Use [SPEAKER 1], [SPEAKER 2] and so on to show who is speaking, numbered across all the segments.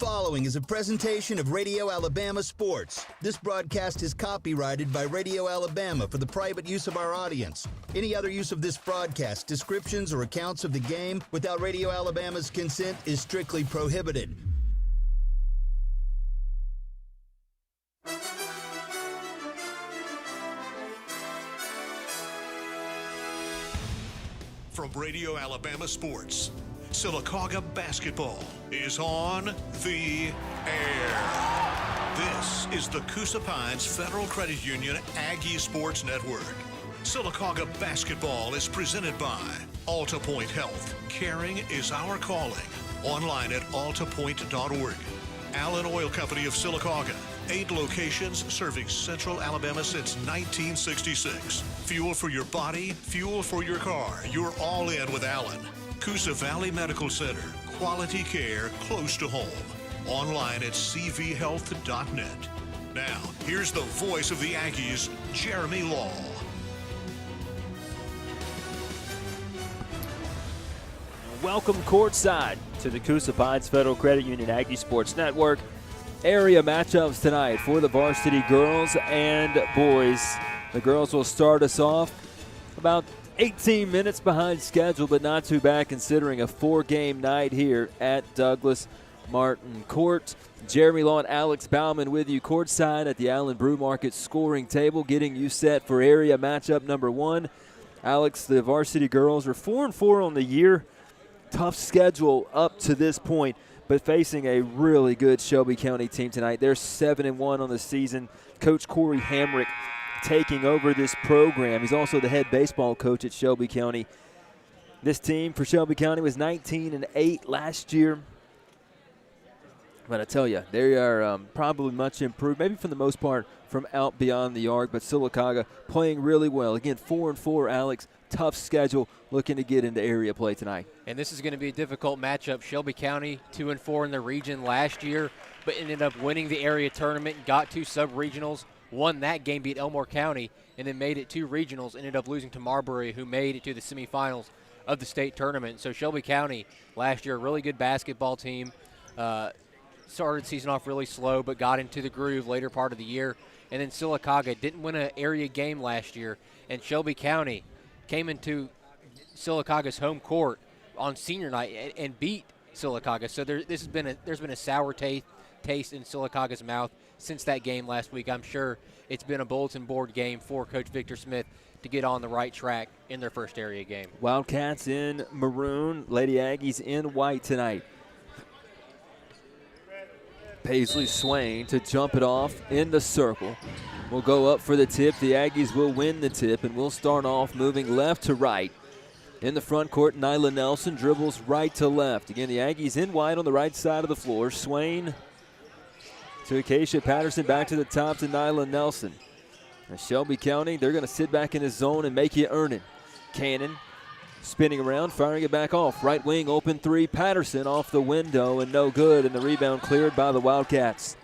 [SPEAKER 1] following is a presentation of Radio Alabama Sports. This broadcast is copyrighted by Radio Alabama for the private use of our audience. Any other use of this broadcast, descriptions, or accounts of the game without Radio Alabama's consent is strictly prohibited.
[SPEAKER 2] From Radio Alabama Sports, Sylacauga basketball is on the air. This is the Coosa Pines Federal Credit Union Aggie Sports Network. Sylacauga basketball is presented by Alta Point Health. Caring is our calling. Online at altapoint.org. Allen Oil Company of Sylacauga. 8 locations serving Central Alabama since 1966. Fuel for your body, fuel for your car. You're all in with Allen. Coosa Valley Medical Center. Quality care close to home. Online at cvhealth.net. Now, here's the voice of the Aggies, Jeremy Law.
[SPEAKER 3] Welcome courtside to the Coosa Pines Federal Credit Union Aggie Sports Network. Area matchups tonight for the varsity girls and boys. The girls will start us off about 18 minutes behind schedule, but not too bad considering a 4-game night here at Douglas Martin Court. Jeremy Law and Alex Bauman with you courtside at the Allen Brew Market scoring table, getting you set for area matchup number 1. Alex, the varsity girls are 4-4 on the year. Tough schedule up to this point, but facing a really good Shelby County team tonight. They're 7-1 on the season. Coach Corey Hamrick taking over this program. He's also the head baseball coach at Shelby County. This team for Shelby County was 19-8 last year. But I tell you, they are probably much improved, maybe for the most part from out beyond the arc. But Sylacauga playing really well. Again, 4-4, Alex. Tough schedule, looking to get into area play tonight.
[SPEAKER 4] And this is going to be a difficult matchup. Shelby County 2-4 in the region last year, but ended up winning the area tournament, got 2 sub-regionals, won that game, beat Elmore County, and then made it 2 regionals, ended up losing to Marbury, who made it to the semifinals of the state tournament. So Shelby County last year, a really good basketball team. Started the season off really slow, but got into the groove later part of the year. And then Sylacauga didn't win an area game last year, and Shelby County came into Sylacauga's home court on senior night and beat Sylacauga. So there's been a sour taste in Sylacauga's mouth since that game last week. I'm sure it's been a bulletin board game for Coach Victor Smith to get on the right track in their first area game.
[SPEAKER 3] Wildcats in maroon, Lady Aggies in white tonight. Paisley Swain to jump it off in the circle. Will go up for the tip. The Aggies will win the tip, and we'll start off moving left to right. In the front court, Nyla Nelson dribbles right to left. Again, the Aggies in white on the right side of the floor. Swain to Acacia Patterson, back to the top to Nyla Nelson. Now Shelby County, they're going to sit back in his zone and make you earn it. Cannon spinning around, firing it back off. Right wing, open 3. Patterson off the window and no good, and the rebound cleared by the Wildcats.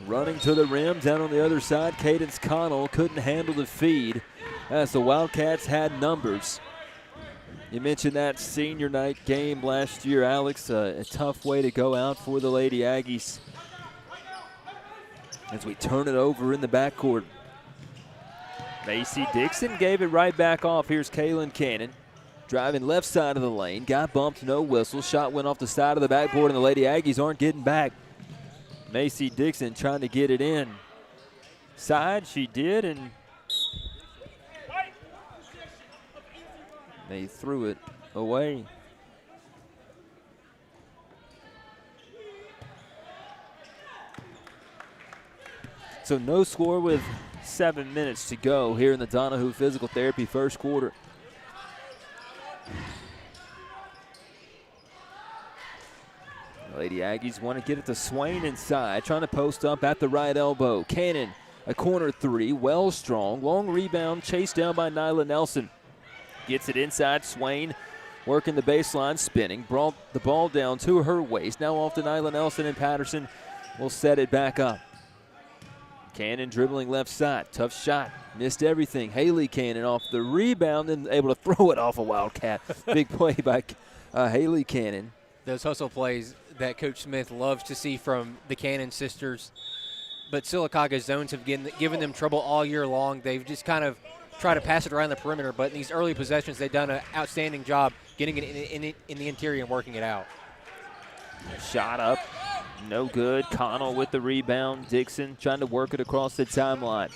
[SPEAKER 3] Running to the rim, down on the other side, Cadence Connell couldn't handle the feed as the Wildcats had numbers. You mentioned that senior night game last year, Alex, a tough way to go out for the Lady Aggies. As we turn it over in the backcourt. Macy Dixon gave it right back off. Here's Kaylin Cannon. Driving left side of the lane, got bumped, no whistle. Shot went off the side of the backboard, and the Lady Aggies aren't getting back. Macy Dixon trying to get it in. Side, she did, and they threw it away. So no score with 7 minutes to go here in the Donahue Physical Therapy first quarter. Lady Aggies want to get it to Swain inside, trying to post up at the right elbow. Cannon, a corner 3, well strong. Long rebound, chased down by Nyla Nelson. Gets it inside, Swain working the baseline, spinning. Brought the ball down to her waist. Now off to Nyla Nelson, and Patterson will set it back up. Cannon dribbling left side, tough shot, missed everything. Haley Cannon off the rebound and able to throw it off a Wildcat. Big play by Haley Cannon.
[SPEAKER 4] those hustle plays that Coach Smith loves to see from the Cannon sisters. But Sylacauga's zones have given them trouble all year long. They've just kind of tried to pass it around the perimeter, but in these early possessions, they've done an outstanding job getting it in the interior and working it out.
[SPEAKER 3] Shot up, no good. Connell with the rebound. Dixon trying to work it across the timeline.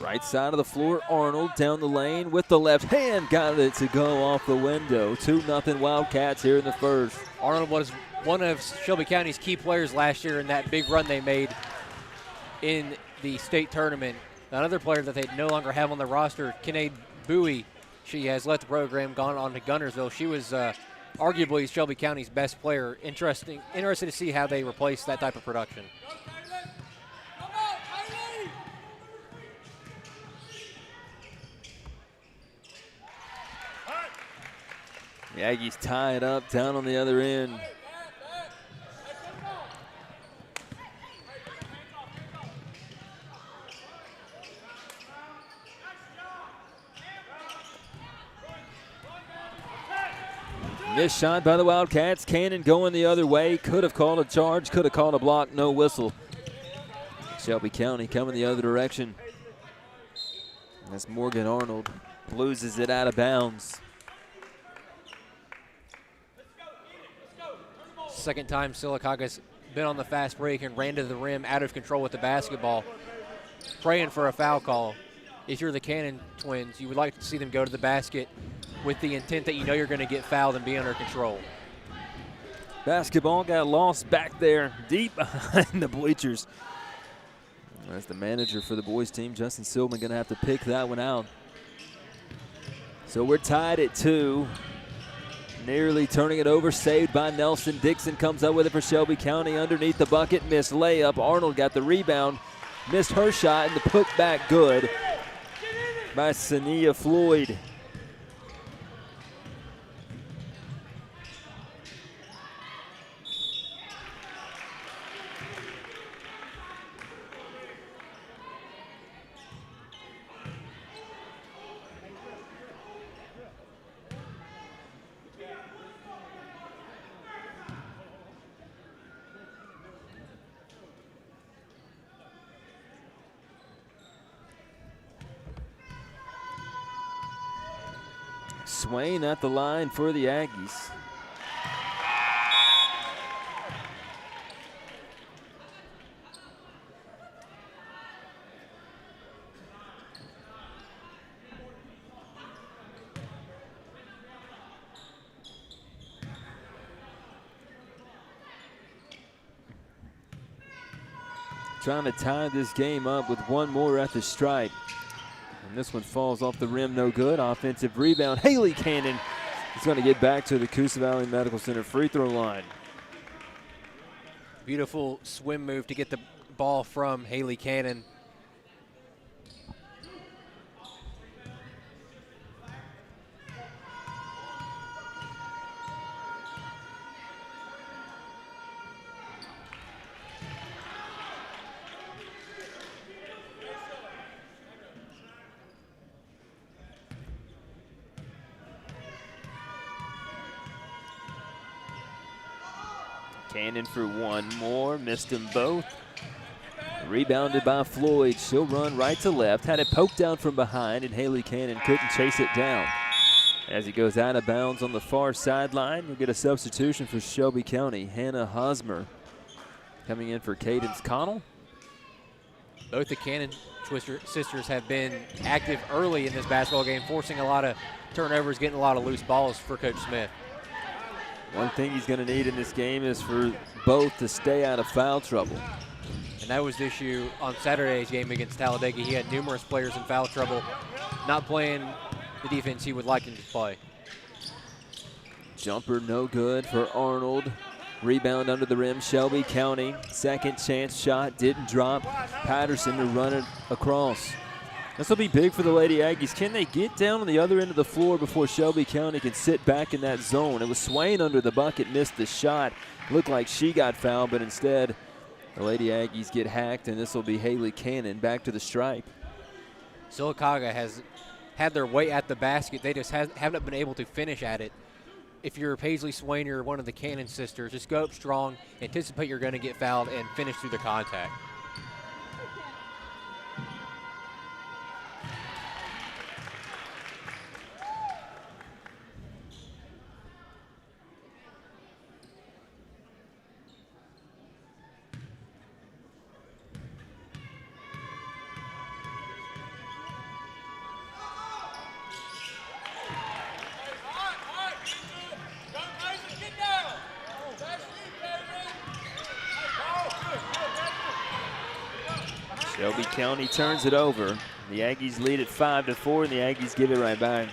[SPEAKER 3] Right side of the floor, Arnold down the lane with the left hand. Got it to go off the window. 2-0 Wildcats here in the first.
[SPEAKER 4] Arnold was one of Shelby County's key players last year in that big run they made in the state tournament. Another player that they no longer have on the roster, Kinnaid Bowie, she has left the program, gone on to Gunnersville. She was arguably Shelby County's best player. Interested to see how they replace that type of production.
[SPEAKER 3] The Aggies tie it up down on the other end. This shot by the Wildcats. Cannon going the other way. Could have called a charge, could have called a block, no whistle. Shelby County coming the other direction. As Morgan Arnold loses it out of bounds.
[SPEAKER 4] Second time Sylacauga's been on the fast break and ran to the rim out of control with the basketball. Praying for a foul call. If you're the Cannon twins, you would like to see them go to the basket with the intent that you know you're going to get fouled and be under control.
[SPEAKER 3] Basketball got lost back there deep behind the bleachers. As the manager for the boys team, Justin Silman, going to have to pick that one out. So we're tied at 2. Nearly turning it over, saved by Nelson. Dixon comes up with it for Shelby County underneath the bucket. Missed layup. Arnold got the rebound. Missed her shot, and the putback good by Sania Floyd. Swain at the line for the Aggies. Trying to tie this game up with one more at the stripe. And this one falls off the rim, no good. Offensive rebound. Haley Cannon is going to get back to the Coosa Valley Medical Center free throw line.
[SPEAKER 4] Beautiful swim move to get the ball from Haley Cannon.
[SPEAKER 3] Cannon for one more, missed them both. Rebounded by Floyd. She'll run right to left. Had it poked down from behind, and Haley Cannon couldn't chase it down. As he goes out of bounds on the far sideline, we'll get a substitution for Shelby County. Hannah Hosmer coming in for Cadence Connell.
[SPEAKER 4] Both the Cannon sisters have been active early in this basketball game, forcing a lot of turnovers, getting a lot of loose balls for Coach Smith.
[SPEAKER 3] One thing he's going to need in this game is for both to stay out of foul trouble.
[SPEAKER 4] And that was the issue on Saturday's game against Talladega. He had numerous players in foul trouble, not playing the defense he would like him to play.
[SPEAKER 3] Jumper no good for Arnold. Rebound under the rim, Shelby County. Second chance shot, didn't drop. Patterson to run it across. This will be big for the Lady Aggies. Can they get down on the other end of the floor before Shelby County can sit back in that zone? It was Swain under the bucket, missed the shot. Looked like she got fouled, but instead the Lady Aggies get hacked, and this will be Haley Cannon back to the stripe.
[SPEAKER 4] Sylacauga has had their way at the basket. They just haven't been able to finish at it. if you're Paisley Swain or one of the Cannon sisters, just go up strong, anticipate you're going to get fouled, and finish through the contact.
[SPEAKER 3] Shelby County turns it over. The Aggies lead at 5-4, and the Aggies give it right back.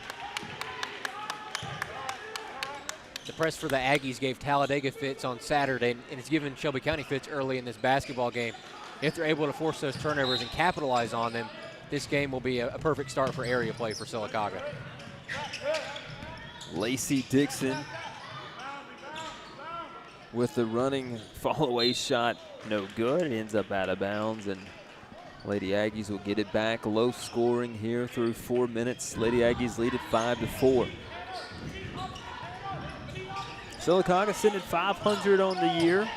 [SPEAKER 4] The press for the Aggies gave Talladega fits on Saturday, and it's given Shelby County fits early in this basketball game. If they're able to force those turnovers and capitalize on them, this game will be a perfect start for area play for Sylacauga.
[SPEAKER 3] Lacey Dixon with the running fall-away shot, no good. It ends up out of bounds, and Lady Aggies will get it back. Low scoring here through 4 minutes. Lady Aggies lead at 5-4. Sylacauga sitting at 500 on the year.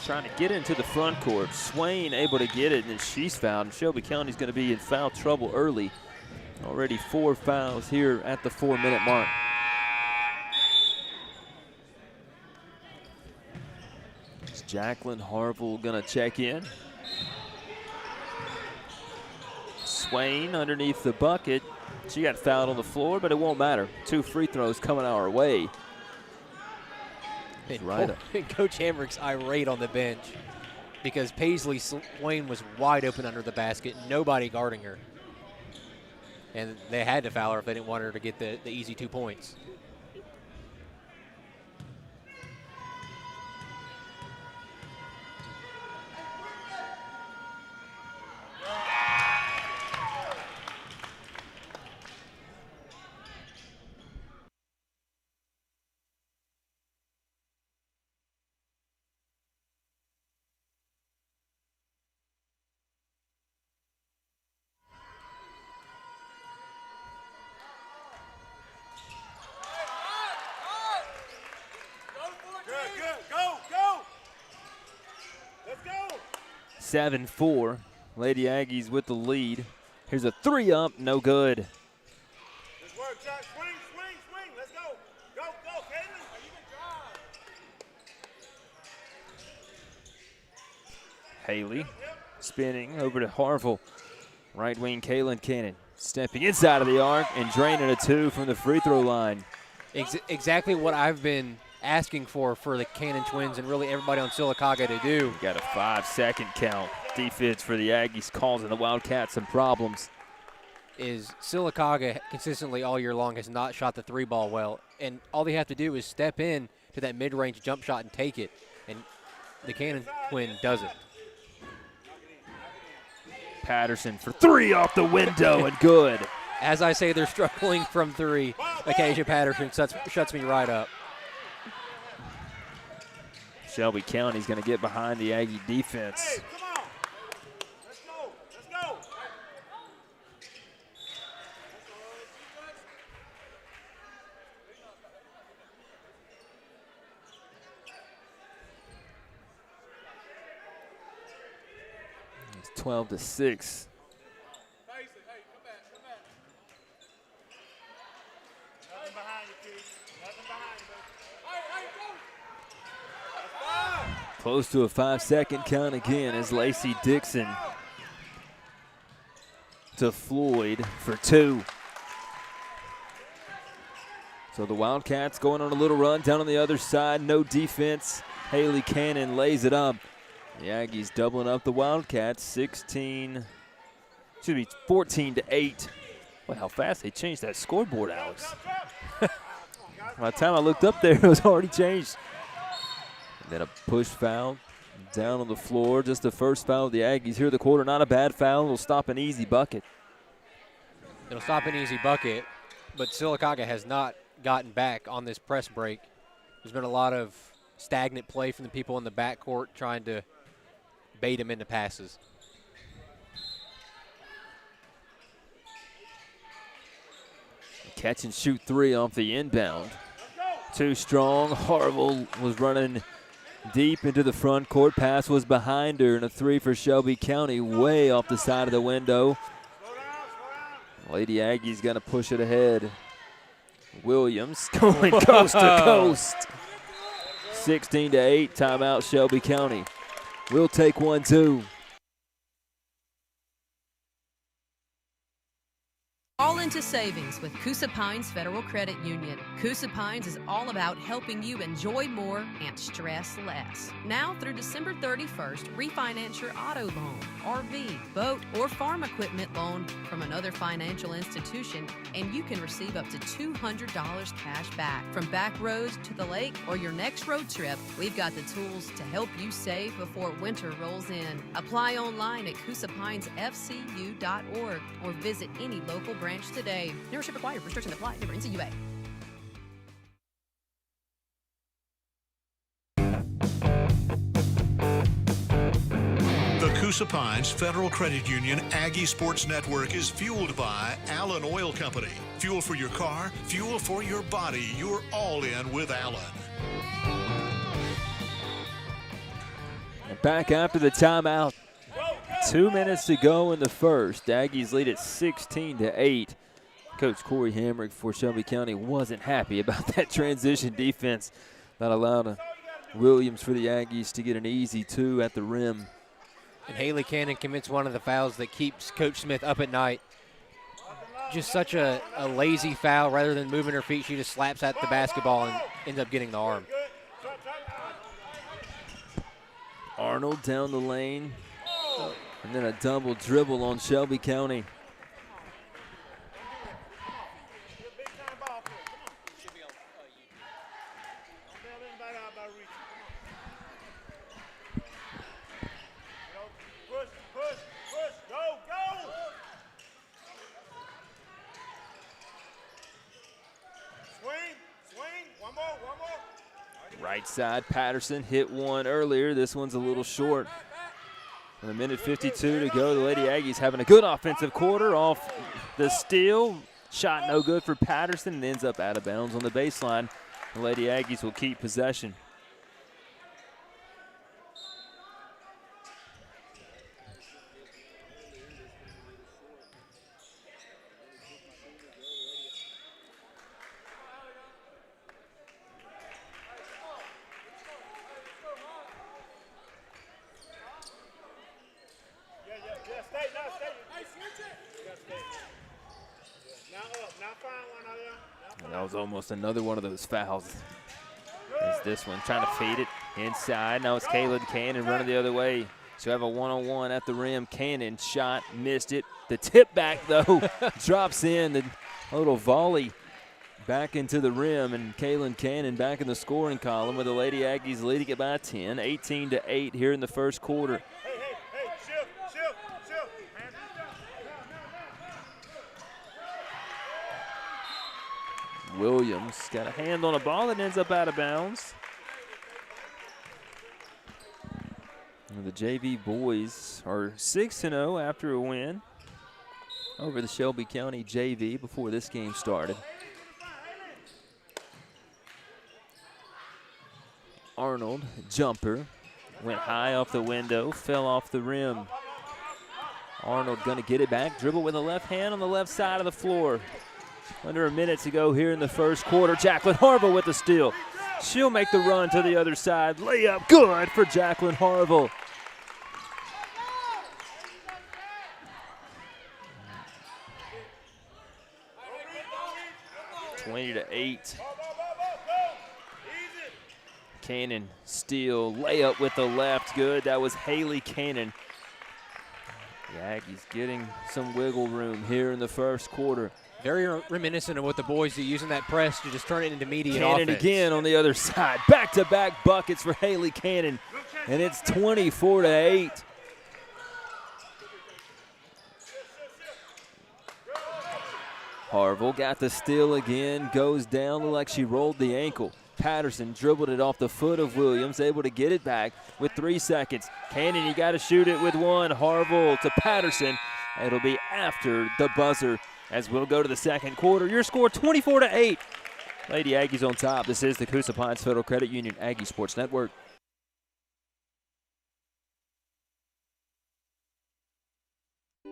[SPEAKER 3] Trying to get into the front court. Swain able to get it, and then she's fouled. And Shelby County's going to be in foul trouble early. Already 4 fouls here at the 4-minute mark. It's Jacqueline Harville going to check in. Swain underneath the bucket. She got fouled on the floor, but it won't matter. 2 free throws coming our way. Right up.
[SPEAKER 4] Coach Hamrick's irate on the bench because Paisley Swain was wide open under the basket, nobody guarding her. And they had to foul her if they didn't want her to get the easy 2 points.
[SPEAKER 5] Go, go. Let's go.
[SPEAKER 3] 7-4. Lady Aggies with the lead. Here's a 3-up, no good.
[SPEAKER 5] Good work, Chuck. Swing, swing, swing. Let's go. Go, go, Caitlin. You can drive.
[SPEAKER 3] Haley spinning over to Harville. Right wing Kaylin Cannon stepping inside of the arc and draining a 2 from the free throw line.
[SPEAKER 4] Exactly what I've been asking for the Cannon twins and really everybody on Sylacauga to do.
[SPEAKER 3] Got a 5-second count. Defense for the Aggies causing the Wildcats some problems.
[SPEAKER 4] Is Sylacauga consistently all year long has not shot the 3-ball well, and all they have to do is step in to that mid-range jump shot and take it, and the Cannon twin does it.
[SPEAKER 3] Patterson for 3 off the window and good.
[SPEAKER 4] As I say, they're struggling from 3. Acacia Patterson shuts me right up.
[SPEAKER 3] Shelby County's going to get behind the Aggie defense.
[SPEAKER 5] Hey, come on. Let's go. Let's go.
[SPEAKER 3] It's 12-6.
[SPEAKER 5] Nothing behind you, kid. Nothing behind you, baby.
[SPEAKER 3] Close to a 5-second count again as Lacey Dixon to Floyd for 2. So the Wildcats going on a little run down on the other side. No defense. Haley Cannon lays it up. The Aggies doubling up the Wildcats 14-8. Boy, how fast they changed that scoreboard, Alex. By the time I looked up there, it was already changed. And then a push foul down on the floor. Just the first foul of the Aggies here in the quarter. Not a bad foul. It'll stop an easy bucket.
[SPEAKER 4] It'll stop an easy bucket, but Sylacauga has not gotten back on this press break. There's been a lot of stagnant play from the people in the backcourt trying to bait him into passes.
[SPEAKER 3] Catch and shoot three off the inbound. Too strong. Harville was running deep into the front court. Pass was behind her, and a three for Shelby County way off the side of the window. Lady Aggies got to push it ahead. Williams going coast to coast. 16-8, timeout Shelby County. We'll take 1-2.
[SPEAKER 6] All into savings with Coosa Pines Federal Credit Union. Coosa Pines is all about helping you enjoy more and stress less. Now through December 31st, refinance your auto loan, RV, boat, or farm equipment loan from another financial institution, and you can receive up to $200 cash back. From back roads to the lake or your next road trip, we've got the tools to help you save before winter rolls in. Apply online at CoosaPinesFCU.org or visit any local branch today. Membership required. Restrictions apply. Member NCUA.
[SPEAKER 2] The Coosa Pines Federal Credit Union Aggie Sports Network is fueled by Allen Oil Company. Fuel for your car, fuel for your body. You're all in with Allen.
[SPEAKER 3] And back after the timeout. 2 minutes to go in the first. Aggies lead at 16-8. Coach Corey Hamrick for Shelby County wasn't happy about that transition defense that allowed Williams for the Aggies to get an easy two at the rim.
[SPEAKER 4] And Haley Cannon commits one of the fouls that keeps Coach Smith up at night. Just such a lazy foul. Rather than moving her feet, she just slaps at the basketball and ends up getting the arm.
[SPEAKER 3] Arnold down the lane. And then a double dribble on Shelby County. Right side, Patterson hit one earlier. This one's a little short. With a minute 52 to go, the Lady Aggies having a good offensive quarter off the steal. Shot no good for Patterson and ends up out of bounds on the baseline. The Lady Aggies will keep possession. That was almost another one of those fouls. As this one trying to feed it inside. Now it's Kaylin Cannon running the other way. So have a one-on-one at the rim. Cannon shot, missed it. The tip back, though, drops in. The little volley back into the rim. And Kaylin Cannon back in the scoring column with the Lady Aggies leading it by 10, 18-8 here in the first quarter. Williams got a hand on a ball that ends up out of bounds. And the JV boys are 6-0 after a win over the Shelby County JV before this game started. Arnold, jumper, went high off the window, fell off the rim. Arnold gonna get it back, dribble with the left hand on the left side of the floor. Under a minute to go here in the first quarter. Jacqueline Harville with the steal. She'll make the run to the other side. Layup good for Jacqueline Harville. (20 to 8). Cannon steal, layup with the left, good. That was Haley Cannon. The Aggies getting some wiggle room here in the first quarter.
[SPEAKER 4] Very reminiscent of what the boys do, using that press to just turn it into immediate
[SPEAKER 3] Cannon
[SPEAKER 4] offense.
[SPEAKER 3] again on the other side. Back-to-back buckets for Haley Cannon, and it's 24 to 8. Harville got the steal again, goes down, looked like she rolled the ankle. Patterson dribbled it off the foot of Williams, able to get it back with 3 seconds. Cannon, you got to shoot it with one. Harville to Patterson. It'll be after the buzzer. as we'll go to the second quarter. Your score 24-8. Lady Aggies on top. This is the Coosa Pines Federal Credit Union Aggie Sports Network.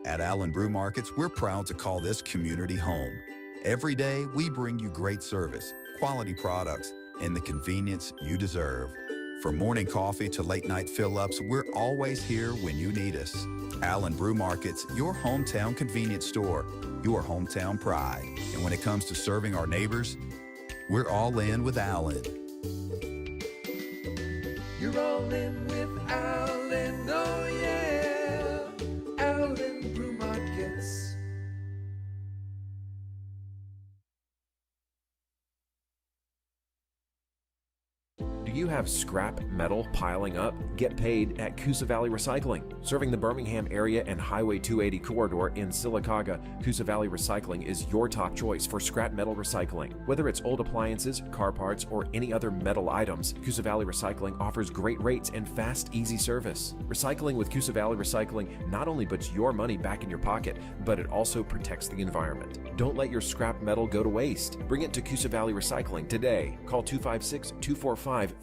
[SPEAKER 7] At Allen Brew Markets, we're proud to call this community home. Every day, we bring you great service, quality products, and the convenience you deserve. From morning coffee to late-night fill-ups, we're always here when you need us. Allen Brew Markets, your hometown convenience store, your hometown pride. And when it comes to serving our neighbors, we're all in with Allen.
[SPEAKER 8] You're all in with Allen, oh yeah, Allen Brew Markets.
[SPEAKER 9] Do you have scrap metal piling up? Get paid at Coosa Valley Recycling. Serving the Birmingham area and Highway 280 corridor in Sylacauga, Coosa Valley Recycling is your top choice for scrap metal recycling. Whether it's old appliances, car parts, or any other metal items, Coosa Valley Recycling offers great rates and fast, easy service. Recycling with Coosa Valley Recycling not only puts your money back in your pocket, but it also protects the environment. Don't let your scrap metal go to waste. Bring it to Coosa Valley Recycling today. Call 256-245-4300.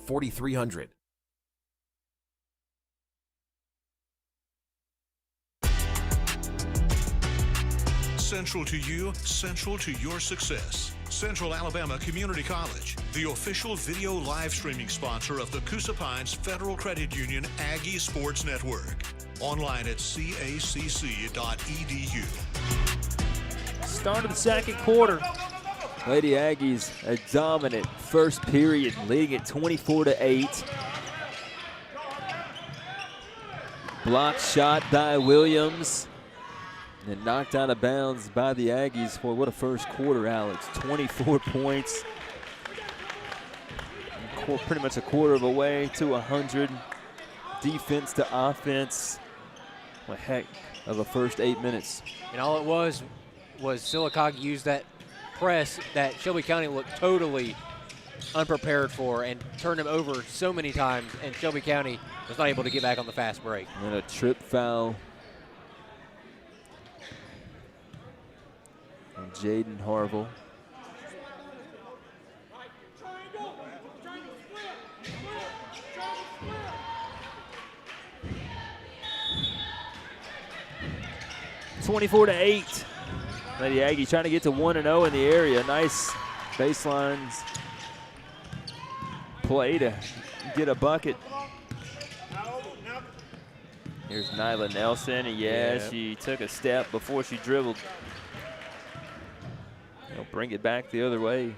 [SPEAKER 2] Central to you, central to your success. Central Alabama Community College, the official video live streaming sponsor of the Coosa Pines Federal Credit Union Aggie Sports Network. Online at cacc.edu.
[SPEAKER 3] Start of the second quarter. Lady Aggies a dominant first period, leading it 24-8. Block shot by Williams. And knocked out of bounds by the Aggies. Boy, what a first quarter, Alex. 24 points. Pretty much a quarter of a way to 100. Defense to offense. What a heck of a first 8 minutes.
[SPEAKER 4] And all it was Sylacauga used that press that Shelby County looked totally unprepared for and turned them over so many times, and Shelby County was not able to get back on the fast break.
[SPEAKER 3] And a trip foul. And Jaden Harville. (24-8). Lady Aggie trying to get to 1-0 in the area. Nice baseline play to get a bucket. Here's Nyla Nelson, and she took a step before she dribbled. They'll bring it back the other way.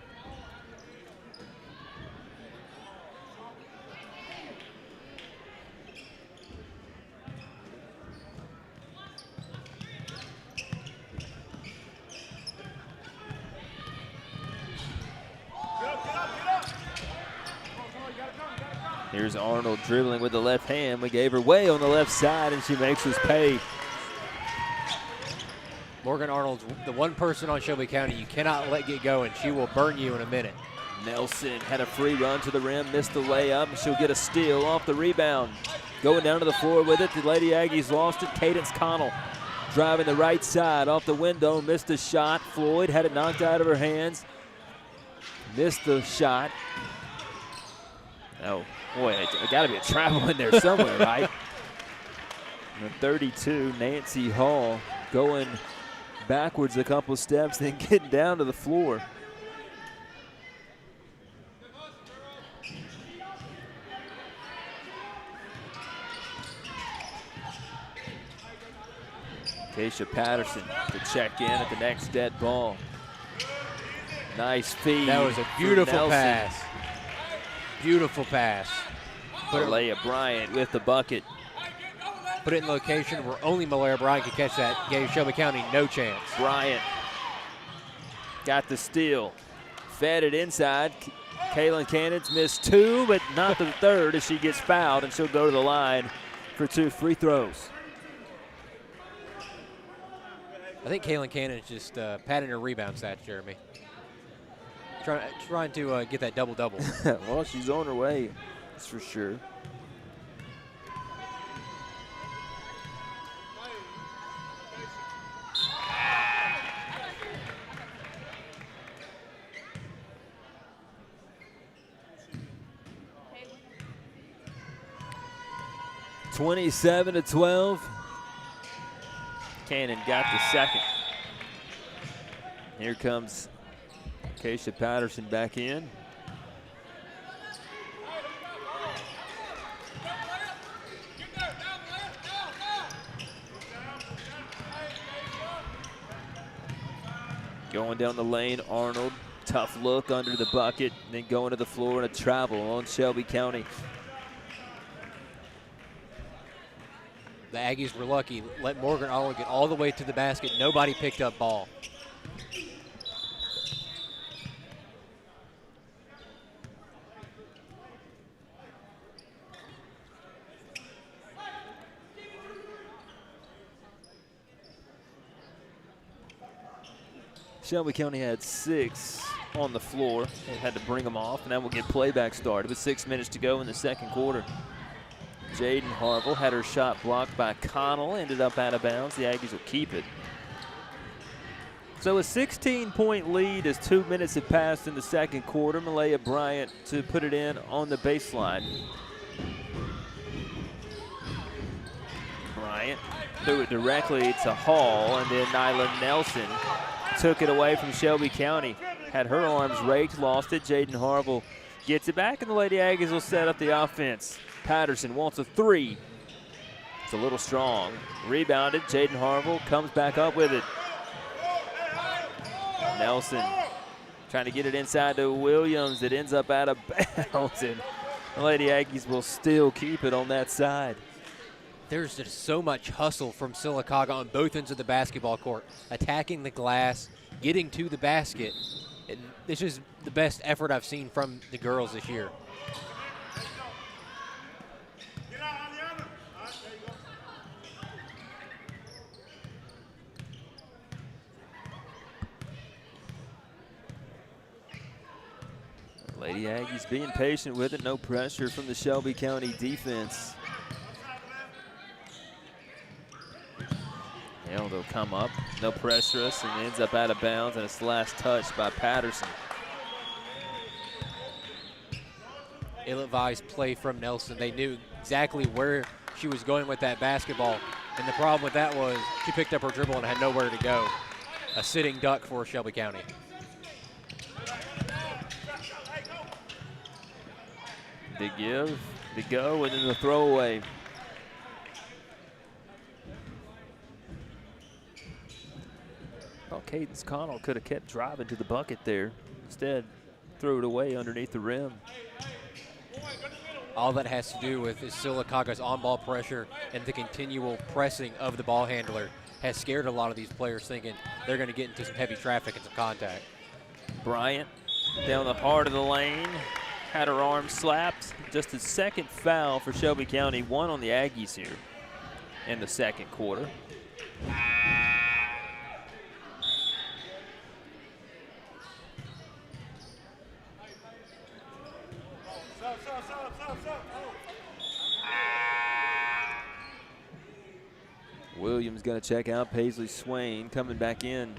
[SPEAKER 3] Here's Arnold dribbling with the left hand. We gave her way on the left side, and she makes us pay.
[SPEAKER 4] Morgan Arnold's the one person on Shelby County you cannot let get going. She will burn you in a minute.
[SPEAKER 3] Nelson had a free run to the rim, missed the layup, and she'll get a steal off the rebound. Going down to the floor with it, the Lady Aggies lost it. Cadence Connell driving the right side off the window, missed a shot. Floyd had it knocked out of her hands. Missed the shot. Oh, boy, there got to be a travel in there somewhere, right? And 32, Nancy Hall going backwards a couple steps, then getting down to the floor. Keisha Patterson to check in at the next dead ball. Nice feed.
[SPEAKER 4] That was a beautiful pass. Beautiful pass.
[SPEAKER 3] Malaya Bryant with the bucket.
[SPEAKER 4] Put it in location where only Malaya Bryant could catch that. Gave Shelby County no chance.
[SPEAKER 3] Bryant got the steal. Fed it inside. Kaylin Cannons missed two, but not the third as she gets fouled, and she'll go to the line for 2 free throws.
[SPEAKER 4] I think Kaylin Cannon is just padding her rebound stats, Jeremy. Trying to get that double-double.
[SPEAKER 3] Well, she's on her way, that's for sure. 27-12. Cannon got the second. Here comes Keisha Patterson back in. Going down the lane, Arnold. Tough look under the bucket, then going to the floor and a travel on Shelby County.
[SPEAKER 4] The Aggies were lucky. Let Morgan Arnold get all the way to the basket. Nobody picked up ball.
[SPEAKER 3] Shelby County had 6 on the floor. They had to bring them off, and that will get playback started with 6 minutes to go in the second quarter. Jaden Harville had her shot blocked by Connell, ended up out of bounds. The Aggies will keep it. So a 16-point lead as 2 minutes have passed in the second quarter. Malaya Bryant to put it in on the baseline. Bryant threw it directly to Hall, and then Nyla Nelson took it away from Shelby County. Had her arms raked, lost it. Jaden Harville gets it back, and the Lady Aggies will set up the offense. Patterson wants a 3. It's a little strong. Rebounded. Jaden Harville comes back up with it. Nelson trying to get it inside to Williams. It ends up out of bounds, and the Lady Aggies will still keep it on that side.
[SPEAKER 4] There's just so much hustle from Sylacauga on both ends of the basketball court, attacking the glass, getting to the basket. And this is the best effort I've seen from the girls this year.
[SPEAKER 5] Get out on the other. All right, there you go.
[SPEAKER 3] Lady Aggies being patient with it. No pressure from the Shelby County defense. They'll come up, no pressure us, and ends up out of bounds, and it's the last touch by Patterson.
[SPEAKER 4] Ill-advised play from Nelson. They knew exactly where she was going with that basketball, and the problem with that was she picked up her dribble and had nowhere to go. A sitting duck for Shelby County.
[SPEAKER 3] The give, the go, and then the throwaway. Well, Cadence Connell could have kept driving to the bucket there. Instead, threw it away underneath the rim.
[SPEAKER 4] All that has to do with is Sylacauga's on-ball pressure and the continual pressing of the ball handler has scared a lot of these players, thinking they're going to get into some heavy traffic and some contact.
[SPEAKER 3] Bryant down the heart of the lane, had her arm slapped. Just a second foul for Shelby County, 1 on the Aggies here in the second quarter. Williams going to check out. Paisley Swain coming back in.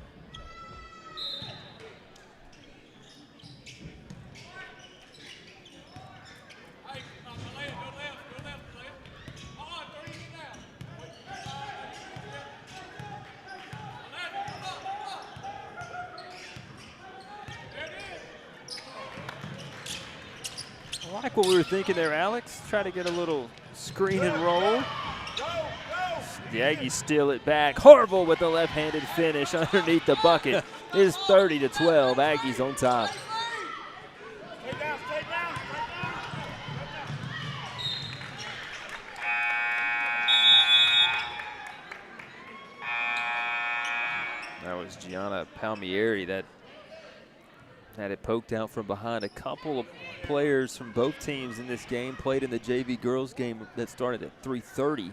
[SPEAKER 3] I like what we were thinking there, Alex. Try to get a little screen and roll. The Aggies steal it back. Harville with the left-handed finish underneath the bucket. It is 30-12. Aggies on top.
[SPEAKER 5] Stay down, stay down, stay down.
[SPEAKER 3] That was Gianna Palmieri that had it poked out from behind. A couple of players from both teams in this game played in the JV girls game that started at 3:30.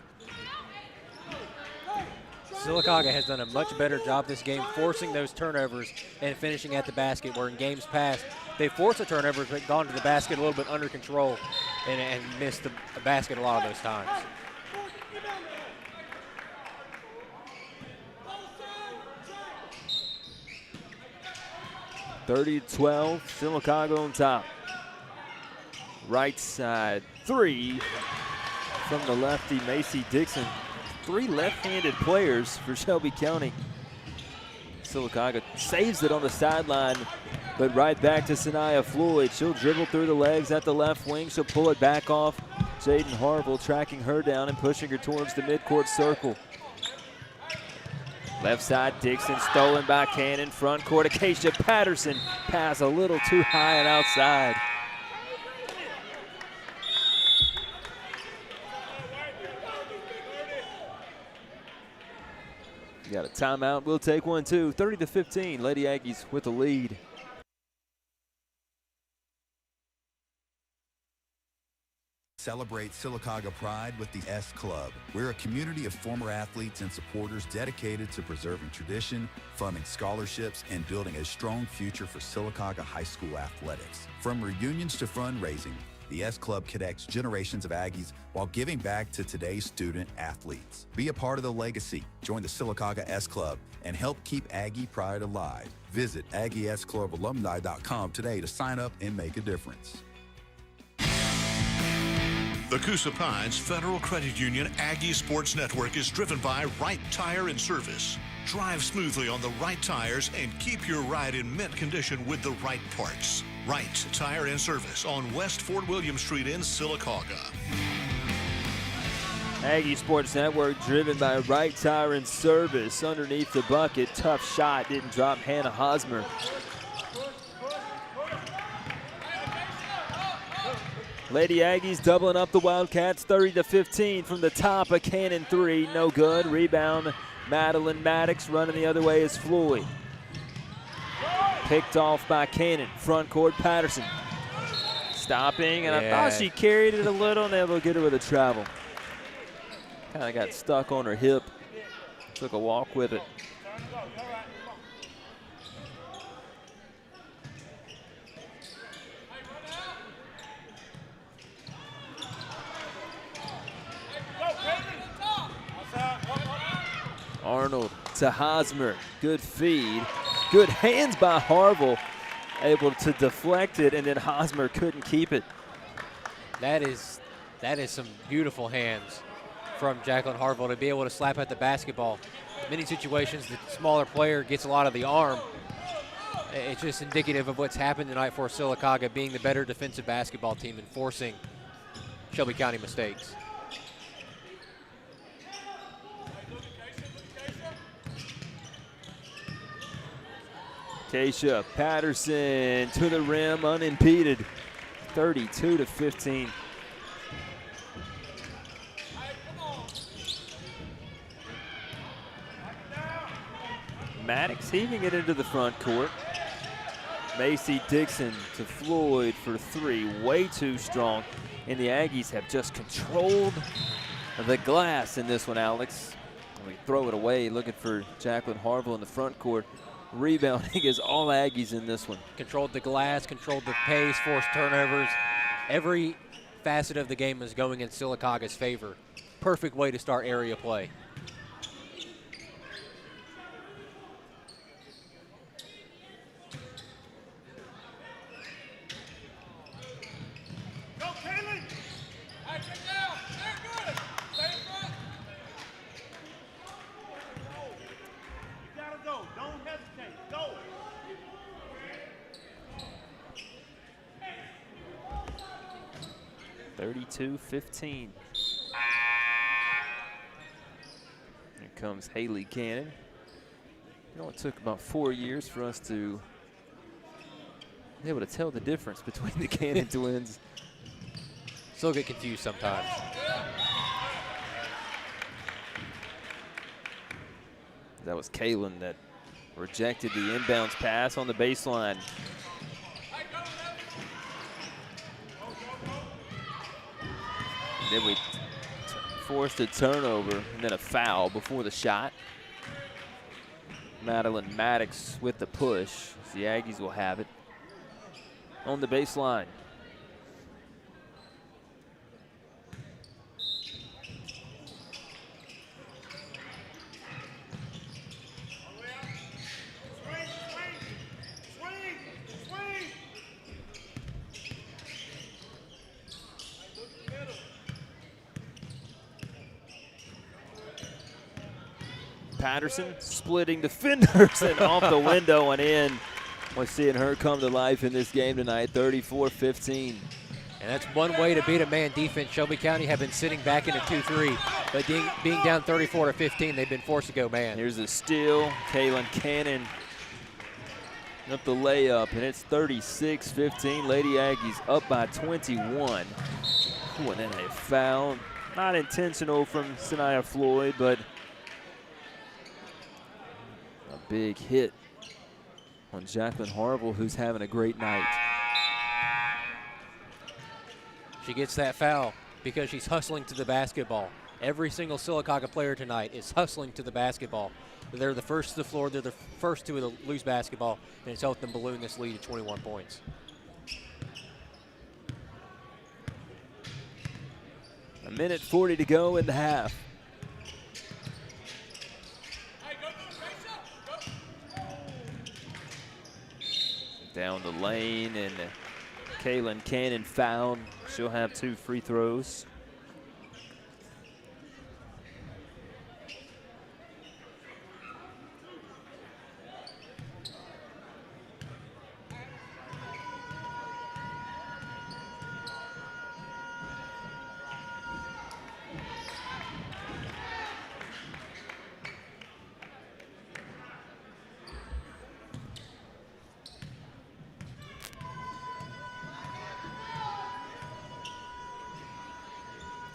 [SPEAKER 4] Sylacauga has done a much better job this game forcing those turnovers and finishing at the basket, where in games past they forced the turnovers but gone to the basket a little bit under control and missed the basket a lot of those times.
[SPEAKER 3] (30-12), Sylacauga on top. Right side, 3 from the lefty, Macy Dixon. 3 left-handed players for Shelby County. Sylacauga saves it on the sideline, but right back to Sanaya Floyd. She'll dribble through the legs at the left wing. She'll pull it back off. Jaden Harville tracking her down and pushing her towards the midcourt circle. Left side, Dixon stolen by Cannon. Front court, Acacia Patterson. Pass a little too high and outside. You got a timeout. We'll take one, too. 30-15. Lady Aggies with the lead.
[SPEAKER 7] Celebrate Sylacauga pride with the S Club. We're a community of former athletes and supporters dedicated to preserving tradition, funding scholarships, and building a strong future for Sylacauga High School athletics. From reunions to fundraising, the S Club connects generations of Aggies while giving back to today's student athletes. Be a part of the legacy. Join the Sylacauga S Club and help keep Aggie pride alive. Visit AggieSClubAlumni.com today to sign up and make a difference.
[SPEAKER 2] The Coosa Pines Federal Credit Union Aggie Sports Network is driven by Right Tire and Service. Drive smoothly on the right tires and keep your ride in mint condition with the right parts. Right Tire and Service on West Fort William Street in Sylacauga.
[SPEAKER 3] Aggie Sports Network driven by Right Tire and Service. Underneath the bucket, tough shot, didn't drop Hannah Hosmer. Lady Aggies doubling up the Wildcats, 30-15 from the top. A Cannon 3, no good. Rebound, Madeline Maddox. Running the other way is Floyd. Picked off by Cannon. Front court, Patterson. Stopping, and I thought she carried it a little, and able to get her with a travel. Kind of got stuck on her hip. Took a walk with it. Arnold to Hosmer. Good feed. Good hands by Harville. Able to deflect it, and then Hosmer couldn't keep it.
[SPEAKER 4] That is some beautiful hands from Jacqueline Harville to be able to slap at the basketball. In many situations, the smaller player gets a lot of the arm. It's just indicative of what's happened tonight for Sylacauga being the better defensive basketball team and forcing Shelby County mistakes.
[SPEAKER 3] Keisha Patterson to the rim, unimpeded, 32-15. Maddox heaving it into the front court. Macy Dixon to Floyd for 3, way too strong. And the Aggies have just controlled the glass in this one, Alex. We throw it away, looking for Jacqueline Harville in the front court. Rebounding is all Aggies in this one.
[SPEAKER 4] Controlled the glass, controlled the pace, forced turnovers. Every facet of the game is going in Sylacauga's favor. Perfect way to start area play.
[SPEAKER 5] Go, Caitlin! Hey, get down! They're good! Stay in front! You gotta go. Don't hesitate. Go!
[SPEAKER 3] (32-15). Here comes Haley Cannon. You know, it took about 4 years for us to be able to tell the difference between the Cannon twins.
[SPEAKER 4] Still get confused sometimes.
[SPEAKER 3] That was Kaylin that rejected the inbounds pass on the baseline. Then we forced a turnover and then a foul before the shot. Madeline Maddox with the push. The Aggies will have it on the baseline. Patterson splitting defenders and off the window and in. We're seeing her come to life in this game tonight, 34-15.
[SPEAKER 4] And that's one way to beat a man defense. Shelby County have been sitting back in a 2-3, but being down 34-15, they've been forced to go man.
[SPEAKER 3] Here's a steal. Kaylin Cannon up the layup, and it's 36-15. Lady Aggies up by 21. Ooh, and then a foul. Not intentional from Sanaya Floyd, but a big hit on Jacqueline Harville, who's having a great night.
[SPEAKER 4] She gets that foul because she's hustling to the basketball. Every single Sylacauga player tonight is hustling to the basketball. They're the first to the floor. They're the first to lose basketball, and it's helped them balloon this lead to 21 points.
[SPEAKER 3] A minute 40 to go in the half. Down the lane, and Kaylin Cannon fouled. She'll have 2 free throws.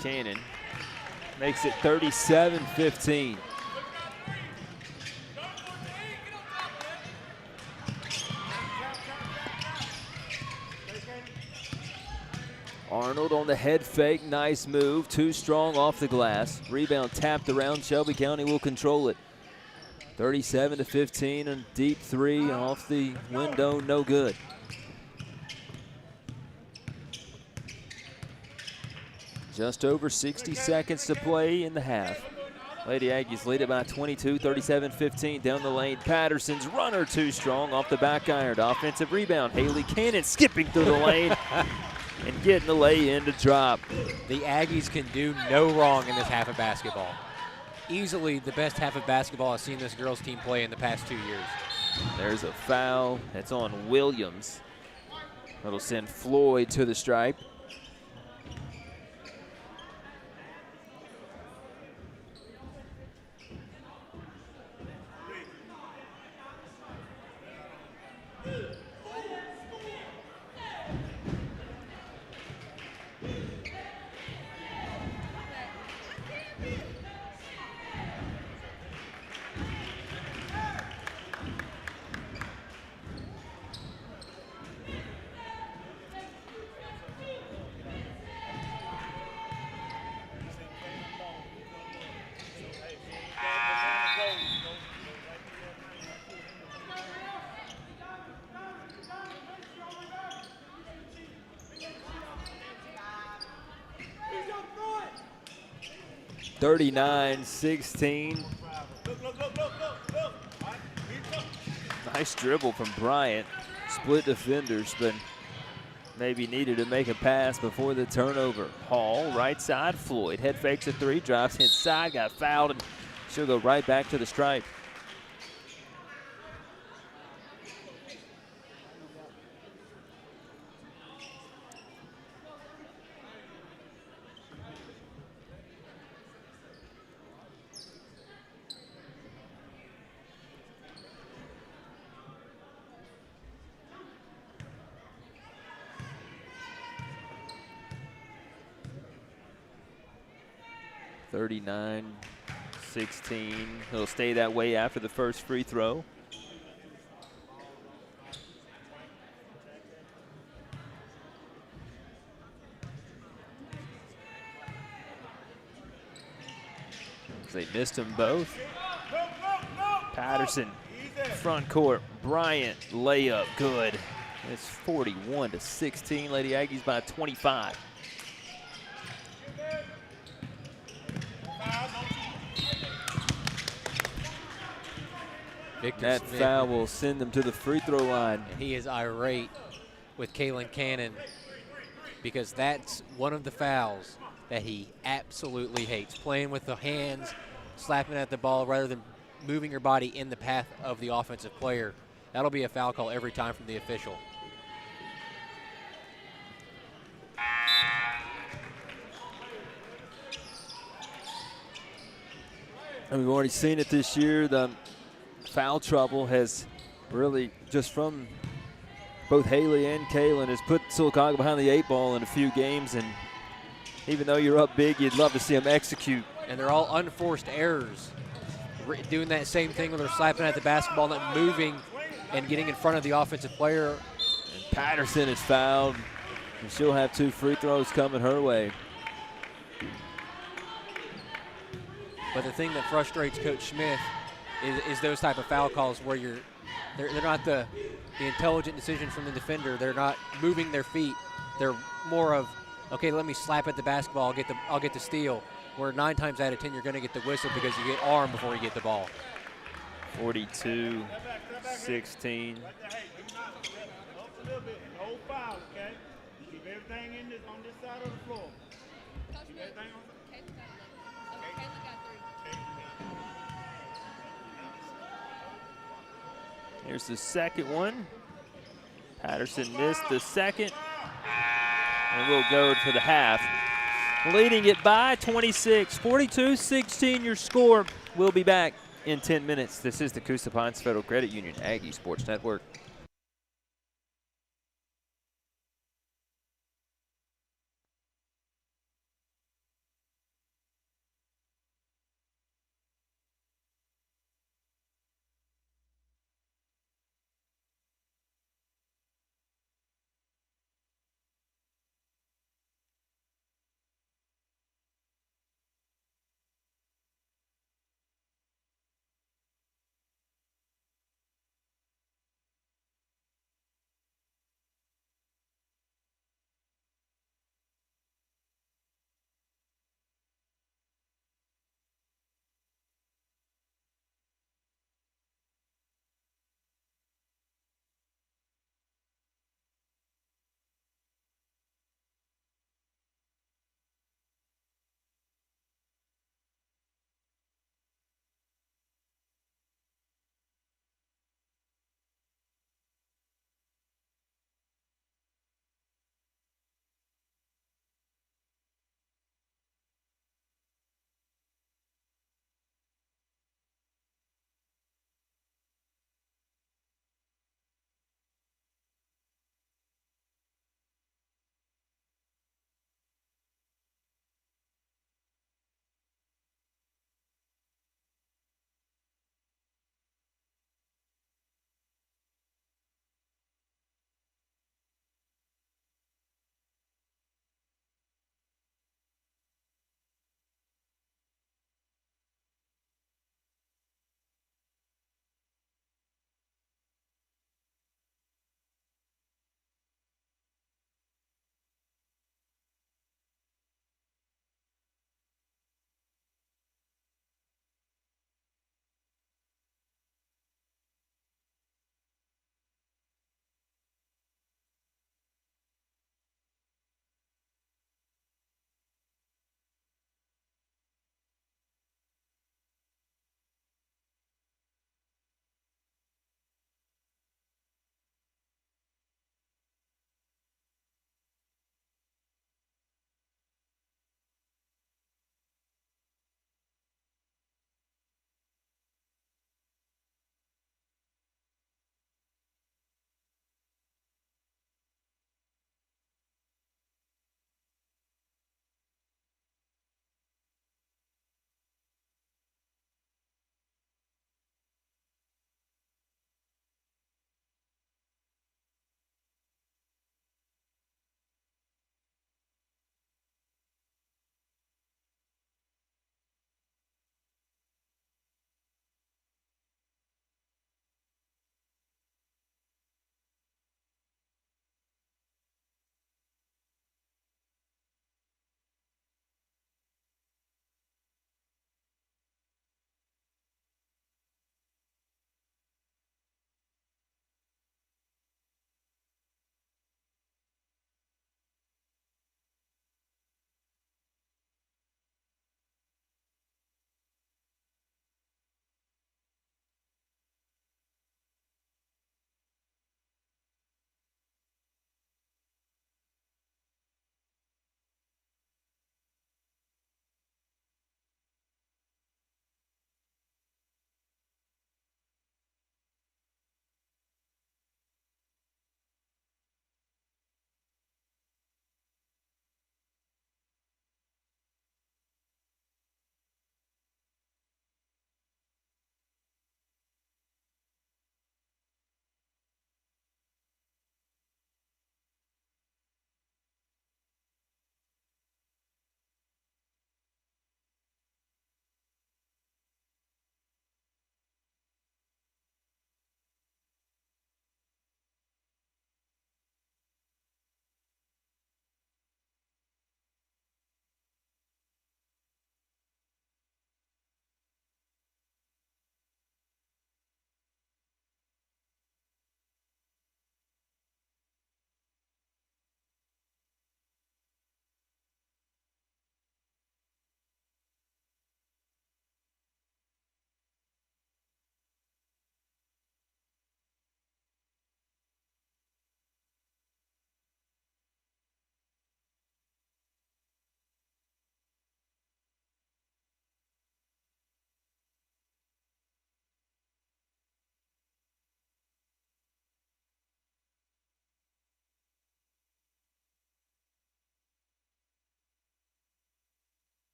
[SPEAKER 3] Cannon makes it 37-15. Arnold on the head fake, nice move, too strong off the glass. Rebound tapped around, Shelby County will control it. 37-15, and deep 3 off the window, no good. Just over 60 seconds to play in the half. Lady Aggies lead it by 22, 37-15. Down the lane, Patterson's runner too strong off the back iron. Offensive rebound, Haley Cannon skipping through the lane and getting the lay in to drop.
[SPEAKER 4] The Aggies can do no wrong in this half of basketball. Easily the best half of basketball I've seen this girls team play in the past 2 years.
[SPEAKER 3] There's a foul. That's on Williams. That'll send Floyd to the stripe. (39-16). Nice dribble from Bryant. Split defenders, but maybe needed to make a pass before the turnover. Hall, right side, Floyd. Head fakes a 3, drives inside, got fouled, and she'll go right back to the stripe. (39-16). It'll stay that way after the first free throw. They missed them both. Patterson, front court. Bryant, layup, good. It's 41-16. Lady Aggies by 25. That foul will send them to the free throw line.
[SPEAKER 4] And he is irate with Kaylin Cannon because that's one of the fouls that he absolutely hates. Playing with the hands, slapping at the ball rather than moving your body in the path of the offensive player. That'll be a foul call every time from the official.
[SPEAKER 3] And we've already seen it this year. The foul trouble has really, just from both Haley and Kalen, has put Sylacauga behind the 8 ball in a few games. And even though you're up big, you'd love to see them execute.
[SPEAKER 4] And they're all unforced errors. Doing that same thing when they're slapping at the basketball, not moving and getting in front of the offensive player.
[SPEAKER 3] And Patterson is fouled, and she'll have 2 free throws coming her way.
[SPEAKER 4] But the thing that frustrates Coach Smith is those type of foul calls where they're not the intelligent decision from the defender. They're not moving their feet. They're more of, okay, let me slap at the basketball. I'll get the steal. Where 9 times out of 10 you're going to get the whistle because you get arm before you get the ball.
[SPEAKER 3] 42-16.
[SPEAKER 5] Hey, up a little bit. No foul, okay? Keep everything on this side of the floor. Keep everything on.
[SPEAKER 3] Here's the second one. Patterson missed the second. And we'll go for the half. Leading it by 26, 42-16 your score. We'll be back in 10 minutes. This is the Coosa Pines Federal Credit Union Aggie Sports Network.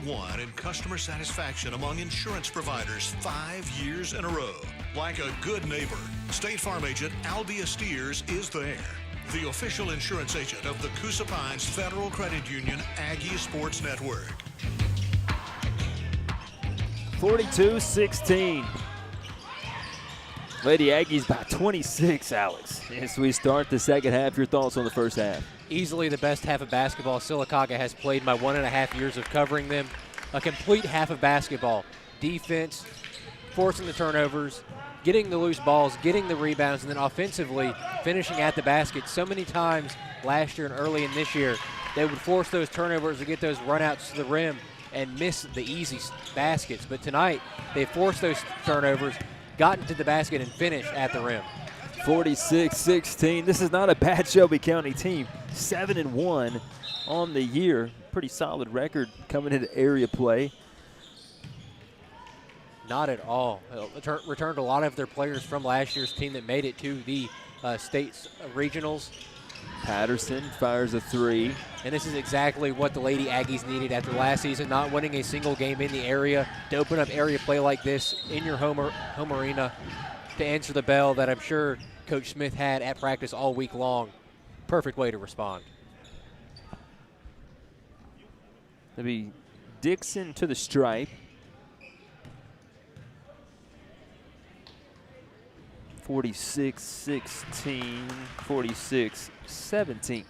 [SPEAKER 2] #1 in customer satisfaction among insurance providers 5 years in a row. Like a good neighbor, State Farm agent Albia Steers is there. The official insurance agent of the Coosa Pines Federal Credit Union Aggie Sports Network.
[SPEAKER 3] 42-16. Lady Aggies by 26, Alex. As we start the second half, your thoughts on the first half?
[SPEAKER 4] Easily the best half of basketball Sylacauga has played in my 1.5 years of covering them. A complete half of basketball. Defense, forcing the turnovers, getting the loose balls, getting the rebounds, and then offensively finishing at the basket. So many times last year and early in this year, they would force those turnovers to get those runouts to the rim and miss the easy baskets. But tonight, they forced those turnovers, got into the basket, and finished at the rim.
[SPEAKER 3] 46-16. This is not a bad Shelby County team. 7-1 on the year. Pretty solid record coming into area play.
[SPEAKER 4] Not at all. Returned a lot of their players from last year's team that made it to the state's regionals.
[SPEAKER 3] Patterson fires a three.
[SPEAKER 4] And this is exactly what the Lady Aggies needed after last season, not winning a single game in the area, to open up area play like this in your home arena, to answer the bell that I'm sure Coach Smith had at practice all week long. Perfect way to respond.
[SPEAKER 3] It'll be Dixon to the stripe. 46-16, 46-17.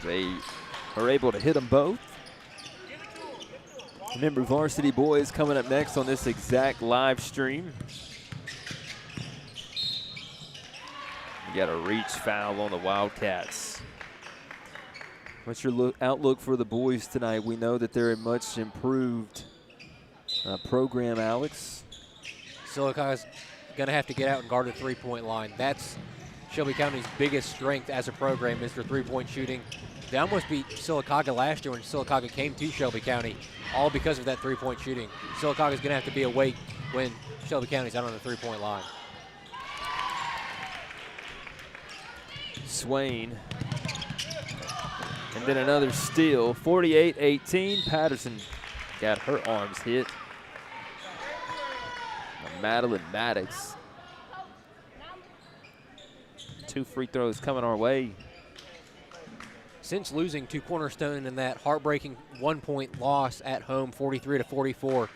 [SPEAKER 3] They are able to hit them both. Remember, Varsity boys coming up next on this exact live stream. You got a reach foul on the Wildcats. What's your outlook for the boys tonight? We know that they're a much improved program, Alex.
[SPEAKER 4] Sylacauga's going to have to get out and guard the three-point line. That's Shelby County's biggest strength as a program, is their three-point shooting. They almost beat Sylacauga last year when Sylacauga came to Shelby County, all because of that three-point shooting. Sylacauga's going to have to be awake when Shelby County's out on the three-point line.
[SPEAKER 3] Swain. And then another steal. 48-18. Patterson got her arms hit. Madeline Maddox. 2 free throws coming our way.
[SPEAKER 4] Since losing to Cornerstone in that heartbreaking 1-point loss at home, 43-44,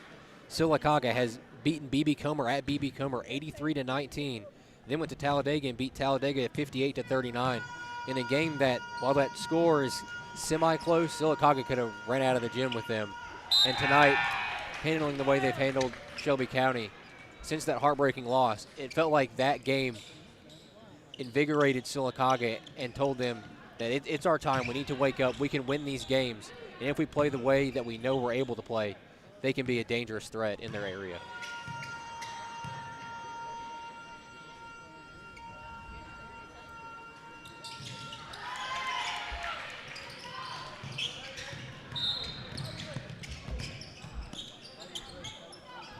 [SPEAKER 4] Sylacauga has beaten BB Comer at BB Comer 83-19. Then went to Talladega and beat Talladega at 58-39. In a game that, while that score is semi-close, Sylacauga could have ran out of the gym with them. And tonight, handling the way they've handled Shelby County since that heartbreaking loss, it felt like that game invigorated Sylacauga and told them that it's our time. We need to wake up. We can win these games. And if we play the way that we know we're able to play, they can be a dangerous threat in their area.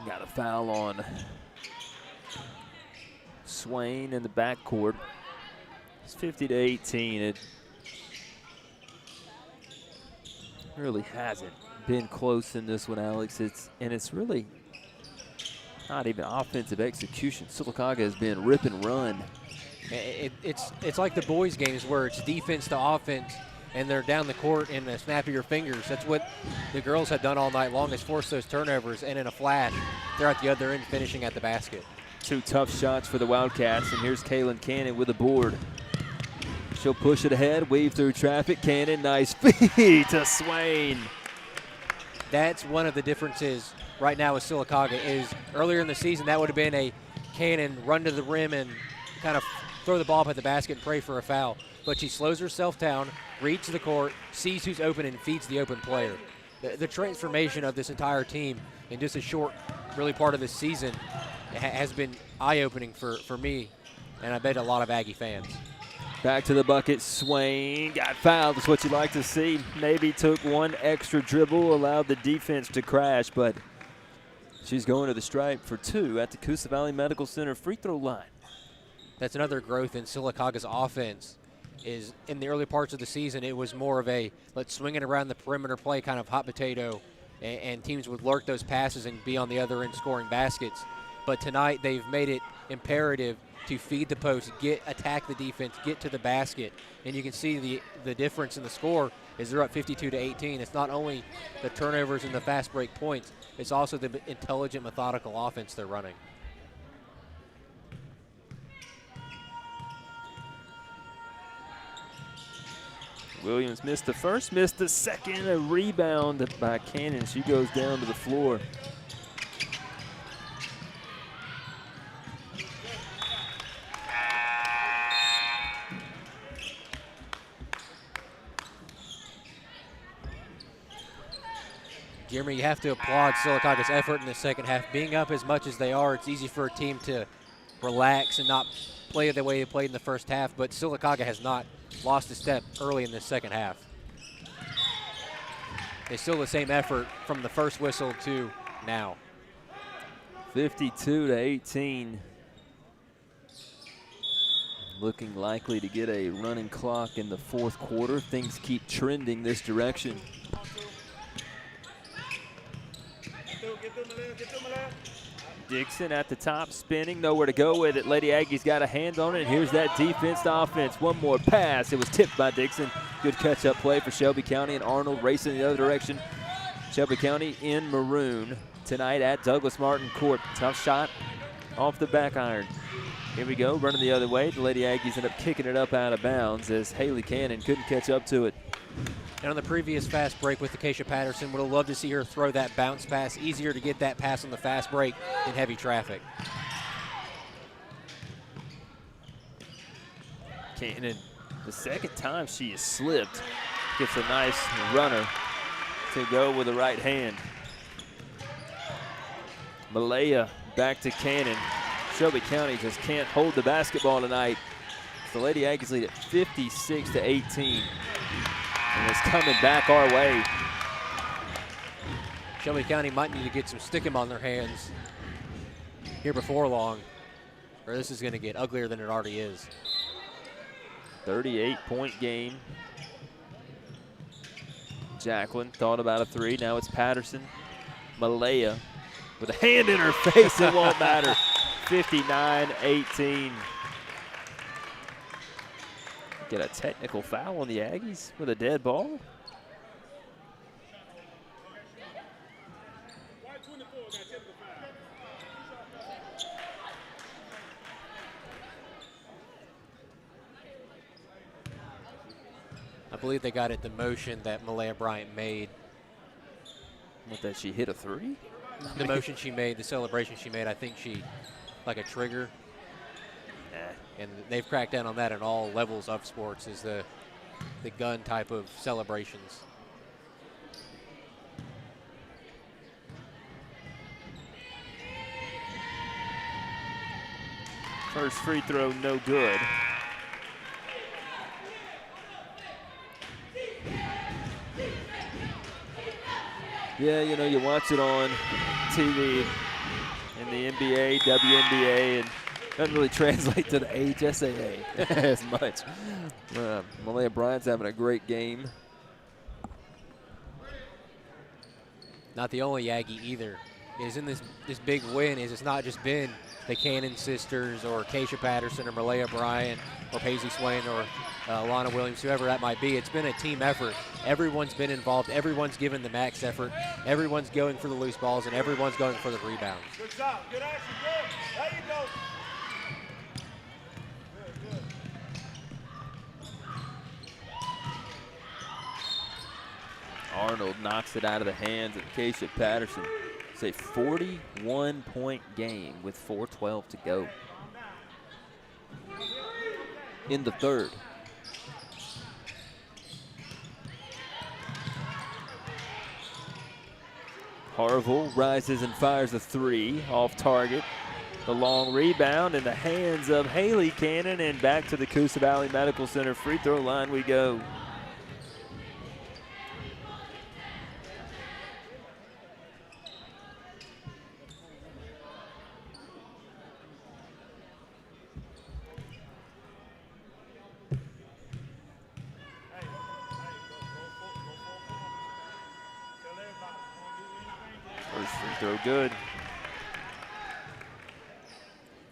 [SPEAKER 3] Got a foul on Swain in the backcourt. It's 50-18. It really hasn't been close in this one, Alex. It's really not even offensive execution. Sylacauga has been rip and run.
[SPEAKER 4] It's like the boys' games where it's defense to offense, and they're down the court in a snap of your fingers. That's what the girls have done all night long, is force those turnovers, and in a flash, they're at the other end finishing at the basket.
[SPEAKER 3] 2 tough shots for the Wildcats, and here's Kaylin Cannon with the board. She'll push it ahead, weave through traffic. Cannon, nice feed to Swain.
[SPEAKER 4] That's one of the differences right now with Sylacauga, is earlier in the season that would have been a Cannon run to the rim and kind of throw the ball up at the basket and pray for a foul. But she slows herself down, reads the court, sees who's open, and feeds the open player. The transformation of this entire team in just a short, really part of this season has been eye-opening for me, and I bet a lot of Aggie fans.
[SPEAKER 3] Back to the bucket, Swain got fouled. That's what you like to see. Maybe took one extra dribble, allowed the defense to crash, but She's going to the stripe for 2 at the Coosa Valley Medical Center free throw line.
[SPEAKER 4] That's another growth in Sylacauga's offense. Is in the early parts of the season, it was more of a let's swing it around the perimeter play kind of hot potato, and teams would lurk those passes and be on the other end scoring baskets. But tonight they've made it imperative to feed the post, attack the defense, get to the basket. And you can see the difference in the score is they're up 52-18. It's not only the turnovers and the fast break points, it's also the intelligent, methodical offense they're running.
[SPEAKER 3] Williams missed the first, missed the second. A rebound by Cannon. She goes down to the floor.
[SPEAKER 4] Jeremy, you have to applaud Sylacauga's effort in the second half. Being up as much as they are, it's easy for a team to relax and not play the way they played in the first half, but Sylacauga has not lost a step early in the second half. They still the same effort from the first whistle to now.
[SPEAKER 3] 52-18. Looking likely to get a running clock in the fourth quarter. Things keep trending this direction. Dixon at the top, spinning, nowhere to go with it. Lady Aggies got a hand on it, and here's that defense to offense. One more pass. It was tipped by Dixon. Good catch-up play for Shelby County, and Arnold racing the other direction. Shelby County in maroon tonight at Douglas Martin Court. Tough shot off the back iron. Here we go, running the other way. The Lady Aggies end up kicking it up out of bounds as Haley Cannon couldn't catch up to it.
[SPEAKER 4] And on the previous fast break with Acacia Patterson, would have loved to see her throw that bounce pass. Easier to get that pass on the fast break in heavy traffic.
[SPEAKER 3] Cannon, the second time she has slipped, gets a nice runner to go with the right hand. Malaya back to Cannon. Shelby County just can't hold the basketball tonight. The Lady Aggies lead at 56-18. And it's coming back our way.
[SPEAKER 4] Shelby County might need to get some stickum on their hands here before long, or this is going to get uglier than it already is.
[SPEAKER 3] 38-point game. Jacqueline thought about a 3. Now it's Patterson. Malaya with a hand in her face. It won't matter. 59-18. Get a technical foul on the Aggies with a dead ball.
[SPEAKER 4] I believe they got it the motion that Malaya Bryant made.
[SPEAKER 3] What, that she hit a 3?
[SPEAKER 4] The motion she made, the celebration she made, I think she, like a trigger. And they've cracked down on that in all levels of sports, is the gun type of celebrations.
[SPEAKER 3] First free throw, no good. Yeah, you know, you watch it on TV in the NBA, WNBA, and doesn't really translate to the HSAA as much. Malaya Bryant's having a great game.
[SPEAKER 4] Not the only Aggie either. Is in this big win is it's not just been the Cannon sisters or Acacia Patterson or Malaya Bryant or Paisley Swain or Lana Williams, whoever that might be. It's been a team effort. Everyone's been involved. Everyone's given the max effort. Everyone's going for the loose balls, and everyone's going for the rebounds.
[SPEAKER 5] Good job. Good action. Good. There you go.
[SPEAKER 3] Arnold knocks it out of the hands of Acacia Patterson. It's a 41-point game with 4:12 to go in the third. Harville rises and fires a 3 off target. The long rebound in the hands of Haley Cannon, and back to the Coosa Valley Medical Center free throw line we go. First free throw good.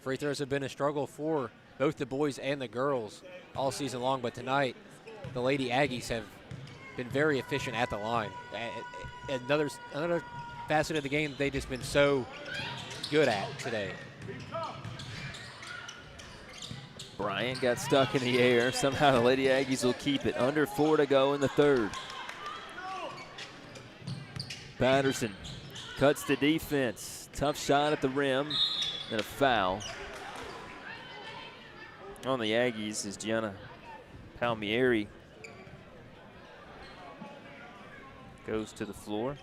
[SPEAKER 4] Free throws have been a struggle for both the boys and the girls all season long, but tonight the Lady Aggies have been very efficient at the line. Another facet of the game they've just been so good at today.
[SPEAKER 3] Bryant got stuck in the air. Somehow the Lady Aggies will keep it. Under 4 to go in the third. Patterson cuts the defense. Tough shot at the rim and a foul. On the Aggies is Gianna Palmieri. Goes to the floor.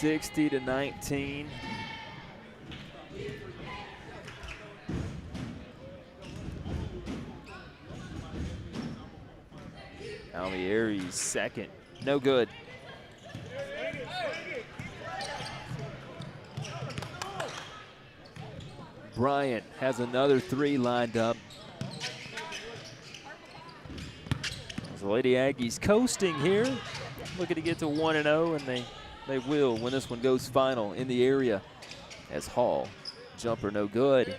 [SPEAKER 3] (60-19). Palmieri's second. No good. Bryant has another three lined up. The Lady Aggies coasting here. Looking to get to 1-0, and they will when this one goes final in the area as Hall. Jumper no good.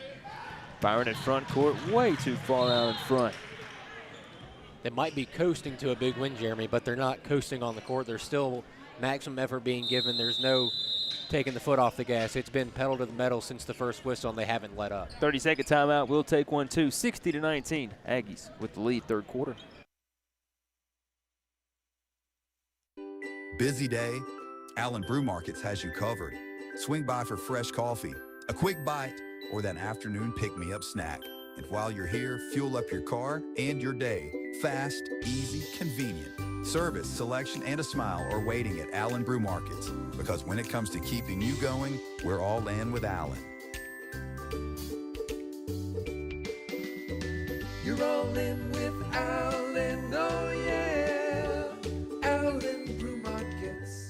[SPEAKER 3] Byron at front court, way too far out in front.
[SPEAKER 4] They might be coasting to a big win, Jeremy, but they're not coasting on the court. There's still maximum effort being given. There's no taking the foot off the gas. It's been pedal to the metal since the first whistle, and they haven't let up.
[SPEAKER 3] 30-second timeout. We'll take one, too. 60-19. Aggies with the lead, third quarter.
[SPEAKER 7] Busy day? Allen Brew Markets has you covered. Swing by for fresh coffee, a quick bite, or that afternoon pick-me-up snack. And while you're here, fuel up your car and your day. Fast, easy, convenient. Service, selection, and a smile are waiting at Allen Brew Markets. Because when it comes to keeping you going, we're all in with Allen.
[SPEAKER 8] You're all in with Allen, oh yeah. Allen Brew Markets.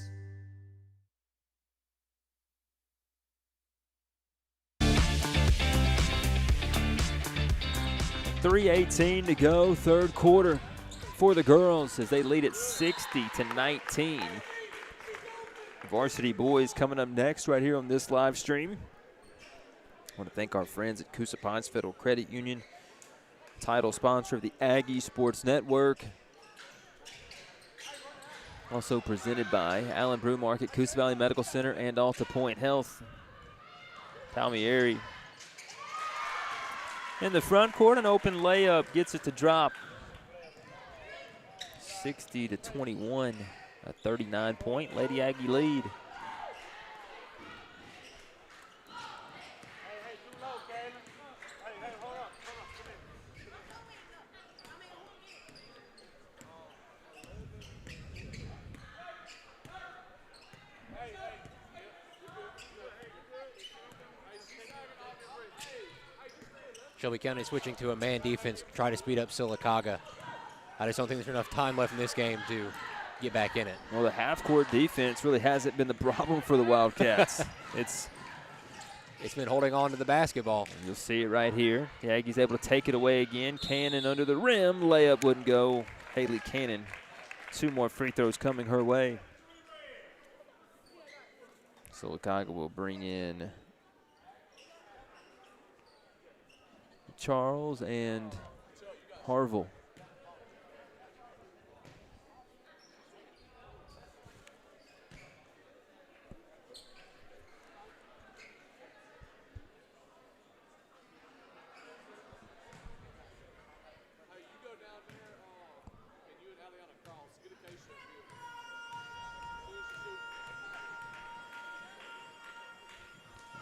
[SPEAKER 3] 3:18 to go, third quarter for the girls as they lead at 60-19. Varsity boys coming up next right here on this live stream. I want to thank our friends at Coosa Pines Federal Credit Union, title sponsor of the Aggie Sports Network. Also presented by Allen Brew Market, Coosa Valley Medical Center, and Alta Point Health. Palmieri in the front court, an open layup gets it to drop. 60-21, a 39-point Lady Aggie lead.
[SPEAKER 4] Shelby County switching to a man defense to try to speed up Sylacauga. I just don't think there's enough time left in this game to get back in it.
[SPEAKER 3] Well, the half-court defense really hasn't been the problem for the Wildcats. It's
[SPEAKER 4] been holding on to the basketball.
[SPEAKER 3] You'll see it right here. The Aggies able to take it away again. Cannon under the rim. Layup wouldn't go. Haley Cannon, 2 more free throws coming her way. Sylacauga will bring in Charles and Harville.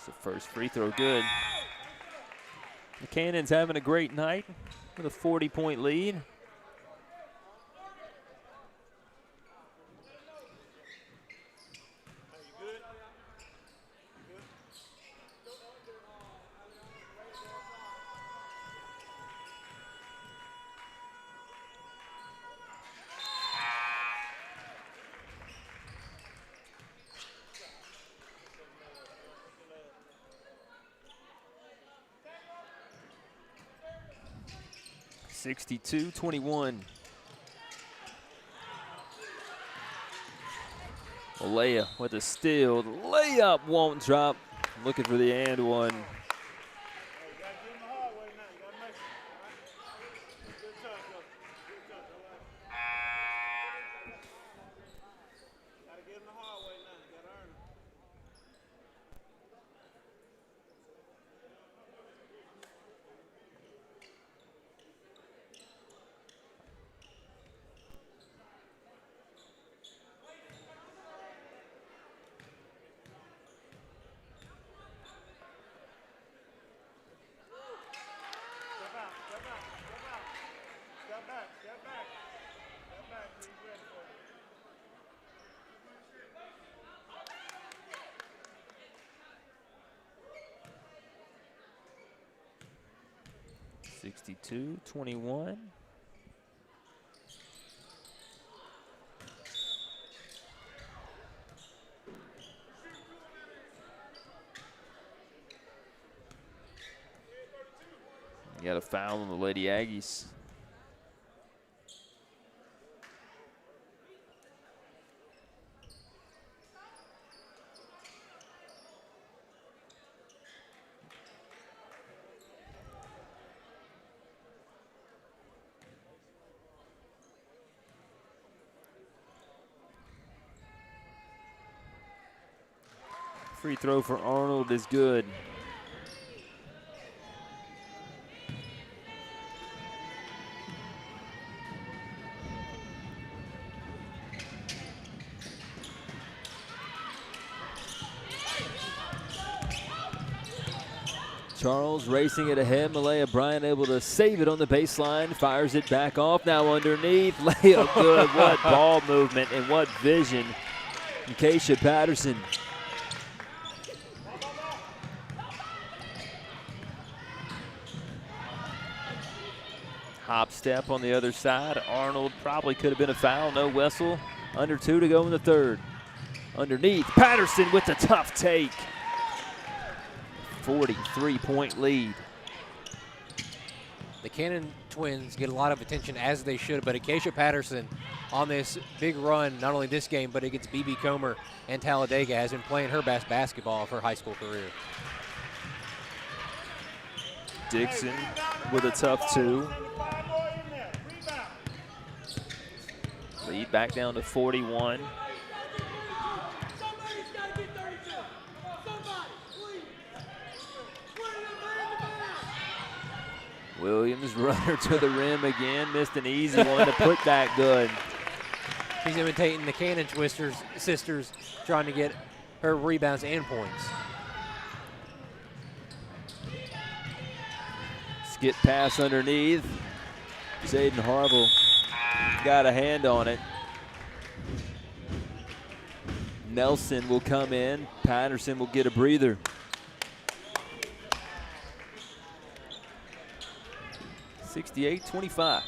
[SPEAKER 3] The first free throw good. The Cannons having a great night with a 40-point lead. (62-21). Alea with a steal. The layup won't drop. Looking for the and one. (62-21). You got a foul on the Lady Aggies. Free throw for Arnold is good. Charles racing it ahead. Malaya Bryant able to save it on the baseline. Fires it back off. Now underneath. Layup good. What ball movement and what vision. Keisha Patterson. Hop step on the other side. Arnold probably could have been a foul. No whistle. Under 2 to go in the third. Underneath. Patterson with the tough take. 43-point lead.
[SPEAKER 4] The Cannon twins get a lot of attention, as they should, but Acacia Patterson on this big run, not only this game, but against B.B. Comer and Talladega, has been playing her best basketball of her high school career.
[SPEAKER 3] Dixon with a tough 2. Lead back down to 41. Williams runner to the rim again. Missed an easy one to put that good.
[SPEAKER 4] He's imitating the Cannon sisters, trying to get her rebounds and points.
[SPEAKER 3] Skip pass underneath. Jaden Harville got a hand on it. Nelson will come in. Patterson will get a breather. (68-25).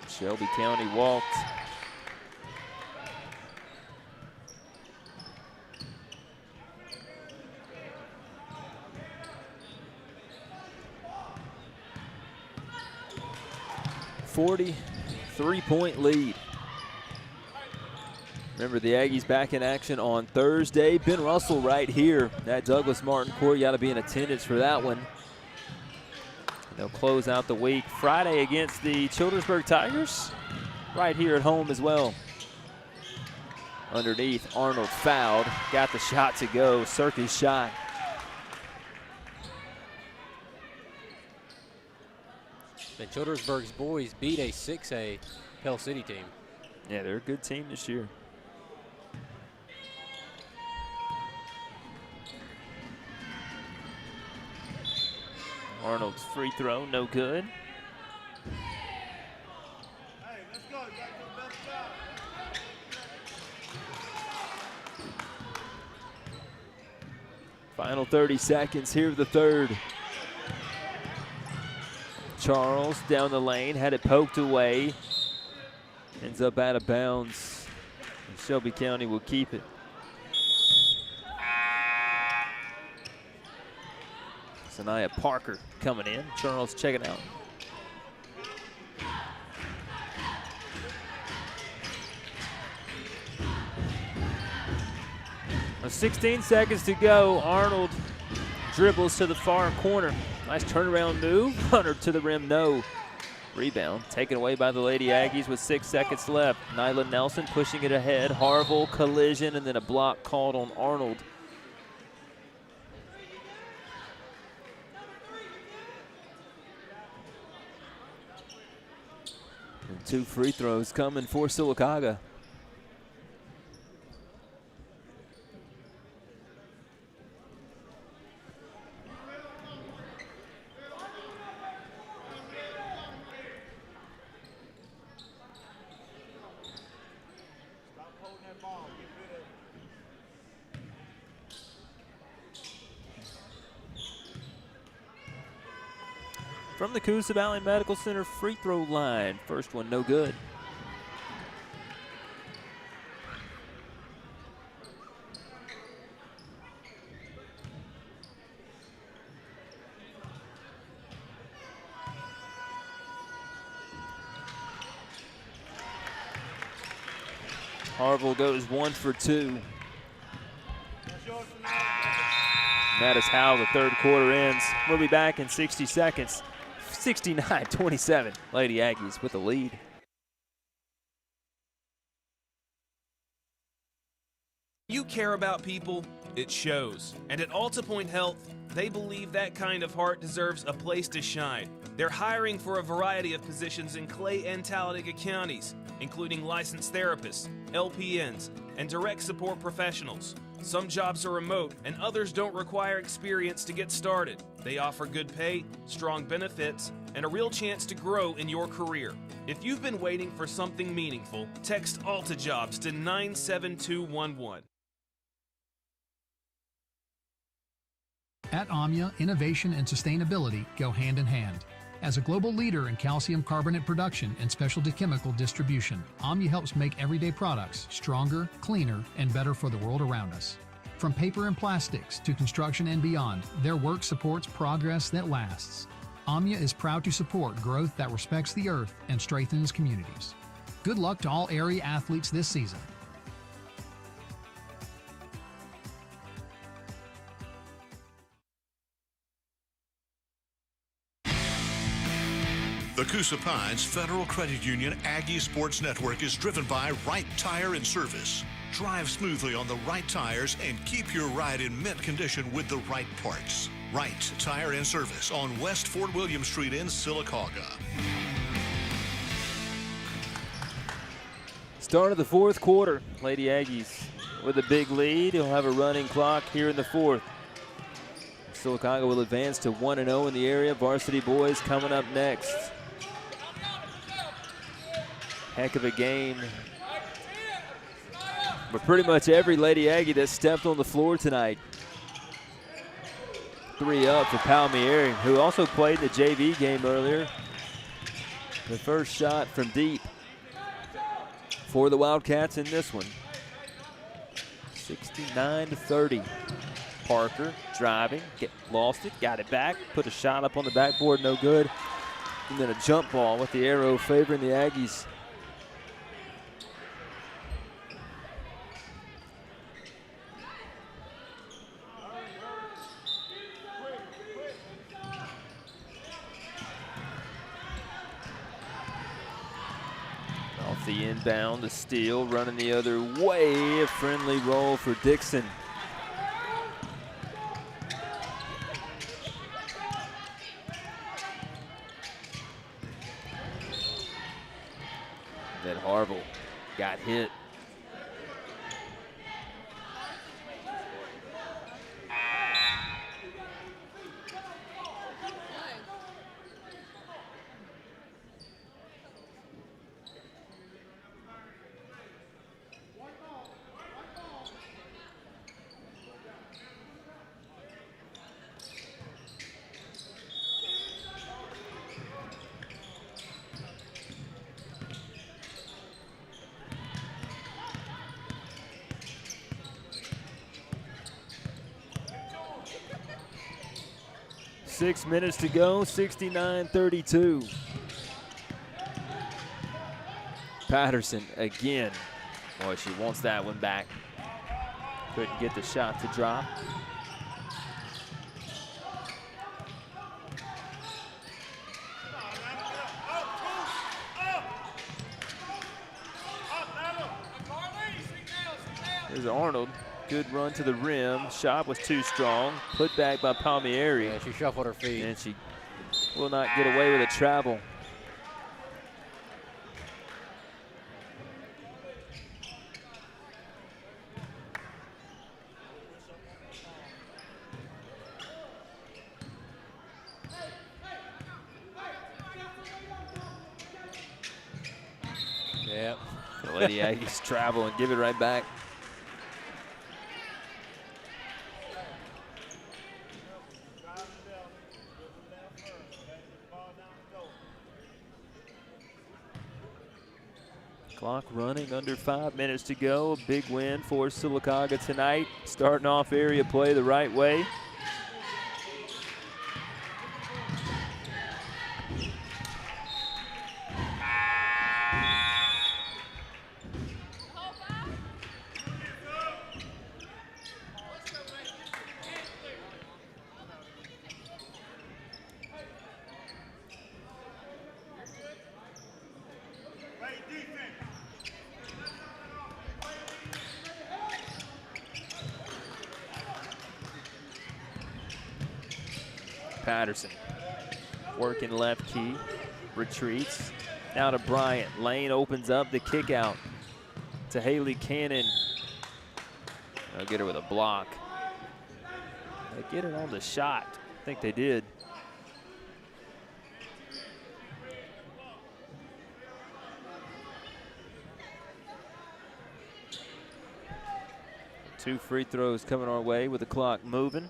[SPEAKER 3] Shelby County walked. (43-point lead). Remember, the Aggies back in action on Thursday. Ben Russell right here at Douglas Martin Court. You got to be in attendance for that one. They'll close out the week Friday against the Childersburg Tigers, right here at home as well. Underneath, Arnold fouled, got the shot to go. Circus shot.
[SPEAKER 4] And Childersburg's boys beat a 6A Pell City team.
[SPEAKER 3] Yeah, they're a good team this year. Arnold's free throw, no good.
[SPEAKER 5] Hey, let's go. You gotta do the best job.
[SPEAKER 3] Final 30 seconds here of the third. Charles down the lane, had it poked away. Ends up out of bounds. And Shelby County will keep it. Sanaya Parker coming in. Charles checking out. With 16 seconds to go, Arnold dribbles to the far corner. Nice turnaround move. Runner to the rim, no. Rebound taken away by the Lady Aggies with 6 seconds left. Nyla Nelson pushing it ahead. Harville collision and then a block called on Arnold. And 2 free throws coming for Sylacauga. From the Coosa Valley Medical Center free throw line. First one, no good. Harville goes 1 for 2. That is how the third quarter ends. We'll be back in 60 seconds. 69-27, Lady Aggies with the lead.
[SPEAKER 10] You care about people, it shows. And at Alta Point Health, they believe that kind of heart deserves a place to shine. They're hiring for a variety of positions in Clay and Talladega counties, including licensed therapists, LPNs, and direct support professionals. Some jobs are remote, and others don't require experience to get started. They offer good pay, strong benefits, and a real chance to grow in your career. If you've been waiting for something meaningful, text Alta Jobs to 97211.
[SPEAKER 11] At AMIA, innovation and sustainability go hand in hand. As a global leader in calcium carbonate production and specialty chemical distribution, AMIA helps make everyday products stronger, cleaner, and better for the world around us. From paper and plastics to construction and beyond, their work supports progress that lasts. AMIA is proud to support growth that respects the earth and strengthens communities. Good luck to all area athletes this season.
[SPEAKER 2] The Coosa Pines Federal Credit Union Aggie Sports Network is driven by Right Tire and Service. Drive smoothly on the right tires and keep your ride in mint condition with the right parts. Right Tire and Service on West Fort William Street in Sylacauga.
[SPEAKER 3] Start of the fourth quarter. Lady Aggies with a big lead. He'll have a running clock here in the fourth. Sylacauga will advance to 1-0 in the area. Varsity boys coming up next. Heck of a game. But pretty much every Lady Aggie that stepped on the floor tonight. 3 up for Palmieri, who also played the JV game earlier. The first shot from deep for the Wildcats in this one. 69-30. Parker driving, lost it, got it back, put a shot up on the backboard, no good. And then a jump ball with the arrow favoring the Aggies. Off the inbound, the steal, running the other way, a friendly roll for Dixon. hit. Six minutes to go, 69-32. Patterson again. Boy, she wants that one back. Couldn't get the shot to drop. Here's Arnold. Good run to the rim. Shot was too strong. Put back by Palmieri.
[SPEAKER 4] Yeah, she shuffled her feet.
[SPEAKER 3] And she will not get away with a travel.
[SPEAKER 4] Yeah.
[SPEAKER 3] The Lady Aggies travel and give it right back. Clock running, under 5 minutes to go. A big win for Sylacauga tonight. Starting off area play the right way. Patterson working left key, retreats. Now to Bryant. Lane opens up the kick out to Haley Cannon. They'll get her with a block. They get it on the shot. I think they did. Two free throws coming our way with the clock moving.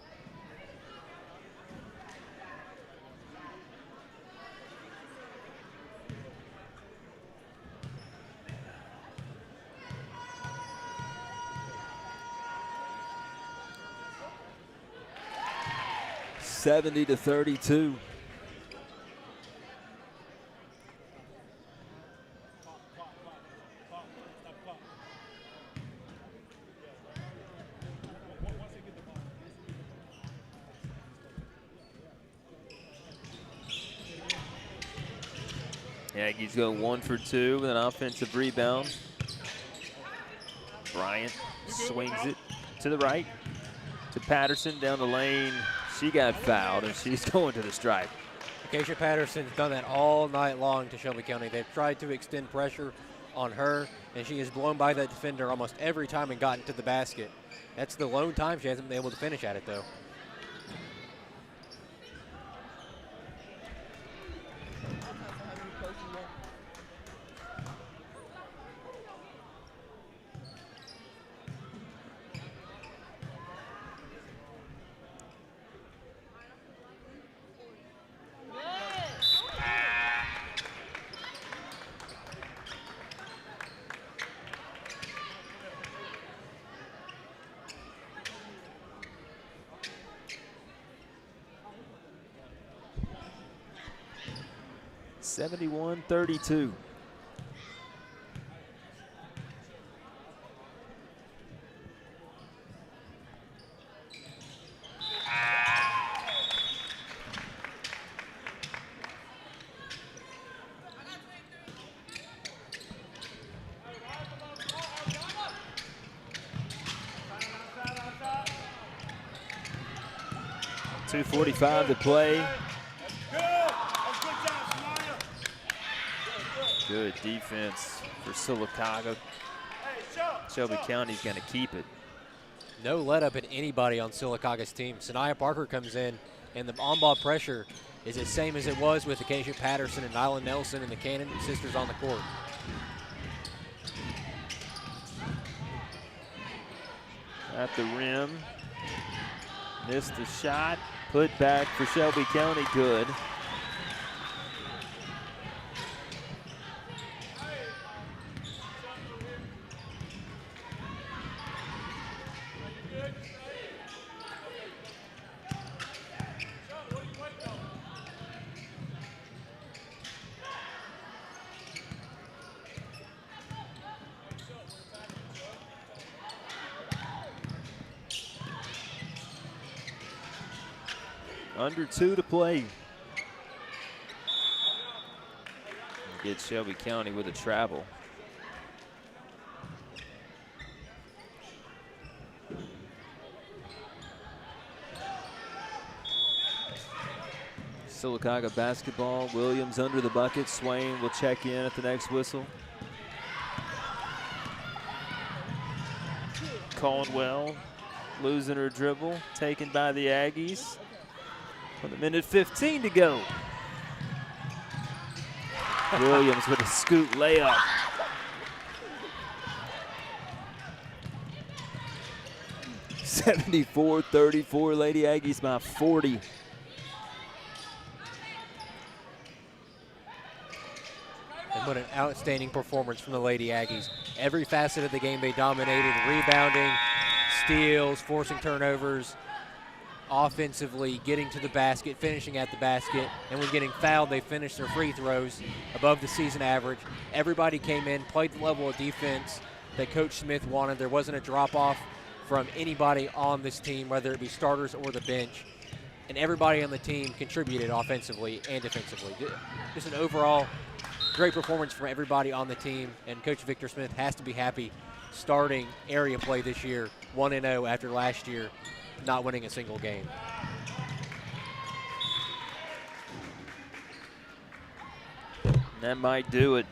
[SPEAKER 3] (70-32). Aggies go 1 for 2 with an offensive rebound. Bryant swings it to the right to Patterson down the lane. She got fouled and she's going to the stripe.
[SPEAKER 4] Acacia Patterson's done that all night long to Shelby County. They've tried to extend pressure on her, and she is blown by that defender almost every time and gotten to the basket. That's the lone time she hasn't been able to finish at it, though. (71-32). .245 to play. Good defense for Sylacauga.
[SPEAKER 3] Shelby County's going to keep it.
[SPEAKER 4] No let up in anybody on Sylacauga's team. Sanaya Parker comes in, and the on-ball pressure is the same as it was with Acacia Patterson and Nyla Nelson and the Cannon sisters on the court.
[SPEAKER 3] At the rim. Missed the shot. Put back for Shelby County. Good. Under 2 to play. Get Shelby County with a travel. Sylacauga basketball. Williams under the bucket. Swain will check in at the next whistle. Caldwell losing her dribble. Taken by the Aggies. With a minute 15 to go. Williams with a scoot layup. (74-34), Lady Aggies by 40.
[SPEAKER 4] And what an outstanding performance from the Lady Aggies. Every facet of the game they dominated, rebounding, steals, forcing turnovers, offensively, getting to the basket, finishing at the basket, and when getting fouled, they finished their free throws above the season average. Everybody came in, played the level of defense that Coach Smith wanted. There wasn't a drop-off from anybody on this team, whether it be starters or the bench, and everybody on the team contributed offensively and defensively. Just an overall great performance from everybody on the team, and Coach Victor Smith has to be happy starting area play this year, 1-0 after last year not winning a single game.
[SPEAKER 3] That might do it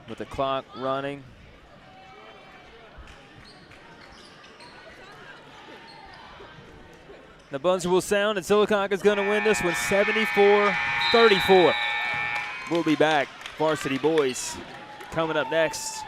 [SPEAKER 3] with the clock running. The buzzer will sound, and Sylacauga is going to win this one 74-34. We'll be back. Varsity boys coming up next.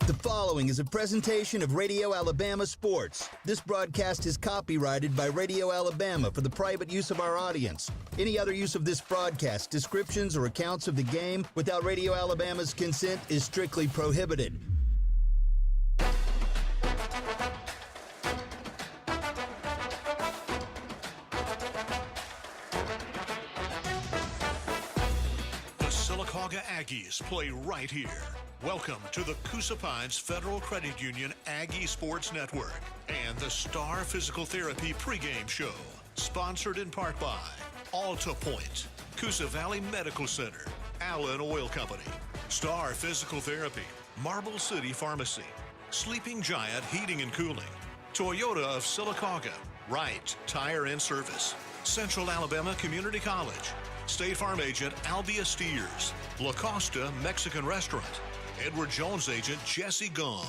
[SPEAKER 1] The following is a presentation of Radio Alabama Sports. This broadcast is copyrighted by Radio Alabama for the private use of our audience. Any other use of this broadcast, descriptions, or accounts of the game without Radio Alabama's consent is strictly prohibited.
[SPEAKER 2] The Sylacauga Aggies play right here. Welcome to the Coosa Pines Federal Credit Union Aggie Sports Network and the Star Physical Therapy pregame show, sponsored in part by Alta Point, Coosa Valley Medical Center, Allen Oil Company, Star Physical Therapy, Marble City Pharmacy, Sleeping Giant Heating and Cooling, Toyota of Sylacauga, Wright Tire and Service, Central Alabama Community College, State Farm agent Albia Steers, La Costa Mexican Restaurant, Edward Jones agent Jesse Gum,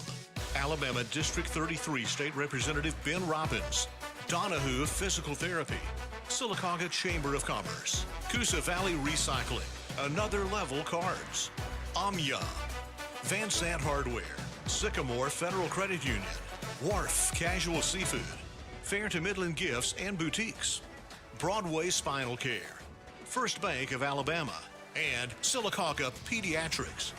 [SPEAKER 2] Alabama District 33 State Representative Ben Robbins, Donahue Physical Therapy, Sylacauga Chamber of Commerce, Coosa Valley Recycling, Another Level Cards, Amya, Van Sant Hardware, Sycamore Federal Credit Union, Wharf Casual Seafood, Fair to Midland Gifts and Boutiques, Broadway Spinal Care, First Bank of Alabama, and Sylacauga Pediatrics.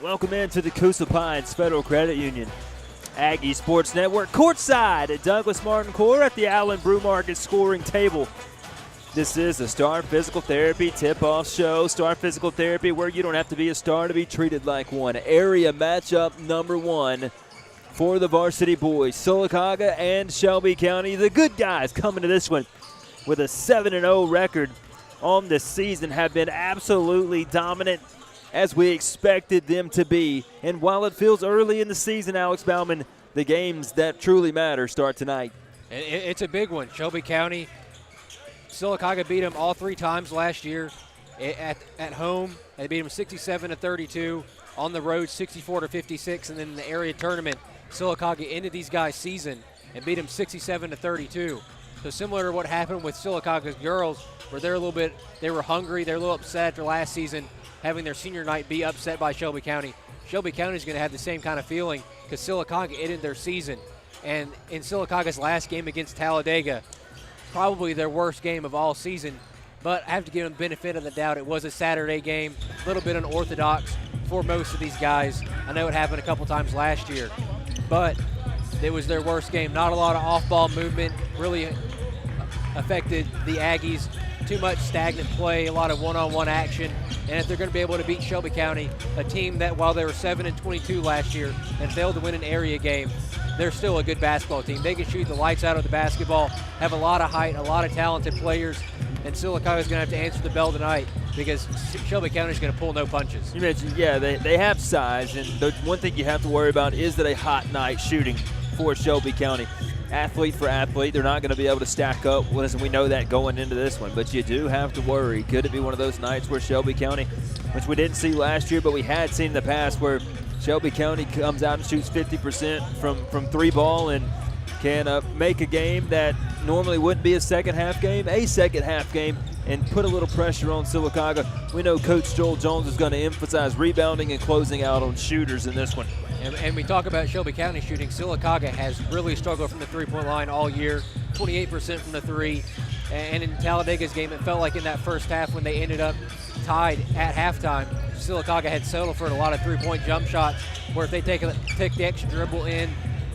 [SPEAKER 3] Welcome into the Coosa Pines Federal Credit Union Aggie Sports Network, courtside at Douglas Martin Court at the Allen Brew Market scoring table. This is the Star Physical Therapy tip-off show. Star Physical Therapy, where you don't have to be a star to be treated like one. Area matchup number one for the varsity boys, Sylacauga and Shelby County. The good guys coming to this one with a 7-0 record on the season, have been absolutely dominant, as we expected them to be. And while it feels early in the season, Alex Bauman, the games that truly matter start tonight.
[SPEAKER 4] It's a big one. Shelby County, Sylacauga beat them all 3 times last year. At home, they beat them 67-32. On the road, 64-56. And then in the area tournament, Sylacauga ended these guys' season and beat them 67-32. So similar to what happened with Sylacauga's girls, where they were hungry, they're a little upset after last season, having their senior night be upset by Shelby County. Shelby County is going to have the same kind of feeling because Sylacauga ended their season. And in Sylacauga's last game against Talladega, probably their worst game of all season, but I have to give them the benefit of the doubt. It was a Saturday game, a little bit unorthodox for most of these guys. I know it happened a couple times last year, but it was their worst game. Not a lot of off-ball movement, really affected the Aggies. Too much stagnant play, a lot of one-on-one action. And if they're going to be able to beat Shelby County, a team that while they were 7-22 last year and failed to win an area game, they're still a good basketball team. They can shoot the lights out of the basketball, have a lot of height, a lot of talented players, and Sylacauga is going to have to answer the bell tonight because Shelby County is going to pull no punches.
[SPEAKER 3] You mentioned, they have size, and the one thing you have to worry about is that a hot night shooting for Shelby County. Athlete for athlete, they're not going to be able to stack up. Listen, we know that going into this one, but you do have to worry. Could it be one of those nights where Shelby County, which we didn't see last year, but we had seen in the past, where Shelby County comes out and shoots 50% from 3 ball and can make a game that normally wouldn't be a second half game, and put a little pressure on Sylacauga. We know Coach Joel Jones is going to emphasize rebounding and closing out on shooters in this one.
[SPEAKER 4] And we talk about Shelby County shooting. Sylacauga has really struggled from the three-point line all year, 28% from the 3. And in Talladega's game, it felt like in that first half when they ended up tied at halftime, Sylacauga had settled for a lot of three-point jump shots where if they take the extra dribble in,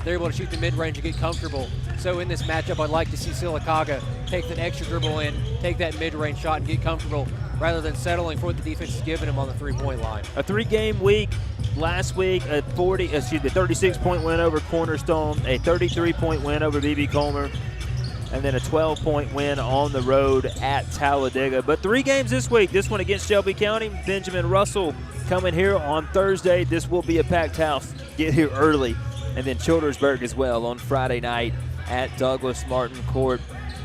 [SPEAKER 4] they're able to shoot the mid-range and get comfortable. So in this matchup, I'd like to see Sylacauga take that extra dribble in, take that mid-range shot and get comfortable rather than settling for what the defense is giving them on the three-point line.
[SPEAKER 3] A 3-game week. Last week, a 36-point win over Cornerstone, a 33-point win over BB Comer, and then a 12-point win on the road at Talladega. But 3 games this week. This one against Shelby County. Benjamin Russell coming here on Thursday. This will be a packed house. Get here early. And then Childersburg as well on Friday night at Douglas Martin Court.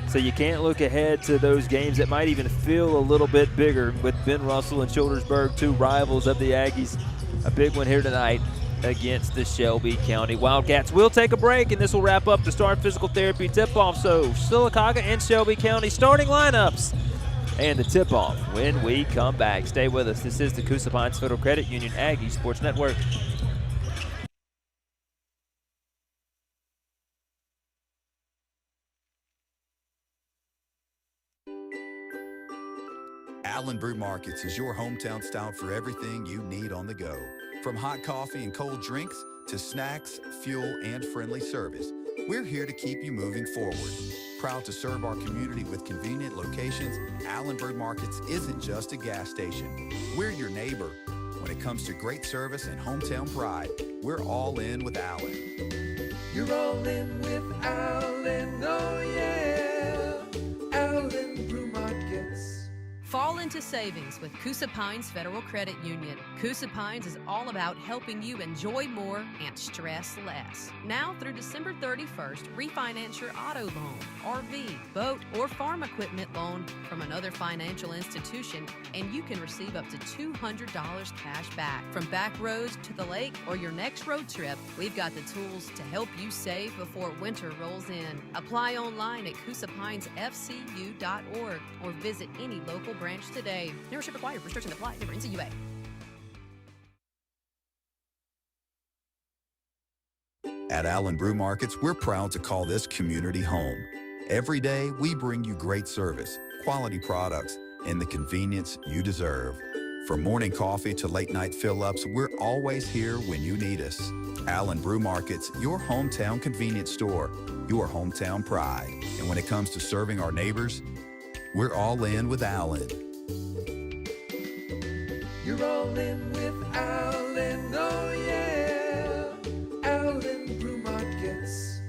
[SPEAKER 3] So you can't look ahead to those games that might even feel a little bit bigger with Ben Russell and Childersburg, 2 rivals of the Aggies. A big one here tonight against the Shelby County Wildcats. We'll take a break, and this will wrap up the Star Physical Therapy tip-off. So Sylacauga and Shelby County starting lineups and the tip-off when we come back. Stay with us. This is the Coosa Pines Federal Credit Union Aggie Sports Network.
[SPEAKER 7] Allen Brew Markets is your hometown style for everything you need on the go. From hot coffee and cold drinks to snacks, fuel, and friendly service, we're here to keep you moving forward. Proud to serve our community with convenient locations, Allen Brew Markets isn't just a gas station. We're your neighbor. When it comes to great service and hometown pride, we're all in with Allen.
[SPEAKER 8] You're all in with Allen, oh yeah, Allen Brew Markets.
[SPEAKER 6] Fall into savings with Coosa Pines Federal Credit Union. Coosa Pines is all about helping you enjoy more and stress less. Now through December 31st, refinance your auto loan, RV, boat, or farm equipment loan from another financial institution, and you can receive up to $200 cash back. From back roads to the lake or your next road trip, we've got the tools to help you save before winter rolls in. Apply online at CoosaPinesFCU.org or visit any local branch today. Membership required. Restrictions apply. Member NCUA.
[SPEAKER 7] At Allen Brew Markets, we're proud to call this community home. Every day, we bring you great service, quality products, and the convenience you deserve. From morning coffee to late night fill-ups, we're always here when you need us. Allen Brew Markets, your hometown convenience store, your hometown pride. And when it comes to serving our neighbors, we're all in with Allen.
[SPEAKER 8] You're all in with Allen, oh yeah, Allen Brew Markets.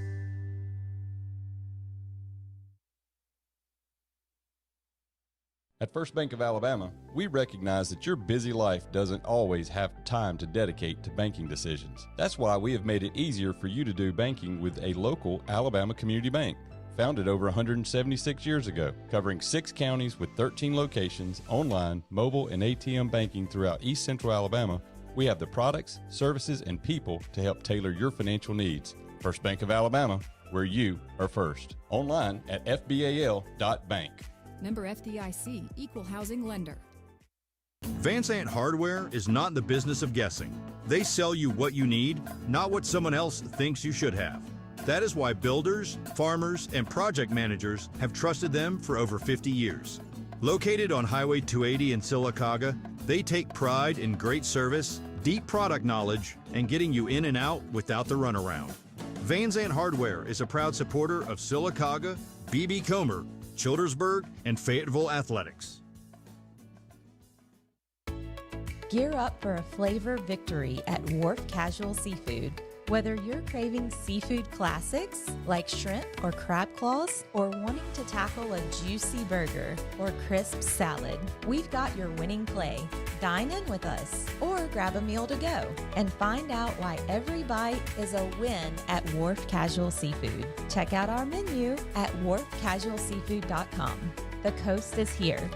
[SPEAKER 12] At First Bank of Alabama, we recognize that your busy life doesn't always have time to dedicate to banking decisions. That's why we have made it easier for you to do banking with a local Alabama community bank. Founded over 176 years ago, covering 6 counties with 13 locations, online, mobile, and ATM banking throughout East Central Alabama, we have the products, services, and people to help tailor your financial needs. First Bank of Alabama, where you are first. Online at fbal.bank.
[SPEAKER 13] Member FDIC, Equal Housing Lender.
[SPEAKER 14] Van Zant Hardware is not in the business of guessing. They sell you what you need, not what someone else thinks you should have. That is why builders, farmers, and project managers have trusted them for over 50 years. Located on Highway 280 in Sylacauga, they take pride in great service, deep product knowledge, and getting you in and out without the runaround. Van Zant Hardware is a proud supporter of Sylacauga, B.B. Comer, Childersburg, and Fayetteville Athletics.
[SPEAKER 15] Gear up for a flavor victory at Wharf Casual Seafood. Whether you're craving seafood classics like shrimp or crab claws, or wanting to tackle a juicy burger or crisp salad, we've got your winning play. Dine in with us or grab a meal to go and find out why every bite is a win at Wharf Casual Seafood. Check out our menu at wharfcasualseafood.com. The coast is here.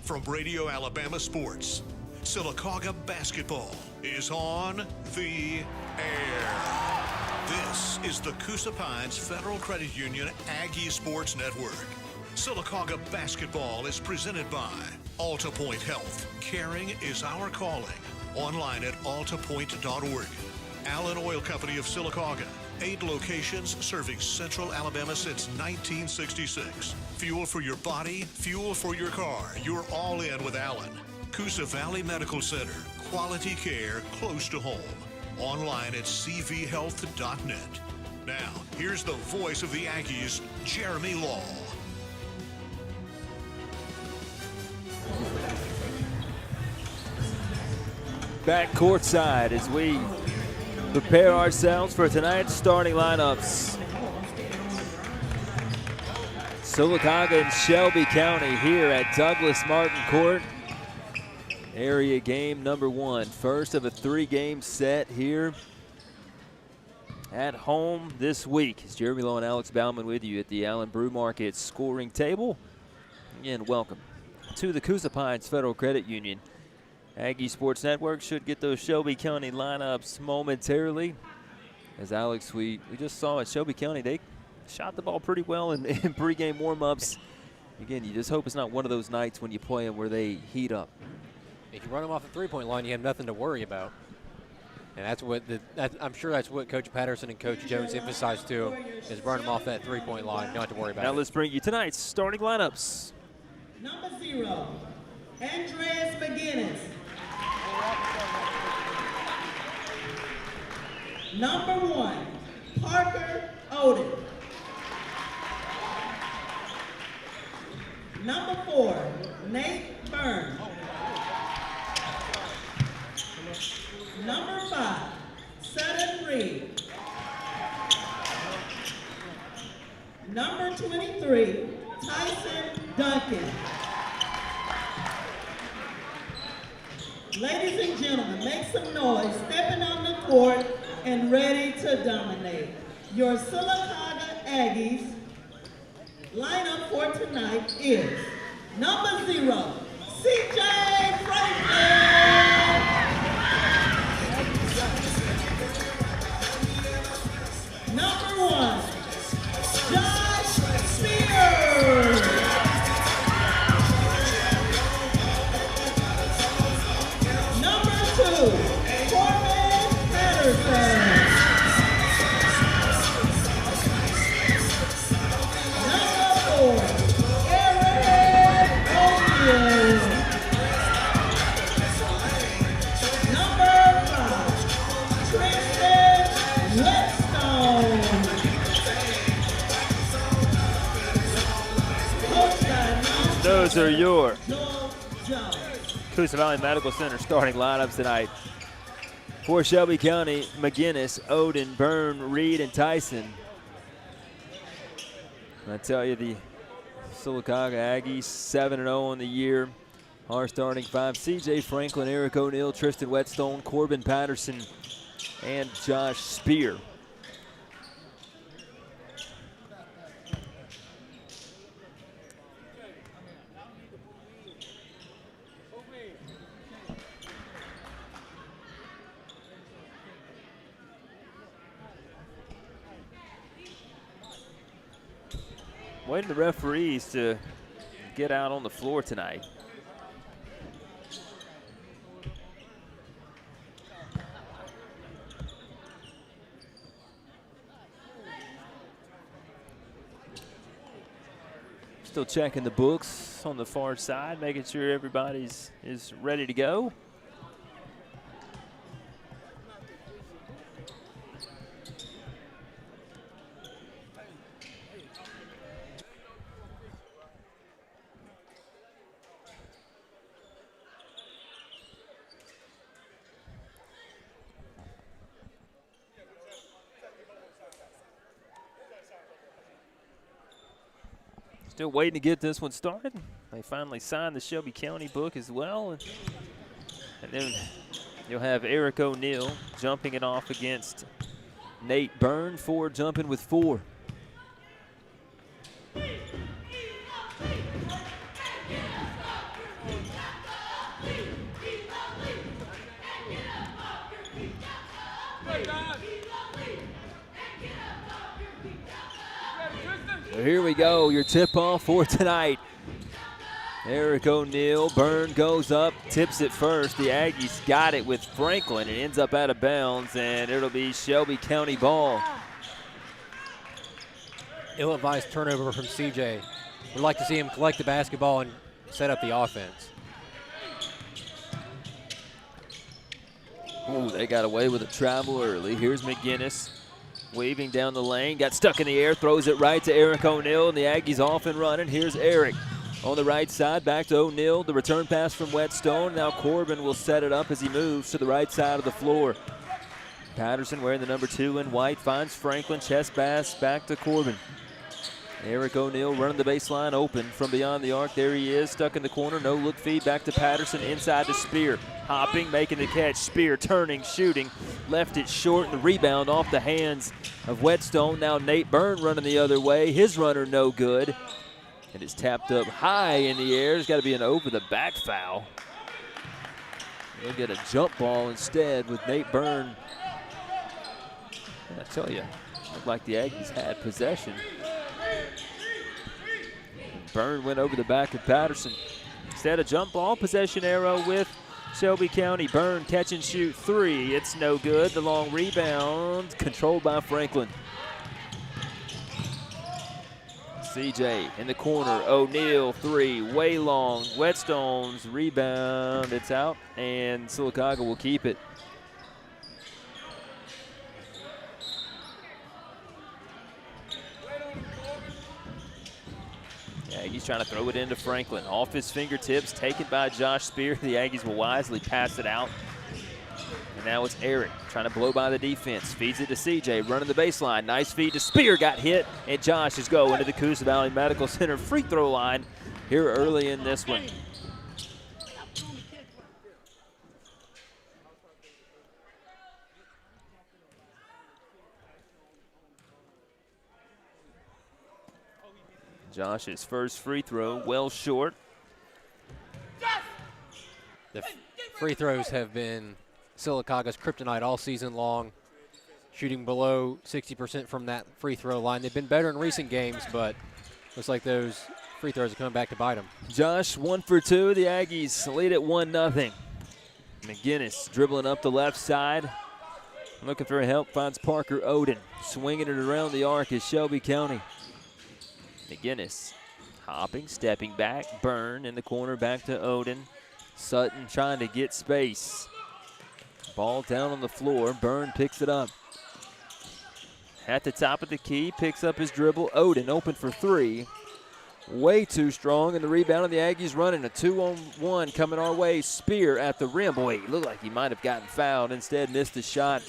[SPEAKER 2] From Radio Alabama Sports, Sylacauga basketball is on the air. This is the Coosa Pines Federal Credit Union Aggie Sports Network. Sylacauga basketball is presented by Alta Point Health. Caring is our calling. Online at altapoint.org. Allen Oil Company of Sylacauga. 8 locations serving Central Alabama since 1966. Fuel for your body, fuel for your car. You're all in with Allen. Coosa Valley Medical Center. Quality care close to home. Online at cvhealth.net. Now, here's the voice of the Aggies, Jeremy Law.
[SPEAKER 3] Back courtside as we prepare ourselves for tonight's starting lineups. Sylacauga and Shelby County here at Douglas Martin Court. Area game number 1. First of a 3-game set here at home this week. It's Jeremy Lowe and Alex Bauman with you at the Allen Brew Market scoring table. Again, welcome to the Coosa Pines Federal Credit Union Aggie Sports Network. Should get those Shelby County lineups momentarily. As Alex, we just saw at Shelby County, they shot the ball pretty well in pregame warm-ups. Again, you just hope it's not one of those nights when you play them where they heat up.
[SPEAKER 4] If you run them off the three-point line, you have nothing to worry about. And that's what I'm sure that's what Coach Patterson and Coach Jones emphasized too, is run them off that three-point line. You don't have to worry about it.
[SPEAKER 3] Now let's bring you tonight's starting lineups.
[SPEAKER 16] Number 0, Andreas McGinnis. Number 1, Parker Odin. Number 4, Nate Byrne. Number 5, Sutton Reed. Number 23, Tyson Duncan. Ladies and gentlemen, make some noise, stepping on the court and ready to dominate. Your Sylacauga Aggies lineup for tonight is number 0, CJ Franklin. Number 1, Josh Spears. Number 2, Corbin Patterson. Number 4, Eric O'Neill. Number 5, Tristan Whetstone.
[SPEAKER 3] Those are your Coosa Valley Medical Center starting lineups tonight. For Shelby County, McGinnis, Odin, Byrne, Reed, and Tyson. I tell you, the Sylacauga Aggies 7-0 on the year. Our starting 5, CJ Franklin, Eric O'Neill, Tristan Whetstone, Corbin Patterson, and Josh Spear. Waiting the referees to get out on the floor tonight. Still checking the books on the far side, making sure everybody's is ready to go. Still waiting to get this one started. They finally signed the Shelby County book as well. And then you'll have Eric O'Neill jumping it off against Nate Byrne. Ford jumping with 4. So here we go, your tip-off for tonight. Eric O'Neill, Byrne goes up, tips it first. The Aggies got it with Franklin. It ends up out of bounds, and it'll be Shelby County ball.
[SPEAKER 4] Ill-advised turnover from CJ. We'd like to see him collect the basketball and set up the offense.
[SPEAKER 3] Ooh, they got away with a travel early. Here's McGinnis. Waving down the lane, got stuck in the air, throws it right to Eric O'Neill, and the Aggies off and running. Here's Eric on the right side, back to O'Neill. The return pass from Whetstone. Now Corbin will set it up as he moves to the right side of the floor. Patterson wearing the number 2 in white, finds Franklin, chest pass back to Corbin. Eric O'Neill running the baseline open from beyond the arc. There he is, stuck in the corner. No look feed back to Patterson, inside to Spear. Hopping, making the catch. Spear turning, shooting. Left it short, and the rebound off the hands of Whetstone. Now Nate Byrne running the other way. His runner no good. It is tapped up high in the air. There's got to be an over-the-back foul. They'll get a jump ball instead with Nate Byrne. And I tell you, looked like the Aggies had possession. Byrne went over the back of Patterson. Instead, a jump ball, possession arrow with Shelby County. Byrne catch and shoot 3. It's no good. The long rebound controlled by Franklin. CJ in the corner. O'Neill 3, way long. Whetstone's rebound. It's out, and Sylacauga will keep it. Aggies trying to throw it into Franklin. Off his fingertips, taken by Josh Spear. The Aggies will wisely pass it out. And now it's Eric trying to blow by the defense. Feeds it to CJ, running the baseline. Nice feed to Spear, got hit. And Josh is going to the Coosa Valley Medical Center free throw line here early in this one. Josh's first free throw, well short.
[SPEAKER 4] The free throws have been Sylacauga's kryptonite all season long, shooting below 60% from that free throw line. They've been better in recent games, but looks like those free throws are coming back to bite them.
[SPEAKER 3] Josh 1 for 2. The Aggies lead at 1-0. McGinnis dribbling up the left side. Looking for help, finds Parker Oden. Swinging it around the arc is Shelby County. McGinnis hopping, stepping back. Byrne in the corner, back to Oden. Sutton trying to get space. Ball down on the floor. Byrne picks it up. At the top of the key, picks up his dribble. Oden open for three. Way too strong, and the rebound of the Aggies running. A 2-on-1 coming our way. Spear at the rim. Boy, he looked like he might have gotten fouled. Instead, missed the shot.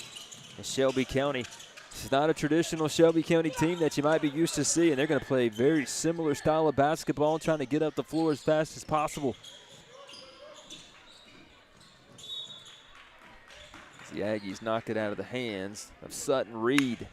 [SPEAKER 3] And Shelby County, it's not a traditional Shelby County team that you might be used to seeing. They're going to play a very similar style of basketball, trying to get up the floor as fast as possible. The Aggies knock it out of the hands of Sutton Reed.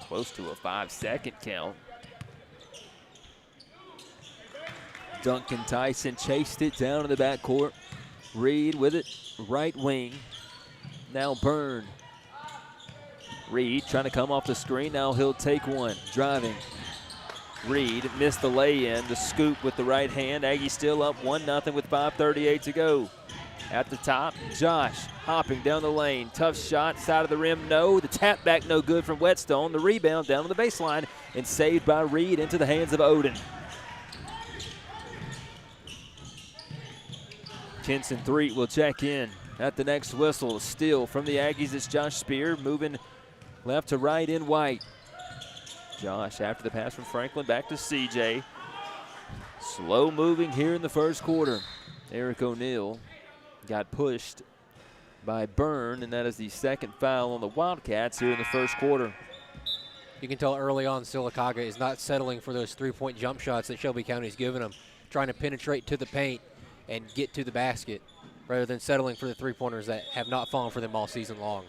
[SPEAKER 3] Close to a 5-second count. Duncan Tyson chased it down in the backcourt. Reed with it, right wing. Now Byrne. Reed trying to come off the screen. Now he'll take one. Driving. Reed missed the lay-in. The scoop with the right hand. Aggie still up 1-0 with 5:38 to go. At the top, Josh hopping down the lane. Tough shot, side of the rim, no. The tap back, no good from Whetstone. The rebound down on the baseline and saved by Reed into the hands of Oden. Kenson Threet will check in at the next whistle. A steal from the Aggies. It's Josh Spear moving left to right in white. Josh after the pass from Franklin, back to CJ. Slow moving here in the first quarter. Eric O'Neill got pushed by Byrne, and that is the second foul on the Wildcats here in the first quarter.
[SPEAKER 4] You can tell early on Sylacauga is not settling for those three-point jump shots that Shelby County's given them, trying to penetrate to the paint and get to the basket rather than settling for the three-pointers that have not fallen for them all season long.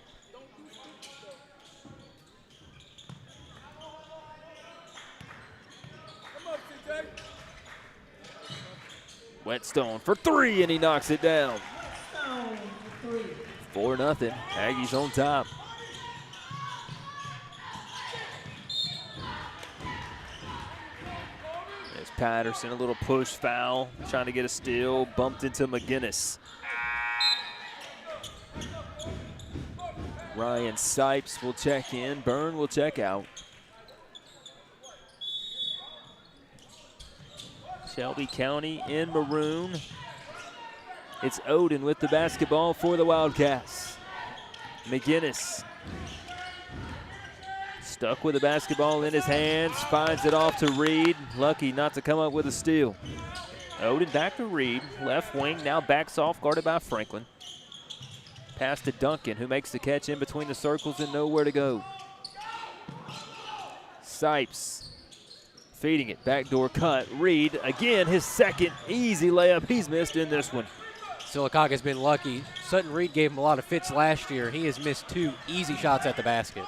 [SPEAKER 3] Whetstone for three, and he knocks it down. 4-0, Aggies on top. There's Patterson, a little push foul, trying to get a steal, bumped into McGinnis. Ryan Sipes will check in, Byrne will check out. Shelby County in maroon. It's Oden with the basketball for the Wildcats. McGinnis stuck with the basketball in his hands, finds it off to Reed. Lucky not to come up with a steal. Oden back to Reed, left wing, now backs off, guarded by Franklin. Pass to Duncan, who makes the catch in between the circles and nowhere to go. Sipes feeding it, backdoor cut. Reed, again, his second easy layup. He's missed in this one.
[SPEAKER 4] Sylacauga's been lucky. Sutton Reed gave him a lot of fits last year. He has missed two easy shots at the basket.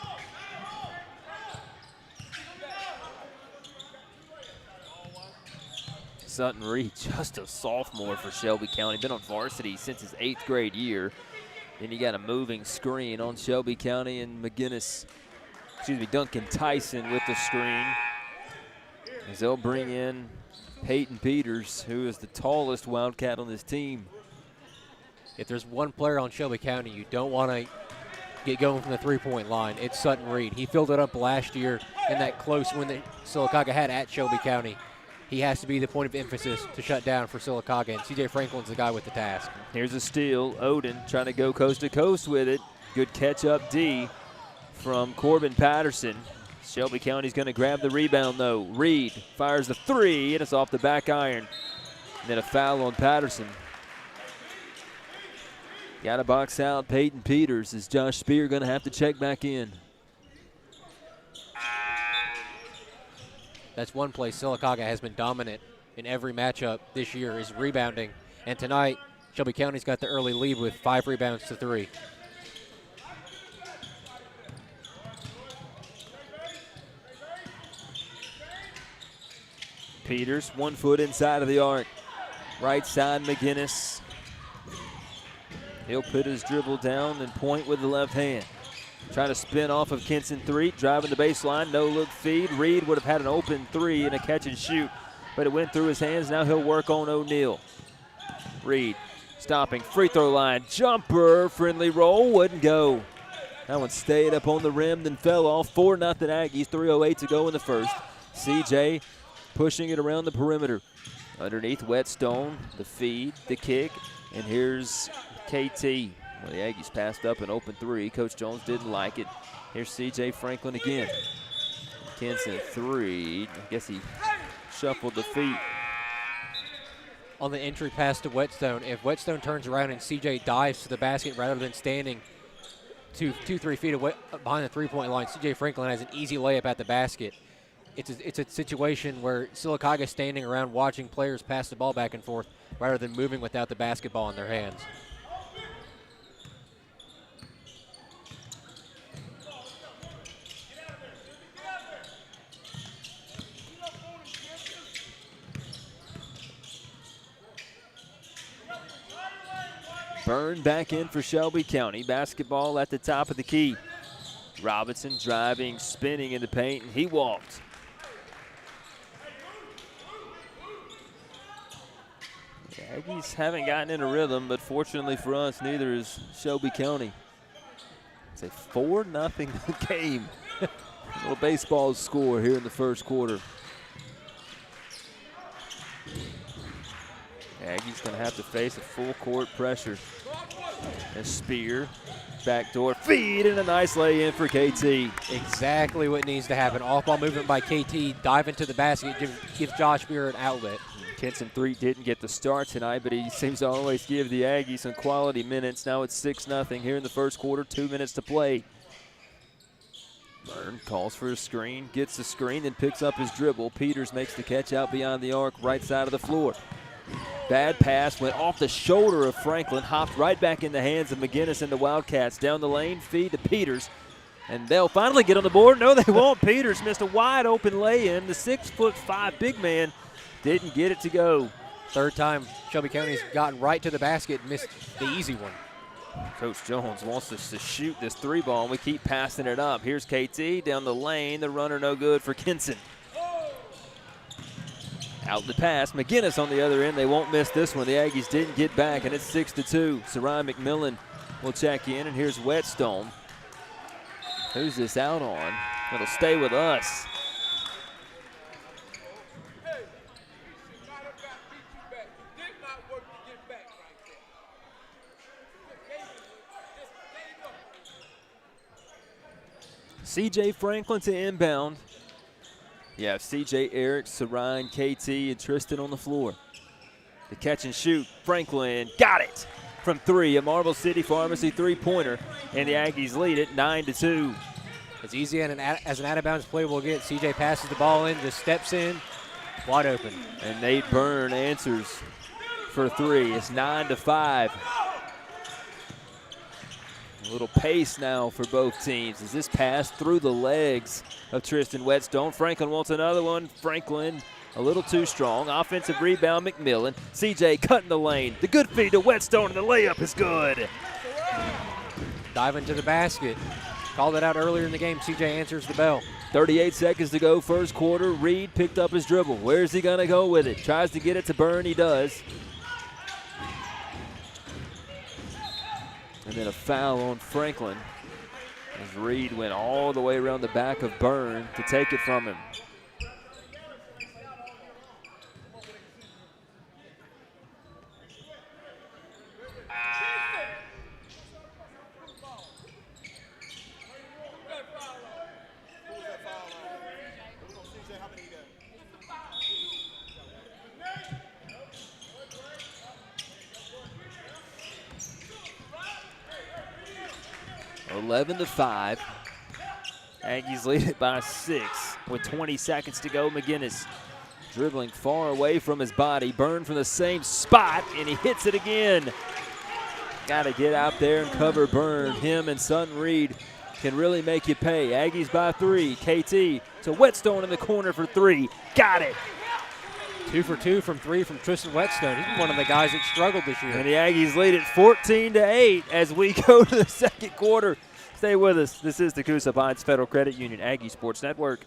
[SPEAKER 3] Sutton Reed, just a sophomore for Shelby County. Been on varsity since his 8th grade year. Then you got a moving screen on Shelby County, and Duncan Tyson with the screen. As they'll bring in Peyton Peters, who is the tallest Wildcat on this team.
[SPEAKER 4] If there's one player on Shelby County you don't want to get going from the three-point line, it's Sutton Reed. He filled it up last year in that close win that Sylacauga had at Shelby County. he has to be the point of emphasis to shut down for Sylacauga, and C.J. Franklin's the guy with the task.
[SPEAKER 3] Here's a steal. Odin trying to go coast to coast with it. Good catch up D from Corbin Patterson. Shelby County's going to grab the rebound, though. Reed fires the three, and it's off the back iron. And then a foul on Patterson. Got to box out Peyton Peters. Is Josh Spear going to have to check back in?
[SPEAKER 4] That's one place Sylacauga has been dominant in every matchup this year is rebounding. And tonight, Shelby County's got the early lead with 5 rebounds to 3.
[SPEAKER 3] Peters, 1 foot inside of the arc. Right side, McGinnis. He'll put his dribble down and point with the left hand. Trying to spin off of Kenson Threet, driving the baseline, no look feed. Reed would have had an open 3 and a catch and shoot, but it went through his hands. Now he'll work on O'Neal. Reed stopping, free throw line, jumper, friendly roll, wouldn't go. That one stayed up on the rim, then fell off. 4-0 Aggies, 3:08 to go in the first. CJ pushing it around the perimeter. Underneath Whetstone, the feed, the kick, and here's KT. Well, the Aggies passed up an open 3. Coach Jones didn't like it. Here's C.J. Franklin again. Kenson 3. I guess he shuffled the feet.
[SPEAKER 4] On the entry pass to Whetstone, if Whetstone turns around and C.J. dives to the basket rather than standing 2-3 feet away behind the three-point line, C.J. Franklin has an easy layup at the basket. It's a situation where Sylacauga is standing around watching players pass the ball back and forth rather than moving without the basketball in their hands.
[SPEAKER 3] Byrne back in for Shelby County. Basketball at the top of the key. Robinson driving, spinning in the paint, and he walked. The Aggies haven't gotten in a rhythm, but fortunately for us, neither is Shelby County. It's a 4-0 game. A little baseball score here in the first quarter. Aggies going to have to face a full court pressure. A Spear, backdoor feed, and a nice lay in for KT.
[SPEAKER 4] Exactly what needs to happen. Off-ball movement by KT, dive into the basket, gives Josh Spear an outlet.
[SPEAKER 3] Kenson Threet didn't get the start tonight, but he seems to always give the Aggies some quality minutes. Now it's 6-0 here in the first quarter, 2 minutes to play. Byrne calls for a screen, gets the screen, then picks up his dribble. Peters makes the catch out beyond the arc, right side of the floor. Bad pass, went off the shoulder of Franklin, hopped right back in the hands of McGinnis and the Wildcats. Down the lane, feed to Peters, and they'll finally get on the board. No, they won't. Peters missed a wide open lay-in. The 6'5" big man didn't get it to go.
[SPEAKER 4] Third time Shelby County's gotten right to the basket and missed the easy one.
[SPEAKER 3] Coach Jones wants us to shoot this 3-ball, and we keep passing it up. Here's KT down the lane. The runner no good for Kenson. Out the pass, McGinnis on the other end. They won't miss this one. The Aggies didn't get back, and it's 6-2. Sarai McMillan will check in, and here's Whetstone. Who's this out on? It'll stay with us. C.J. Franklin to inbound. Yeah, C.J. Eric, Sarai, and KT, and Tristan on the floor. The catch and shoot. Franklin got it from 3. A Marble City Pharmacy three-pointer, and the Aggies lead it 9-2.
[SPEAKER 4] As easy as an out-of-bounds play will get. C.J. passes the ball in, just steps in, wide open.
[SPEAKER 3] And Nate Byrne answers for 3. It's 9-5. A little pace now for both teams as this pass through the legs of Tristan Whetstone. Franklin wants another one. Franklin a little too strong. Offensive rebound, McMillan. CJ cutting the lane. The good feed to Whetstone, and the layup is good.
[SPEAKER 4] Diving to the basket. Called it out earlier in the game. CJ answers the bell.
[SPEAKER 3] 38 seconds to go, first quarter. Reed picked up his dribble. Where's he going to go with it? Tries to get it to Byrne. He does. And then a foul on Franklin as Reed went all the way around the back of Byrne to take it from him. 11-5. Aggies lead it by 6 with 20 seconds to go. McGinnis dribbling far away from his body. Byrne from the same spot, and he hits it again. Got to get out there and cover Byrne. Him and Sutton Reed can really make you pay. Aggies by 3. KT to Whetstone in the corner for 3. Got it.
[SPEAKER 4] 2 for 2 from 3 from Tristan Whetstone. He's one of the guys that struggled this year.
[SPEAKER 3] And the Aggies lead it 14-8 as we go to the second quarter. Stay with us. This is the Coosa Pines Federal Credit Union Aggie Sports Network.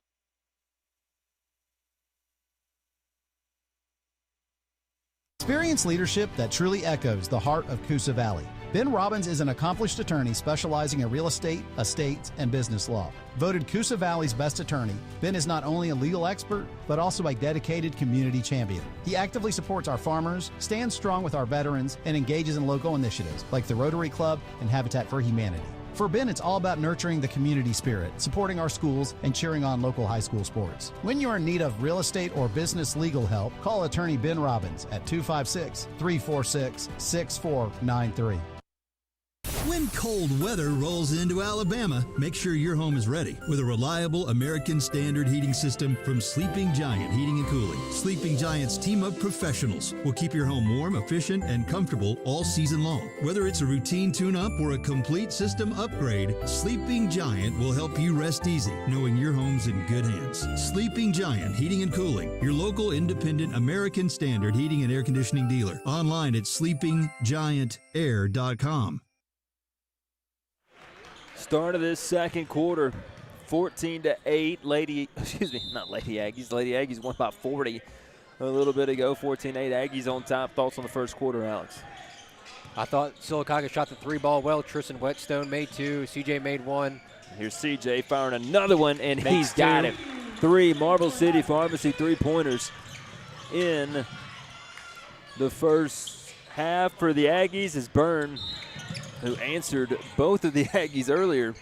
[SPEAKER 17] Experience leadership that truly echoes the heart of Coosa Valley. Ben Robbins is an accomplished attorney specializing in real estate, estates, and business law. Voted Coosa Valley's best attorney, Ben is not only a legal expert, but also a dedicated community champion. He actively supports our farmers, stands strong with our veterans, and engages in local initiatives like the Rotary Club and Habitat for Humanity. For Ben, it's all about nurturing the community spirit, supporting our schools, and cheering on local high school sports. When you're in need of real estate or business legal help, call attorney Ben Robbins at 256-346-6493.
[SPEAKER 1] When cold weather rolls into Alabama, make sure your home is ready with a reliable American Standard heating system from Sleeping Giant Heating and Cooling. Sleeping Giant's team of professionals will keep your home warm, efficient, and comfortable all season long. Whether it's a routine tune-up or a complete system upgrade, Sleeping Giant will help you rest easy, knowing your home's in good hands. Sleeping Giant Heating and Cooling, your local independent American Standard heating and air conditioning dealer. Online at sleepinggiantair.com.
[SPEAKER 3] Start of this second quarter, 14-8. Lady Aggies won by 40 a little bit ago. 14-8. Aggies on top. Thoughts on the first quarter, Alex?
[SPEAKER 4] I thought Sylacauga shot the 3 ball well. Tristan Whetstone made 2. CJ made 1.
[SPEAKER 3] Here's CJ firing another one, and he's got it. 3 Marble City Pharmacy 3-pointers in the first half for the Aggies as Byrne, who answered both of the Aggies earlier,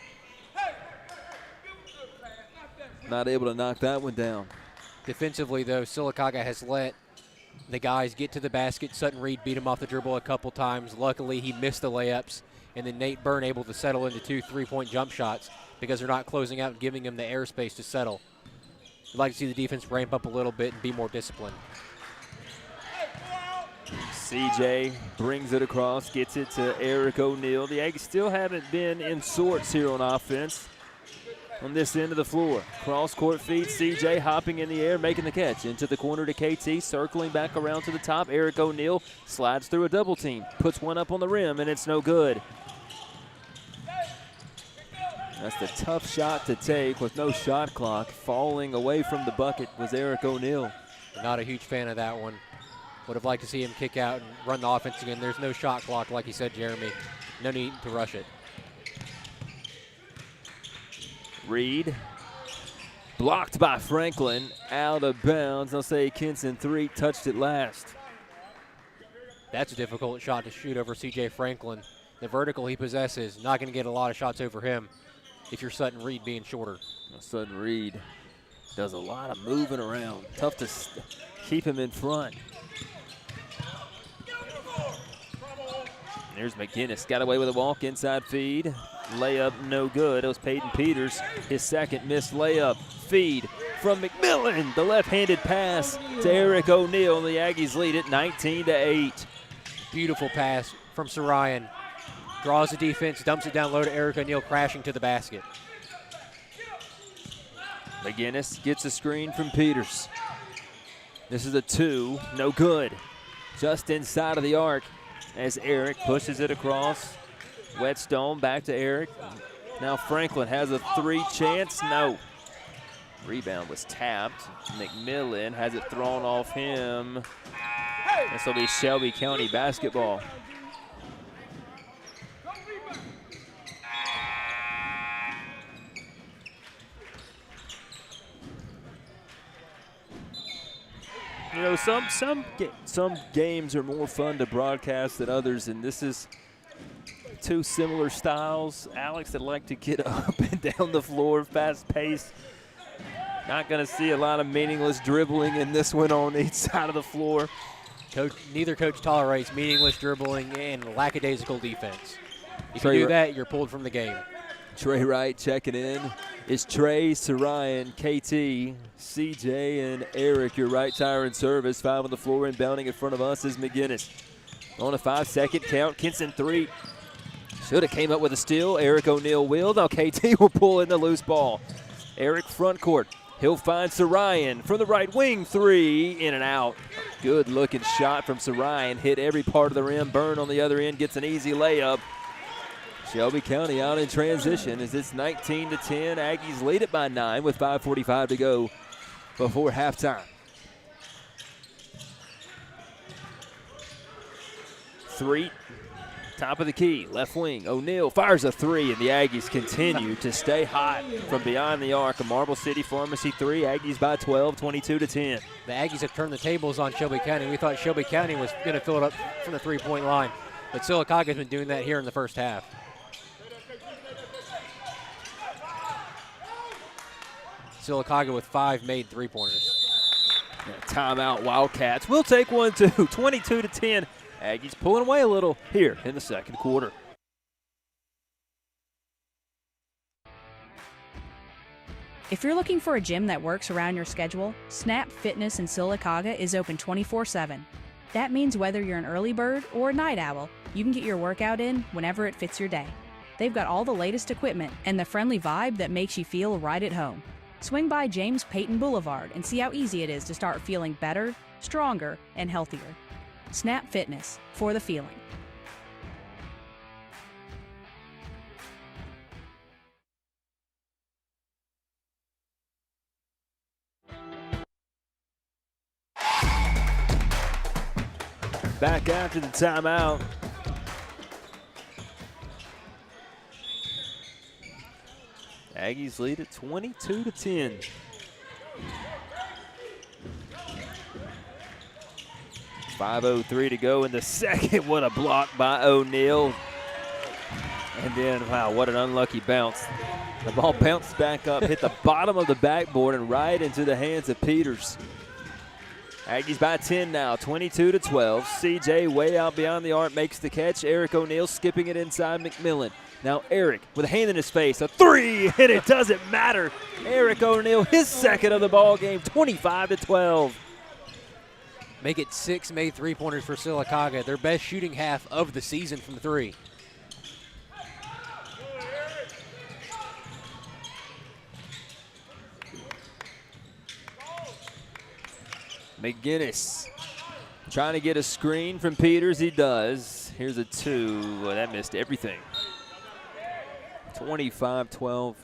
[SPEAKER 3] not able to knock that one down.
[SPEAKER 4] Defensively, though, Sylacauga has let the guys get to the basket. Sutton Reed beat him off the dribble a couple times. Luckily, he missed the layups, and then Nate Byrne able to settle into 2 3-point jump shots because they're not closing out and giving him the airspace to settle. I'd like to see the defense ramp up a little bit and be more disciplined.
[SPEAKER 3] CJ brings it across, gets it to Eric O'Neal. The Aggies still haven't been in sorts here on offense on this end of the floor. Cross-court feed, CJ hopping in the air, making the catch. Into the corner to KT, circling back around to the top. Eric O'Neal slides through a double team, puts one up on the rim, and it's no good. That's the tough shot to take with no shot clock. Falling away from the bucket was Eric O'Neal.
[SPEAKER 4] Not a huge fan of that one. Would have liked to see him kick out and run the offense again. There's no shot clock, like you said, Jeremy. No need to rush it.
[SPEAKER 3] Reed, blocked by Franklin, out of bounds. I'll say Kinson 3 touched it last.
[SPEAKER 4] That's a difficult shot to shoot over C.J. Franklin. The vertical he possesses, not going to get a lot of shots over him if you're Sutton Reed being shorter.
[SPEAKER 3] Sutton Reed does a lot of moving around. Tough to keep him in front. There's McGinnis, got away with a walk, inside feed. Layup no good. It was Peyton Peters, his second missed layup. Feed from McMillan, the left-handed pass to Eric O'Neal. The Aggies lead it 19-8.
[SPEAKER 4] Beautiful pass from Sarayan. Draws the defense, dumps it down low to Eric O'Neal, crashing to the basket.
[SPEAKER 3] McGinnis gets a screen from Peters. This is a 2, no good. Just inside of the arc as Eric pushes it across. Whetstone back to Eric. Now Franklin has a 3 chance. No. Rebound was tapped. McMillan has it thrown off him. This will be Shelby County basketball. You know, some games are more fun to broadcast than others, and this is 2 similar styles. Alex that like to get up and down the floor, fast-paced. Not going to see a lot of meaningless dribbling in this one on each side of the floor.
[SPEAKER 4] Neither coach tolerates meaningless dribbling and lackadaisical defense. If you do that, you're pulled from the game.
[SPEAKER 3] Trey Wright checking in. It's Trey, Sarayan, KT, CJ, and Eric, your right tire in service. 5 on the floor, inbounding in front of us is McGinnis. On a 5-second count, Kinson 3. Should have came up with a steal. Eric O'Neal will. Now KT will pull in the loose ball. Eric front court. He'll find Sarayan from the right wing. 3, in and out. Good looking shot from Sarayan. Hit every part of the rim. Byrne on the other end gets an easy layup. Shelby County out in transition as it's 19-10. Aggies lead it by 9 with 5:45 to go before halftime. 3, top of the key, left wing. O'Neal fires a 3, and the Aggies continue to stay hot from beyond the arc. A Marble City Pharmacy 3, Aggies by 12, 22-10.
[SPEAKER 4] The Aggies have turned the tables on Shelby County. We thought Shelby County was going to fill it up from the three-point line, but Sylacauga has been doing that here in the first half. Sylacauga with 5 made three-pointers.
[SPEAKER 3] Timeout, Wildcats. We'll take one, too. 22-10. Aggies pulling away a little here in the second quarter.
[SPEAKER 18] If you're looking for a gym that works around your schedule, Snap Fitness in Sylacauga is open 24/7. That means whether you're an early bird or a night owl, you can get your workout in whenever it fits your day. They've got all the latest equipment and the friendly vibe that makes you feel right at home. Swing by James Payton Boulevard and see how easy it is to start feeling better, stronger, and healthier. Snap Fitness, for the feeling.
[SPEAKER 3] Back after the timeout. Aggies lead at 22-10. .503 to go in the second. What a block by O'Neal. And then, wow, what an unlucky bounce. The ball bounced back up, hit the bottom of the backboard, and right into the hands of Peters. Aggies by 10 now, 22-12. CJ way out beyond the arc makes the catch. Eric O'Neal skipping it inside McMillan. Now Eric with a hand in his face, a 3, and it doesn't matter. Eric O'Neal, his second of the ball game, 25-12.
[SPEAKER 4] Make it 6 made three-pointers for Sylacauga, their best shooting half of the season from 3.
[SPEAKER 3] McGinnis trying to get a screen from Peters. He does. Here's a 2. Well, that missed everything. 25-12.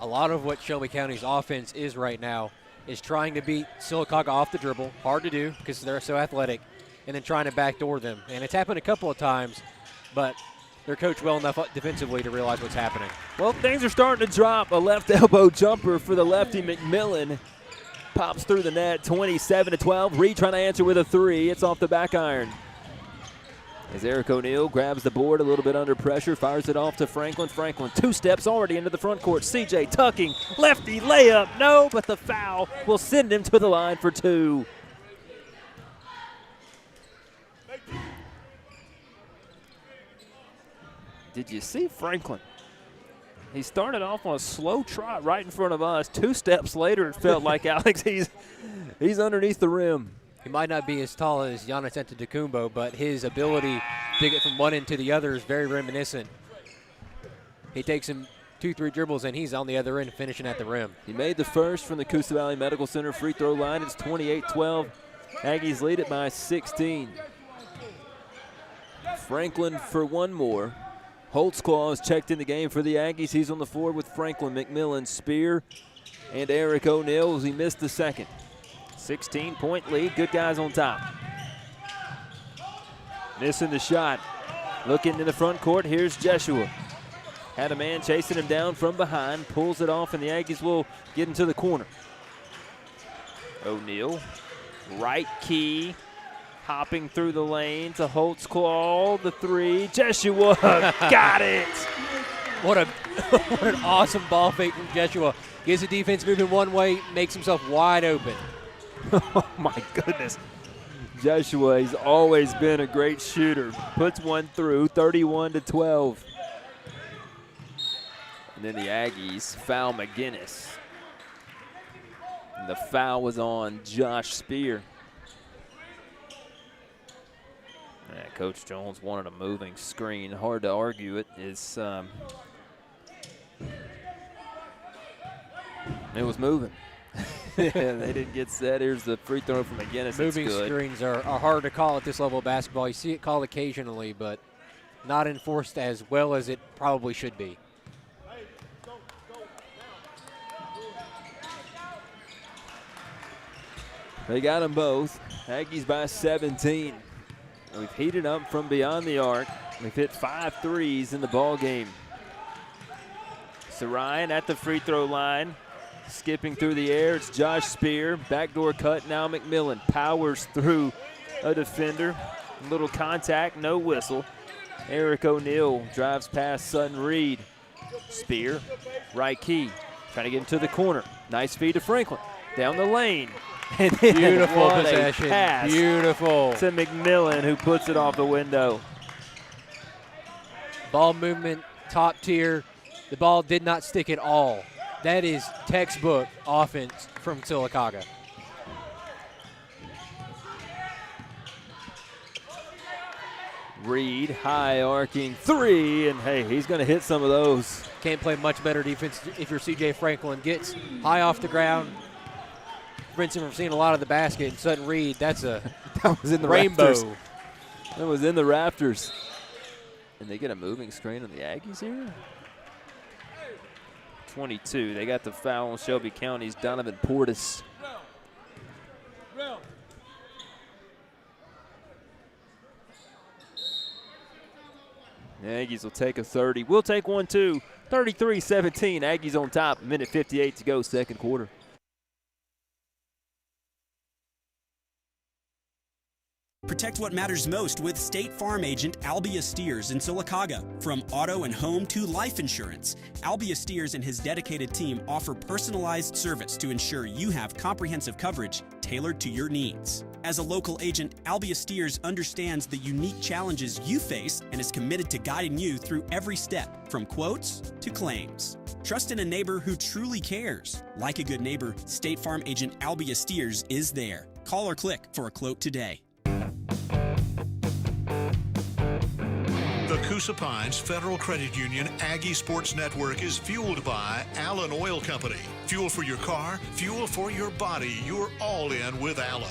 [SPEAKER 4] A lot of what Shelby County's offense is right now is trying to beat Sylacauga off the dribble. Hard to do because they're so athletic. And then trying to backdoor them. And it's happened a couple of times, but they're coached well enough defensively to realize what's happening.
[SPEAKER 3] Well, things are starting to drop. A left elbow jumper for the lefty McMillan. Pops through the net, 27-12. Reed trying to answer with a 3. It's off the back iron. As Eric O'Neal grabs the board a little bit under pressure, fires it off to Franklin. Franklin 2 steps already into the front court. CJ tucking, lefty layup, no, but the foul will send him to the line for 2. Did you see Franklin? He started off on a slow trot right in front of us. 2 steps later, it felt like, Alex, he's underneath the rim.
[SPEAKER 4] He might not be as tall as Giannis Antetokounmpo, but his ability to get from one end to the other is very reminiscent. He takes him 2-3 dribbles, and he's on the other end finishing at the rim.
[SPEAKER 3] He made the first from the Coosa Valley Medical Center free throw line. It's 28-12. Aggies lead it by 16. Franklin for one more. Holtzclaw is checked in the game for the Aggies. He's on the floor with Franklin, McMillan, Spear, and Eric O'Neal as he missed the second. 16-point lead, good guys on top. Missing the shot. Looking in the front court, here's Jeshua. Had a man chasing him down from behind, pulls it off, and the Aggies will get into the corner. O'Neal, right key. Hopping through the lane to Holtzclaw, the 3. Jeshua got it.
[SPEAKER 4] What an awesome ball fake from Jeshua. Gets the defense moving one way, makes himself wide open.
[SPEAKER 3] Oh, my goodness. Jeshua, he's always been a great shooter. Puts one through, 31-12. And then the Aggies foul McGinnis. And the foul was on Josh Spear. Yeah, Coach Jones wanted a moving screen. Hard to argue it. It was moving. They didn't get set. Here's the free throw from McGinnis.
[SPEAKER 4] Moving screens are hard to call at this level of basketball. You see it called occasionally, but not enforced as well as it probably should be.
[SPEAKER 3] They got them both. Aggies by 17. We've heated up from beyond the arc. We've hit 5 threes in the ball game. Sarian at the free throw line. Skipping through the air, it's Josh Spear. Backdoor cut, now McMillan powers through a defender. Little contact, no whistle. Eric O'Neal drives past Sutton Reed. Spear, right key, trying to get into the corner. Nice feed to Franklin, down the lane. And then
[SPEAKER 4] beautiful possession,
[SPEAKER 3] pass
[SPEAKER 4] beautiful.
[SPEAKER 3] To McMillan, who puts it off the window.
[SPEAKER 4] Ball movement, top tier. The ball did not stick at all. That is textbook offense from Sylacauga.
[SPEAKER 3] Reed, high arcing three, and hey, he's going to hit some of those.
[SPEAKER 4] Can't play much better defense if you're C.J. Franklin. Gets high off the ground, prevents him from seeing a lot of the basket. And Sutton Reed, that
[SPEAKER 3] was in the
[SPEAKER 4] rainbow.
[SPEAKER 3] Rafters. That was in the rafters. And they get a moving screen on the Aggies here. 22. They got the foul on Shelby County's Donovan Portis. The Aggies will take a 30. We'll take one, too. 33-17. Aggies on top. Minute 58 to go, second quarter.
[SPEAKER 19] Protect what matters most with State Farm agent Albia Steers in Sylacauga. From auto and home to life insurance, Albia Steers and his dedicated team offer personalized service to ensure you have comprehensive coverage tailored to your needs. As a local agent, Albia Steers understands the unique challenges you face and is committed to guiding you through every step, from quotes to claims. Trust in a neighbor who truly cares. Like a good neighbor, State Farm agent Albia Steers is there. Call or click for a quote today.
[SPEAKER 2] The Coosa Pines Federal Credit Union Aggie Sports Network is fueled by Allen Oil Company. Fuel for your car, fuel for your body. You're all in with Allen.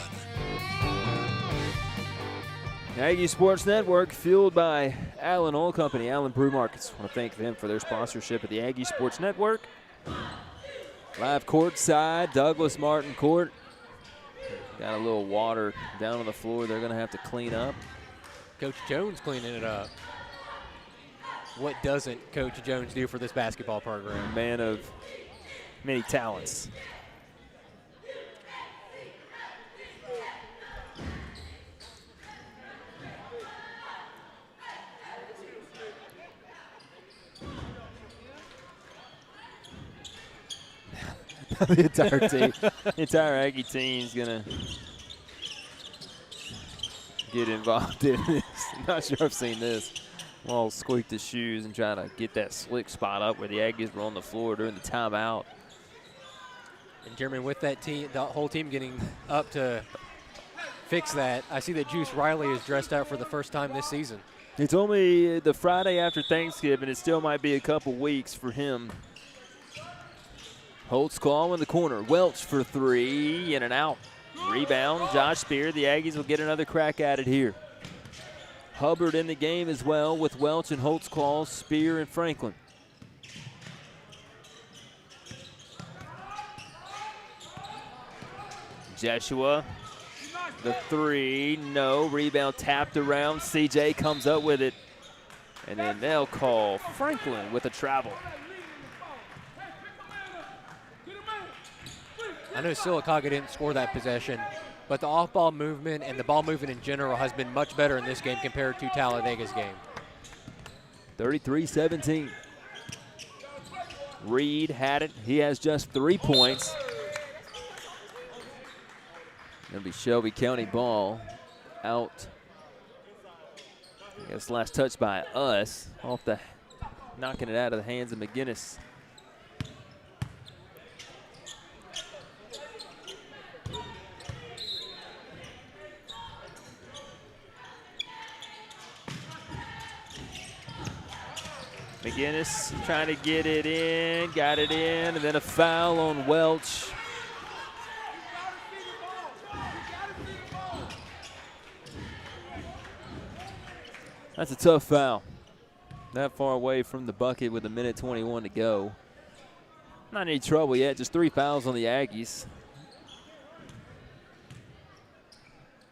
[SPEAKER 3] Aggie Sports Network fueled by Allen Oil Company, Allen Brew Markets. I want to thank them for their sponsorship of the Aggie Sports Network. Live courtside, Douglas Martin Court. Got a little water down on the floor they're going to have to clean up.
[SPEAKER 4] Coach Jones cleaning it up. What doesn't Coach Jones do for this basketball program?
[SPEAKER 3] Man of many talents. The entire Aggie team is going to get involved in this. I'm not sure I've seen this. All squeaked his shoes and trying to get that slick spot up where the Aggies were on the floor during the timeout.
[SPEAKER 4] And Jeremy, with that team, the whole team getting up to fix that, I see that Juice Riley is dressed out for the first time this season.
[SPEAKER 3] It's only the Friday after Thanksgiving. It still might be a couple weeks for him. Holtzclaw in the corner. Welch for three, in and out. Rebound, Josh Spear. The Aggies will get another crack at it here. Hubbard in the game as well with Welch and Holtzclaw, Spear and Franklin. Jeshua, the three, no. Rebound tapped around. CJ comes up with it. And then they'll call Franklin with a travel.
[SPEAKER 4] I know Sylacauga didn't score that possession, but the off-ball movement and the ball movement in general has been much better in this game compared to Talladega's game.
[SPEAKER 3] 33-17. Reed had it. He has just 3 points. It'll be Shelby County ball out. I guess last touch by us. Knocking it out of the hands of McGinnis. McGinnis trying to get it in, got it in, and then a foul on Welch. That's a tough foul. That far away from the bucket with 1:21 to go. Not any trouble yet, just 3 fouls on the Aggies.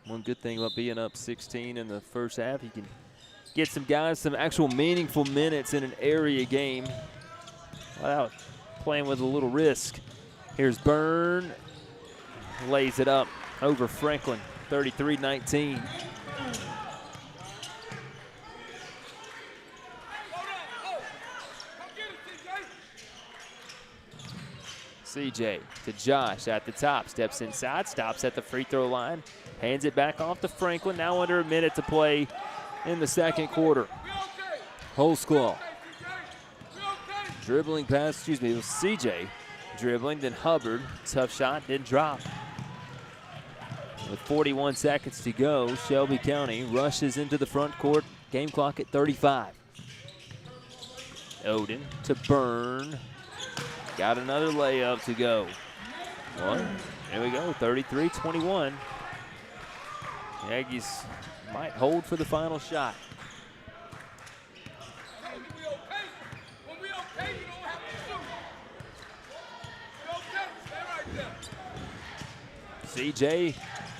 [SPEAKER 3] One good thing about being up 16 in the first half, you can get some guys some actual meaningful minutes in an area game without playing with a little risk. Here's Byrne, lays it up over Franklin, 33-19. CJ to Josh at the top, steps inside, stops at the free throw line, hands it back off to Franklin. Now under a minute to play in the second quarter. Holsclaw dribbling pass, it was CJ dribbling, then Hubbard, tough shot, didn't drop. With 41 seconds to go, Shelby County rushes into the front court, game clock at 35. Oden to Byrne. Got another layup to go. There we go, 33-21. The Aggies might hold for the final shot. CJ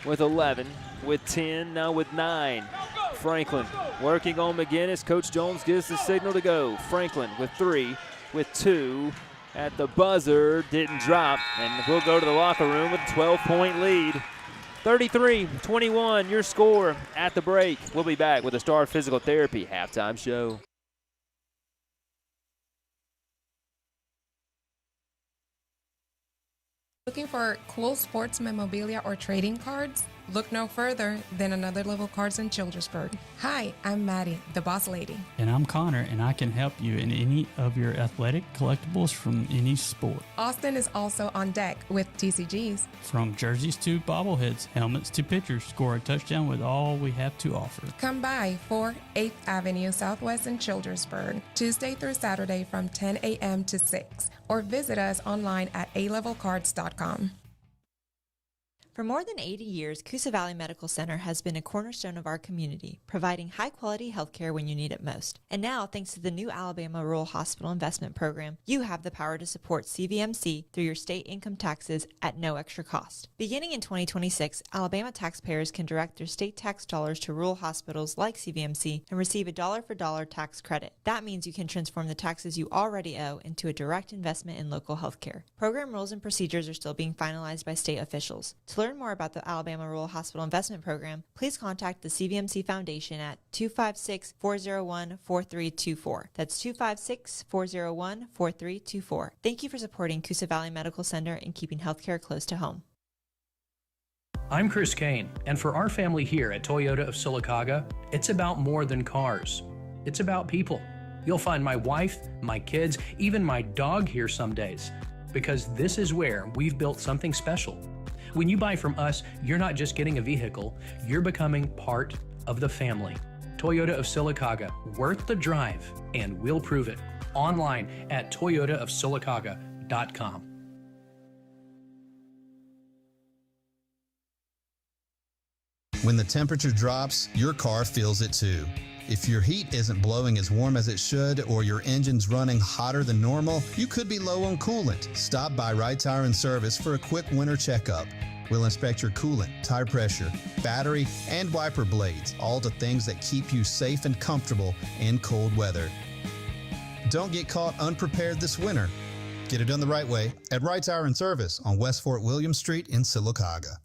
[SPEAKER 3] with 11, with 10, now with 9. Franklin working on McGinnis. Coach Jones gives the signal to go. Franklin with 3, with 2. At the buzzer, didn't drop, and we'll go to the locker room with a 12-point lead. 33-21, your score at the break. We'll be back with the Star Physical Therapy halftime show.
[SPEAKER 20] Looking for cool sports memorabilia or trading cards? Look no further than Another Level Cards in Childersburg. Hi, I'm Maddie, the boss lady.
[SPEAKER 21] And I'm Connor, and I can help you in any of your athletic collectibles from any sport.
[SPEAKER 20] Austin is also on deck with TCGs.
[SPEAKER 21] From jerseys to bobbleheads, helmets to pitchers, score a touchdown with all we have to offer.
[SPEAKER 20] Come by for 8th Avenue Southwest in Childersburg, Tuesday through Saturday from 10 a.m. to 6, or visit us online at alevelcards.com.
[SPEAKER 22] For more than 80 years, Coosa Valley Medical Center has been a cornerstone of our community, providing high-quality health care when you need it most. And now, thanks to the new Alabama Rural Hospital Investment Program, you have the power to support CVMC through your state income taxes at no extra cost. Beginning in 2026, Alabama taxpayers can direct their state tax dollars to rural hospitals like CVMC and receive a dollar-for-dollar tax credit. That means you can transform the taxes you already owe into a direct investment in local health care. Program rules and procedures are still being finalized by state officials. To learn more about the Alabama Rural Hospital Investment Program, please contact the CVMC Foundation at 256-401-4324. That's 256-401-4324. Thank you for supporting Coosa Valley Medical Center and keeping healthcare close to home.
[SPEAKER 23] I'm Chris Kane, and for our family here at Toyota of Sylacauga, it's about more than cars. It's about people. You'll find my wife, my kids, even my dog here some days, because this is where we've built something special. When you buy from us, you're not just getting a vehicle, you're becoming part of the family. Toyota of Sylacauga, worth the drive, and we'll prove it. Online at toyotaofsylacauga.com.
[SPEAKER 17] When the temperature drops, your car feels it too. If your heat isn't blowing as warm as it should, or your engine's running hotter than normal, you could be low on coolant. Stop by Right Tire and Service for a quick winter checkup. We'll inspect your coolant, tire pressure, battery, and wiper blades, all the things that keep you safe and comfortable in cold weather. Don't get caught unprepared this winter. Get it done the right way at Right Tire and Service on West Fort William Street in Sylacauga.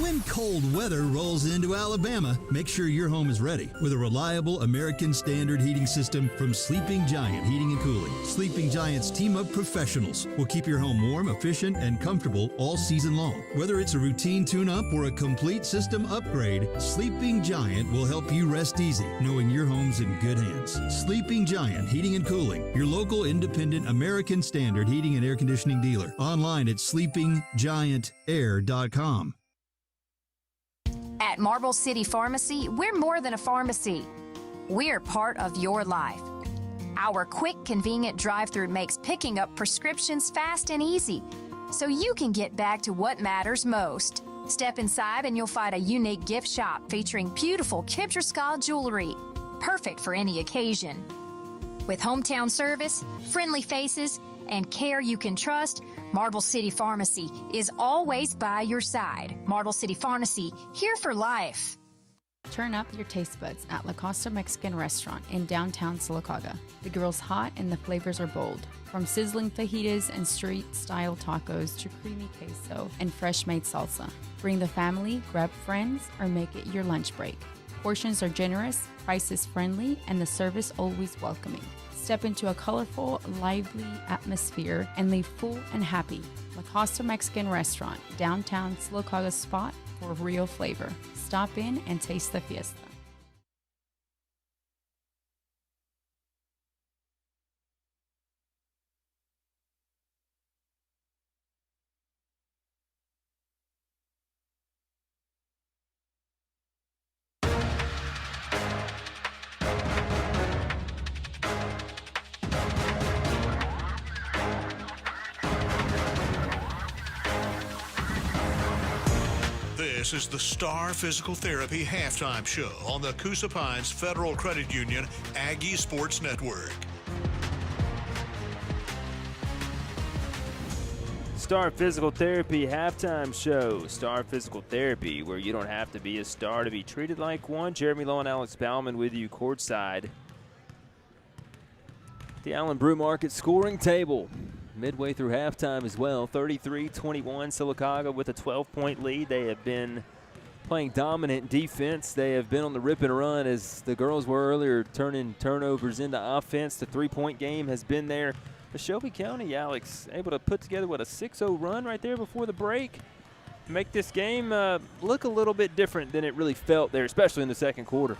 [SPEAKER 1] When cold weather rolls into Alabama, make sure your home is ready with a reliable American Standard heating system from Sleeping Giant Heating and Cooling. Sleeping Giant's team of professionals will keep your home warm, efficient, and comfortable all season long. Whether it's a routine tune-up or a complete system upgrade, Sleeping Giant will help you rest easy, knowing your home's in good hands. Sleeping Giant Heating and Cooling, your local independent American Standard heating and air conditioning dealer. Online at sleepinggiantair.com.
[SPEAKER 24] At Marble City Pharmacy, we're more than a pharmacy.
[SPEAKER 5] We're part of your life. Our quick, convenient drive-thru makes picking up prescriptions fast and easy, so you can get back to what matters most. Step inside and you'll find a unique gift shop featuring beautiful Kiptriscal jewelry, perfect for any occasion. With hometown service, friendly faces, and care you can trust, Marble City Pharmacy is always by your side. Marble City Pharmacy, here for life.
[SPEAKER 9] Turn up your taste buds at La Costa Mexican Restaurant in downtown Sylacauga. The grill's hot and the flavors are bold. From sizzling fajitas and street-style tacos to creamy queso and fresh-made salsa. Bring the family, grab friends, or make it your lunch break. Portions are generous, prices friendly, and the service always welcoming. Step into a colorful, lively atmosphere and leave full and happy. La Costa Mexican Restaurant, downtown Sylacauga's spot for real flavor. Stop in and taste the fiesta.
[SPEAKER 2] This is the Star Physical Therapy Halftime Show on the Coosa Pines Federal Credit Union Aggie Sports Network.
[SPEAKER 3] Star Physical Therapy Halftime Show. Star Physical Therapy, where you don't have to be a star to be treated like one. Jeremy Lowe and Alex Bauman with you courtside. The Allen Brew Market scoring table. Midway through halftime as well, 33-21, Sylacauga with a 12-point lead. They have been playing dominant defense. They have been on the rip and run as the girls were earlier, turning turnovers into offense. The three-point game has been there. But Shelby County, Alex, able to put together, a 6-0 run right there before the break. Make this game look a little bit different than it really felt there, especially in the second quarter.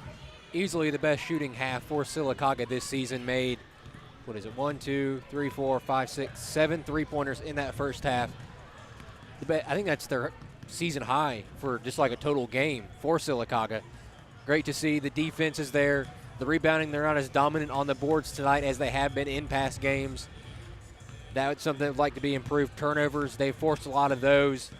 [SPEAKER 4] Easily the best shooting half for Sylacauga this season. Made, 1, 2, 3, 4, 5, 6, 7 3-pointers in that first half. I think that's their season high for just like a total game for Sylacauga. Great to see the defense is there. The rebounding, they're not as dominant on the boards tonight as they have been in past games. That's something that would like to be improved. Turnovers, they've forced a lot of those,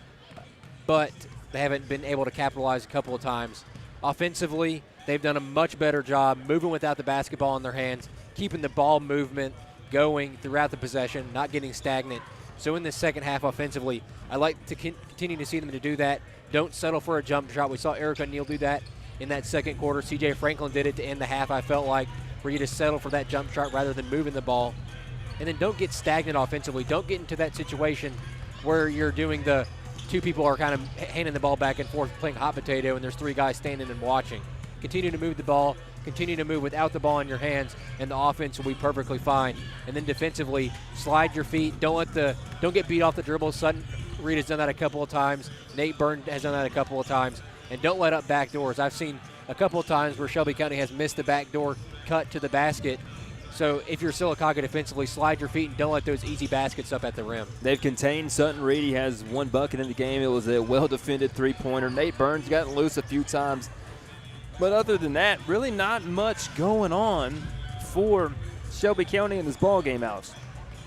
[SPEAKER 4] but they haven't been able to capitalize a couple of times. Offensively, they've done a much better job moving without the basketball in their hands, keeping the ball movement going throughout the possession, not getting stagnant. So in this second half offensively, I like to continue to see them to do that. Don't settle for a jump shot. We saw Erica Neal do that in that second quarter. C.J. Franklin did it to end the half, I felt like, where you just settle for that jump shot rather than moving the ball. And then don't get stagnant offensively. Don't get into that situation where you're doing the two people are kind of handing the ball back and forth, playing hot potato, and there's three guys standing and watching. Continue to move the ball. Continue to move without the ball in your hands, and the offense will be perfectly fine. And then defensively, slide your feet. Don't get beat off the dribble. Sutton Reed has done that a couple of times. Nate Byrne has done that a couple of times. And don't let up back doors. I've seen a couple of times where Shelby County has missed the back door cut to the basket. So if you're Sylacauga defensively, slide your feet and don't let those easy baskets up at the rim.
[SPEAKER 3] They've contained Sutton Reed. He has one bucket in the game. It was a well-defended three-pointer. Nate Burns gotten loose a few times. But other than that, really not much going on for Shelby County in this ball game, Alex.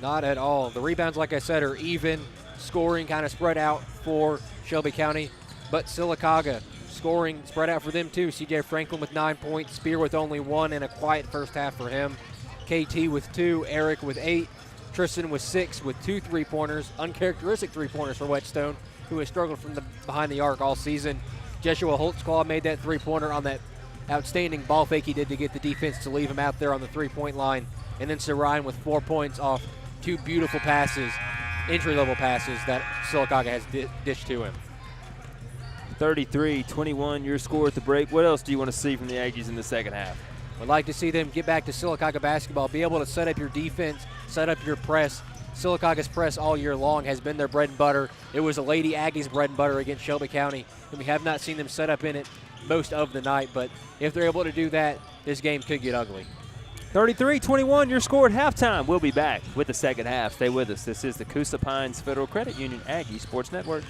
[SPEAKER 4] Not at all. The rebounds, like I said, are even. Scoring kind of spread out for Shelby County. But Sylacauga scoring spread out for them too. C.J. Franklin with 9 points. Spear with only 1 and a quiet first half for him. KT with 2. Eric with 8. Tristan with 6 with 2 3-pointers. Uncharacteristic 3-pointers for Whetstone, who has struggled from behind the arc all season. Joshua Holtzclaw made that 3-pointer on that outstanding ball fake he did to get the defense to leave him out there on the 3-point line. And then Sirine with 4 points off 2 beautiful passes, entry-level passes that Sylacauga has dished to him.
[SPEAKER 3] 33-21, your score at the break. What else do you want to see from the Aggies in the second half?
[SPEAKER 4] Would like to see them get back to Sylacauga basketball, be able to set up your defense, set up your press. Sylacauga's press all year long has been their bread and butter. It was a Lady Aggies bread and butter against Shelby County, and we have not seen them set up in it most of the night. But if they're able to do that, this game could get ugly.
[SPEAKER 3] 33-21, your score at halftime. We'll be back with the second half. Stay with us. This is the Coosa Pines Federal Credit Union Aggie Sports Network.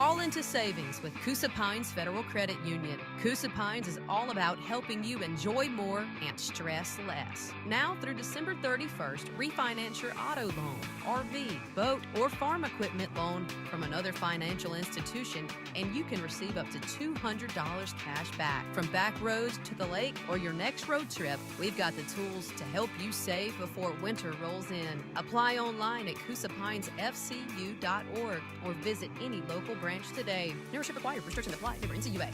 [SPEAKER 6] All into savings with Coosa Pines Federal Credit Union. Coosa Pines is all about helping you enjoy more and stress less. Now through December 31st, refinance your auto loan, RV, boat, or farm equipment loan from another financial institution, and you can receive up to $200 cash back. From back roads to the lake or your next road trip, we've got the tools to help you save before winter rolls in. Apply online at CoosaPinesFCU.org or visit any local branch today. Membership required. Restrictions apply. Member NCUA.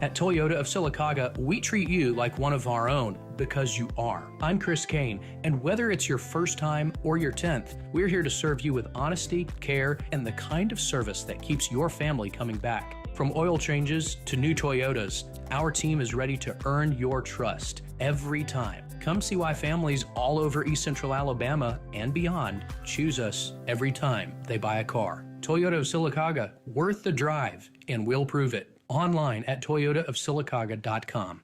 [SPEAKER 23] At Toyota of Sylacauga, we treat you like one of our own because you are. I'm Chris Kane, and whether it's your first time or your 10th, we're here to serve you with honesty, care, and the kind of service that keeps your family coming back. From oil changes to new Toyotas, our team is ready to earn your trust every time. Come see why families all over East Central Alabama and beyond choose us every time they buy a car. Toyota of Sylacauga, worth the drive, and we'll prove it. Online at toyotaofsylacauga.com.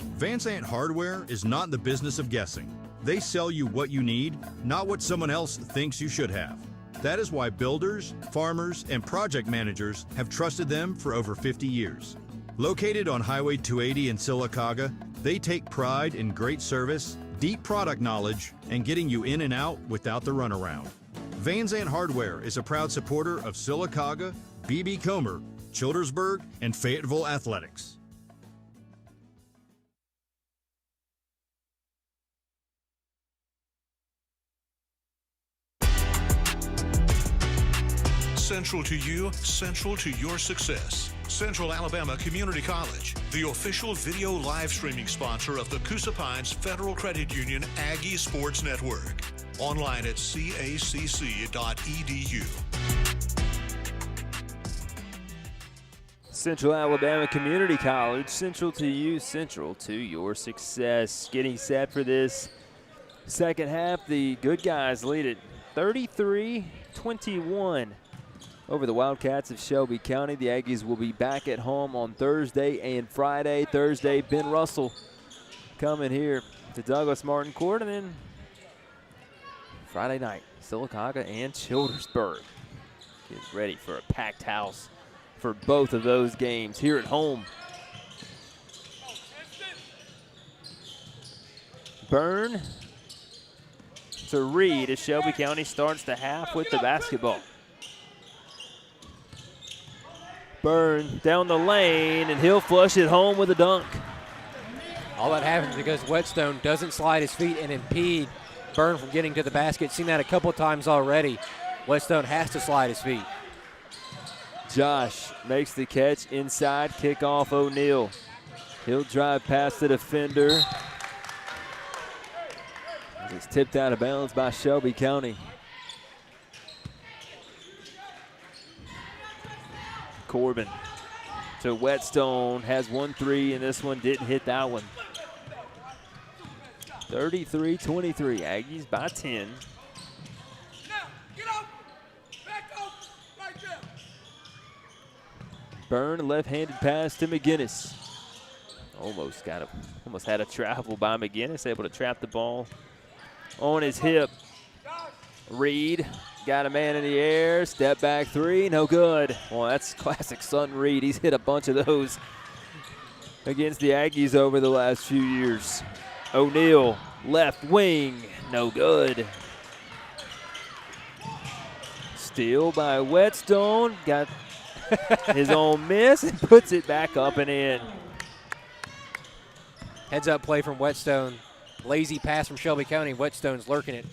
[SPEAKER 14] Van Sant Hardware is not in the business of guessing. They sell you what you need, not what someone else thinks you should have. That is why builders, farmers, and project managers have trusted them for over 50 years. Located on Highway 280 in Sylacauga, they take pride in great service, deep product knowledge, and getting you in and out without the runaround. Van Sant Hardware is a proud supporter of Sylacauga, B.B. Comer, Childersburg, and Fayetteville athletics.
[SPEAKER 2] Central to you, central to your success. Central Alabama Community College, the official video live streaming sponsor of the Coosa Pines Federal Credit Union Aggie Sports Network. Online at cacc.edu.
[SPEAKER 3] Central Alabama Community College, central to you, central to your success. Getting set for this second half, the good guys lead it 33-21. Over the Wildcats of Shelby County. The Aggies will be back at home on Thursday and Friday. Thursday, Ben Russell coming here to Douglas Martin Court. And then Friday night, Sylacauga and Childersburg. Get ready for a packed house for both of those games here at home. Byrne to Reed as Shelby County starts the half with the basketball. Byrne down the lane, and he'll flush it home with a dunk.
[SPEAKER 4] All that happens because Whetstone doesn't slide his feet and impede Byrne from getting to the basket. Seen that a couple times already. Whetstone has to slide his feet.
[SPEAKER 3] Josh makes the catch inside, kickoff O'Neal. He'll drive past the defender. It's tipped out of bounds by Shelby County. Corbin to Whetstone, has 1-3, and this one didn't hit that one. 33-23, Aggies by 10. Byrne, left-handed pass to McGinnis. Almost had a travel by McGinnis, able to trap the ball on his hip. Reed got a man in the air, step back three, no good. Well, that's classic son Reed. He's hit a bunch of those against the Aggies over the last few years. O'Neal, left wing, no good. Steal by Whetstone, got his own miss and puts it back up and in.
[SPEAKER 4] Heads up play from Whetstone. Lazy pass from Shelby County. Whetstone's lurking it.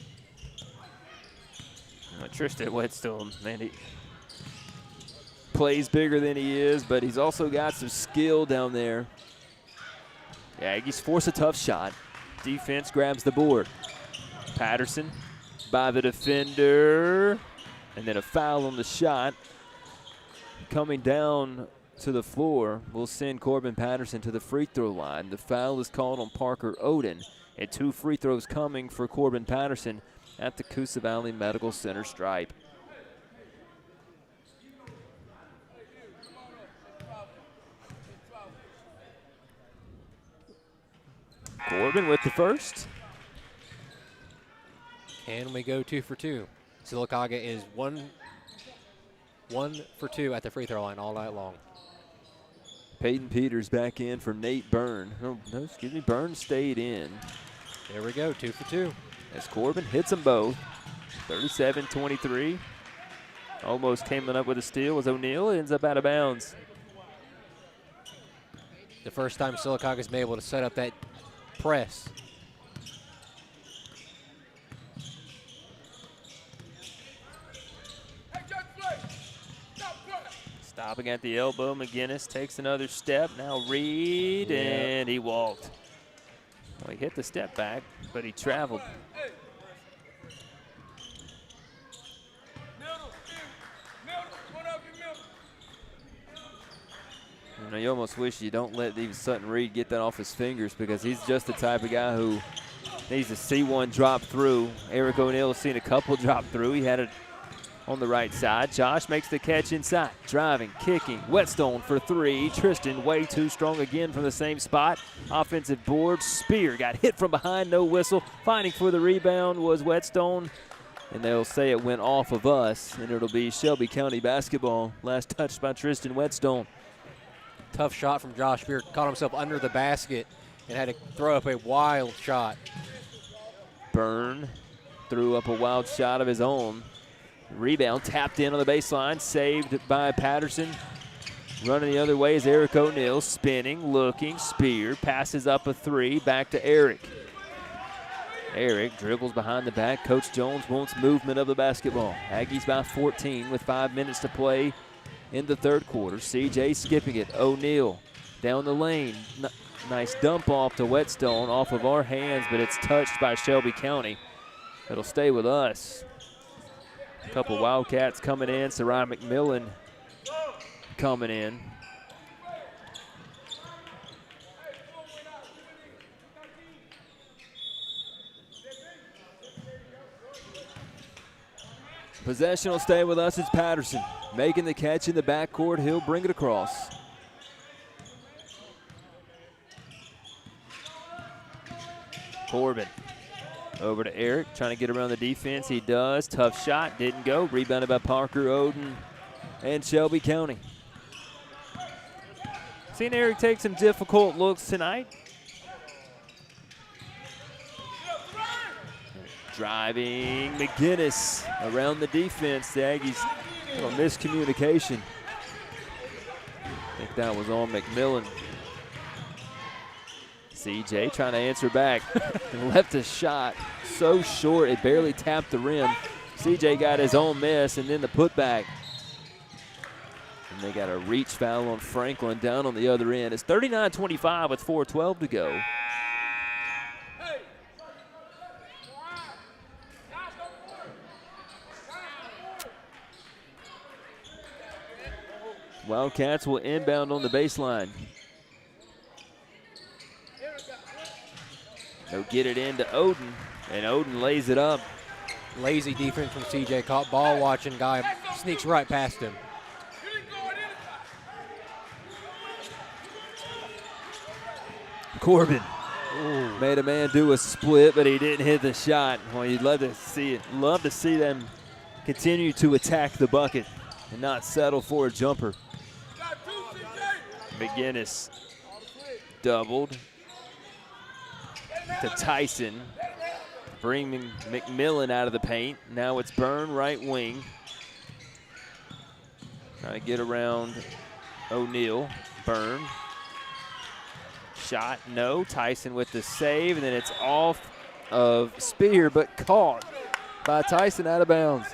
[SPEAKER 3] Tristan Whetstone, man, he plays bigger than he is, but he's also got some skill down there. The Aggies force a tough shot. Defense grabs the board. Patterson by the defender, and then a foul on the shot. Coming down to the floor will send Corbin Patterson to the free throw line. The foul is called on Parker Oden, and 2 free throws coming for Corbin Patterson. at the Coosa Valley Medical Center stripe. Corbin with the first.
[SPEAKER 4] Can we go 2 for 2? Sylacauga is 1 for 2 at the free throw line all night long.
[SPEAKER 3] Peyton Peters back in for Nate Byrne. Oh, no, excuse me, Byrne stayed in.
[SPEAKER 4] There we go, 2 for 2.
[SPEAKER 3] As Corbin hits them both. 37-23. Almost came up with a steal as O'Neal ends up out of bounds.
[SPEAKER 4] The first time Sylacauga's been able to set up that press.
[SPEAKER 3] Stopping at the elbow, McGinnis takes another step. Now Reed, and he walked. Well, he hit the step back, but he traveled. You know, you almost wish you don't let even Sutton Reed get that off his fingers, because he's just the type of guy who needs to see one drop through. Eric O'Neal has seen a couple drop through. He had it on the right side. Josh makes the catch inside. Driving, kicking. Whetstone for 3. Tristan way too strong again from the same spot. Offensive board. Spear got hit from behind. No whistle. Fighting for the rebound was Whetstone. And they'll say it went off of us. And it'll be Shelby County basketball. Last touched by Tristan Whetstone.
[SPEAKER 4] Tough shot from Josh Spear. Caught himself under the basket and had to throw up a wild shot.
[SPEAKER 3] Byrne threw up a wild shot of his own. Rebound tapped in on the baseline, saved by Patterson. Running the other way is Eric O'Neal, spinning, looking, Spear, passes up a 3, back to Eric. Eric dribbles behind the back. Coach Jones wants movement of the basketball. Aggies by 14 with 5 minutes to play in the third quarter. CJ skipping it. O'Neal down the lane. Nice dump off to Whetstone off of our hands, but it's touched by Shelby County. It'll stay with us. A couple Wildcats coming in. Sarai McMillan coming in. Possession will stay with us. It's Patterson making the catch in the backcourt. He'll bring it across. Corbin over to Eric, trying to get around the defense. He does. Tough shot, didn't go. Rebounded by Parker Oden and Shelby County. Seen Eric take some difficult looks tonight. Driving McGinnis around the defense. The Aggies, a little miscommunication. I think that was on McMillan. CJ trying to answer back and left a shot so short it barely tapped the rim. CJ got his own miss and then the putback. And they got a reach foul on Franklin down on the other end. It's 39-25 with 4:12 to go. Wildcats will inbound on the baseline. They'll get it into Oden, and Oden lays it up.
[SPEAKER 4] Lazy defense from CJ. Caught ball watching guy, sneaks right past him.
[SPEAKER 3] Corbin made a man do a split, but he didn't hit the shot. Well, you'd love to see it. Love to see them continue to attack the bucket and not settle for a jumper. McGinnis doubled to Tyson, bringing McMillan out of the paint. Now it's Byrne, right wing. Trying to get around O'Neal. Byrne. Shot, no. Tyson with the save, and then it's off of Spear, but caught by Tyson out of bounds.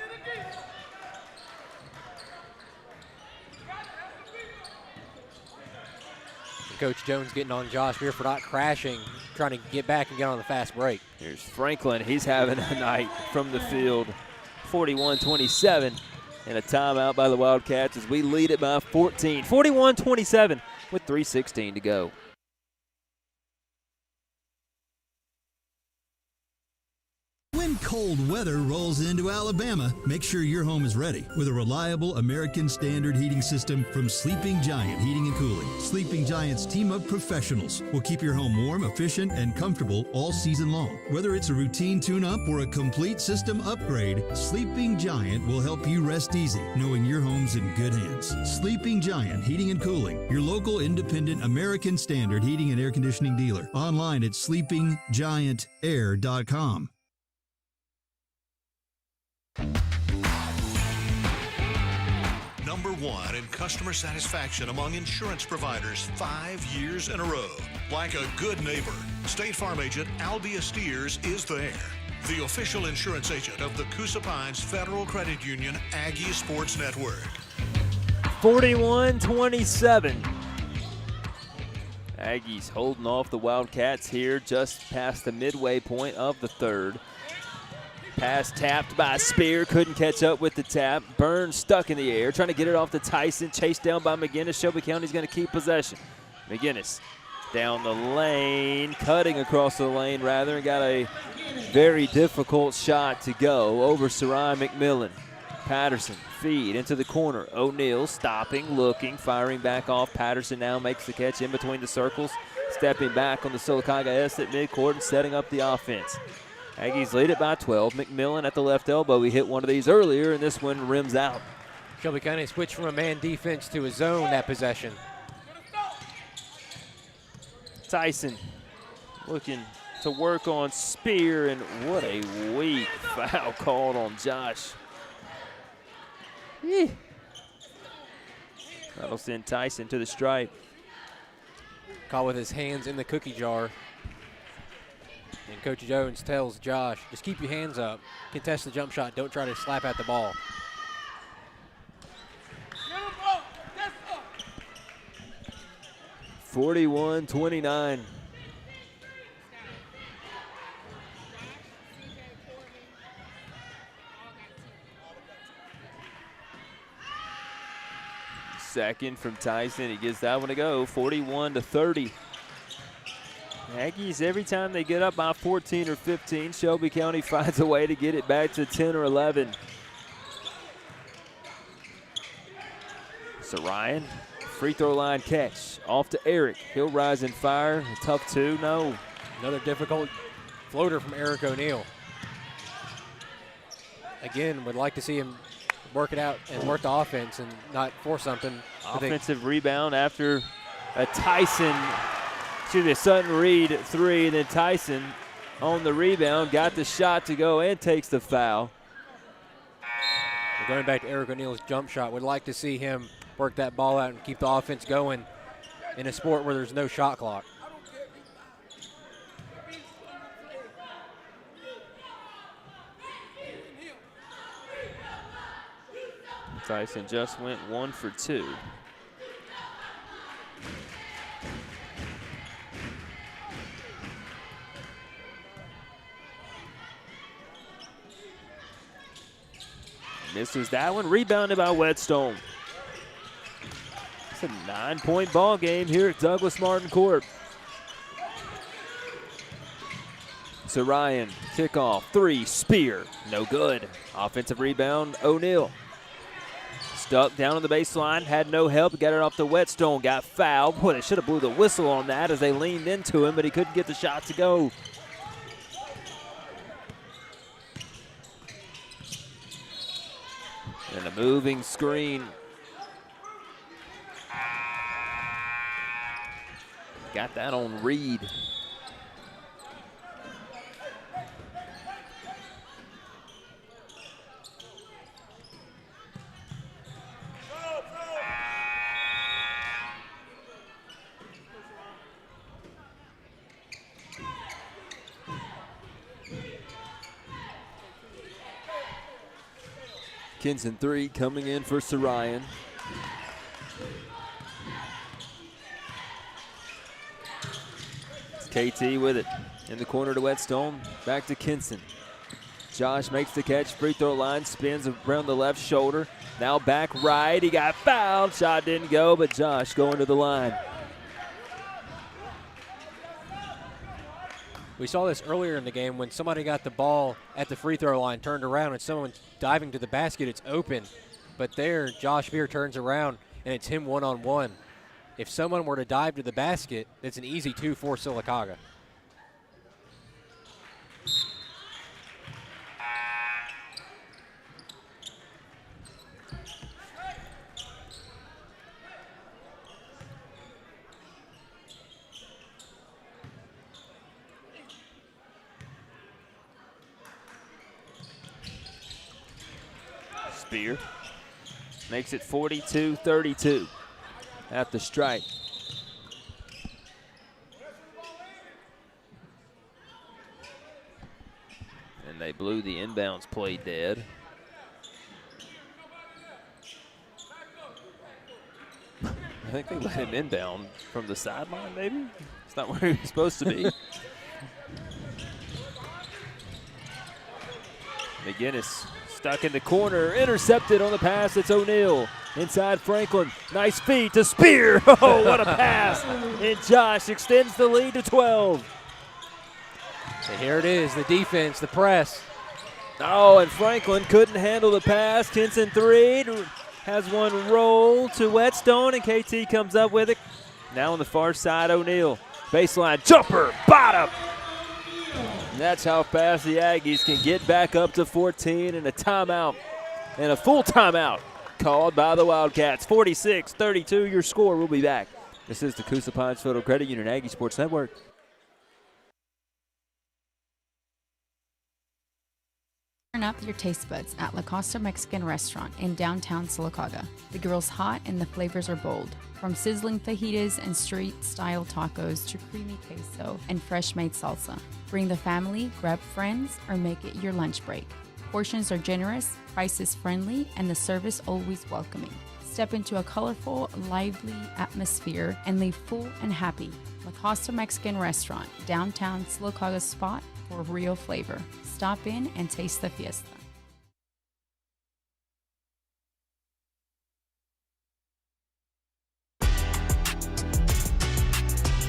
[SPEAKER 4] Coach Jones getting on Josh Spear for not crashing, trying to get back and get on the fast break.
[SPEAKER 3] Here's Franklin. He's having a night from the field. 41-27, and a timeout by the Wildcats as we lead it by 14. 41-27 with 3:16 to go.
[SPEAKER 1] Cold weather rolls into Alabama. Make sure your home is ready with a reliable American Standard heating system from Sleeping Giant Heating and Cooling. Sleeping Giant's team of professionals will keep your home warm, efficient, and comfortable all season long. Whether it's a routine tune-up or a complete system upgrade, Sleeping Giant will help you rest easy, knowing your home's in good hands. Sleeping Giant Heating and Cooling, your local independent American Standard heating and air conditioning dealer. Online at sleepinggiantair.com.
[SPEAKER 2] Number 1 in customer satisfaction among insurance providers 5 years in a row. Like a good neighbor, State Farm agent Albia Steers is there. The official insurance agent of the Coosa Pines Federal Credit Union Aggie Sports Network.
[SPEAKER 3] 41-27. Aggies holding off the Wildcats here just past the midway point of the third. Pass tapped by Spear, couldn't catch up with the tap. Burns stuck in the air, trying to get it off to Tyson, chased down by McGinnis. Shelby County's going to keep possession. McGinnis down the lane, cutting across the lane rather, and got a very difficult shot to go over Sarai McMillan. Patterson, feed into the corner. O'Neal stopping, looking, firing back off. Patterson now makes the catch in between the circles, stepping back on the Sylacauga S at midcourt and setting up the offense. Aggies lead it by 12. McMillan at the left elbow. We hit one of these earlier, and this one rims out.
[SPEAKER 4] Shelby County switched from a man defense to a zone that possession.
[SPEAKER 3] Tyson looking to work on Spear, and what a weak foul called on Josh. That'll send Tyson to the stripe.
[SPEAKER 4] Caught with his hands in the cookie jar. And Coach Jones tells Josh, just keep your hands up, contest the jump shot, don't try to slap at the ball.
[SPEAKER 3] (41-29). Second from Tyson, he gets that one to go, 41-30. Aggies, every time they get up by 14 or 15, Shelby County finds a way to get it back to 10 or 11. So Ryan, free throw line catch. Off to Eric. He'll rise and fire. A tough two, no.
[SPEAKER 4] Another difficult floater from Eric O'Neal. Again, would like to see him work it out and work the offense and not force something.
[SPEAKER 3] Offensive rebound after a Sutton Reed three, and then Tyson on the rebound, got the shot to go and takes the foul.
[SPEAKER 4] We're going back to Eric O'Neal's jump shot. Would like to see him work that ball out and keep the offense going in a sport where there's no shot clock.
[SPEAKER 3] Tyson just went 1 for 2. Misses that one, rebounded by Whetstone. It's a 9-point ball game here at Douglas Martin Court. So Ryan, kickoff, three, Spear, no good. Offensive rebound, O'Neal. Stuck down on the baseline, had no help, got it off to Whetstone, got fouled. Boy, they should have blew the whistle on that as they leaned into him, but he couldn't get the shot to go. And a moving screen. Got that on Reed. Kinson three coming in for Sarayan. It's KT with it. In the corner to Whetstone. Back to Kinson. Josh makes the catch. Free throw line. Spins around the left shoulder. Now back right. He got fouled. Shot didn't go, but Josh going to the line.
[SPEAKER 4] We saw this earlier in the game when somebody got the ball at the free throw line, turned around, and someone's diving to the basket. It's open. But there, Josh Beer turns around, and it's him one-on-one. If someone were to dive to the basket, it's an easy 2 for Sylacauga.
[SPEAKER 3] Spear makes it 42-32 at the stripe. And they blew the inbounds play dead. I think they let him inbound from the sideline, maybe? It's not where he was supposed to be. McGinnis stuck in the corner, intercepted on the pass. It's O'Neal inside Franklin. Nice feed to Spear. Oh, what a pass. And Josh extends the lead to 12.
[SPEAKER 4] And here it is, the defense, the press.
[SPEAKER 3] Oh, and Franklin couldn't handle the pass. Kinson Threed has one roll to Whetstone, and KT comes up with it. Now on the far side, O'Neal. Baseline jumper, bottom. And that's how fast the Aggies can get back up to 14, and a timeout, and a full timeout called by the Wildcats. 46-32, your score. We'll be back. This is the Coosa Pines Federal Credit Union Aggie Sports Network.
[SPEAKER 9] Turn up your taste buds at La Costa Mexican Restaurant in downtown Sylacauga. The grill's hot and the flavors are bold. From sizzling fajitas and street-style tacos to creamy queso and fresh-made salsa. Bring the family, grab friends, or make it your lunch break. Portions are generous, prices friendly, and the service always welcoming. Step into a colorful, lively atmosphere and leave full and happy. La Costa Mexican Restaurant, downtown Sylacauga's spot for real flavor. Stop in and taste the fiesta.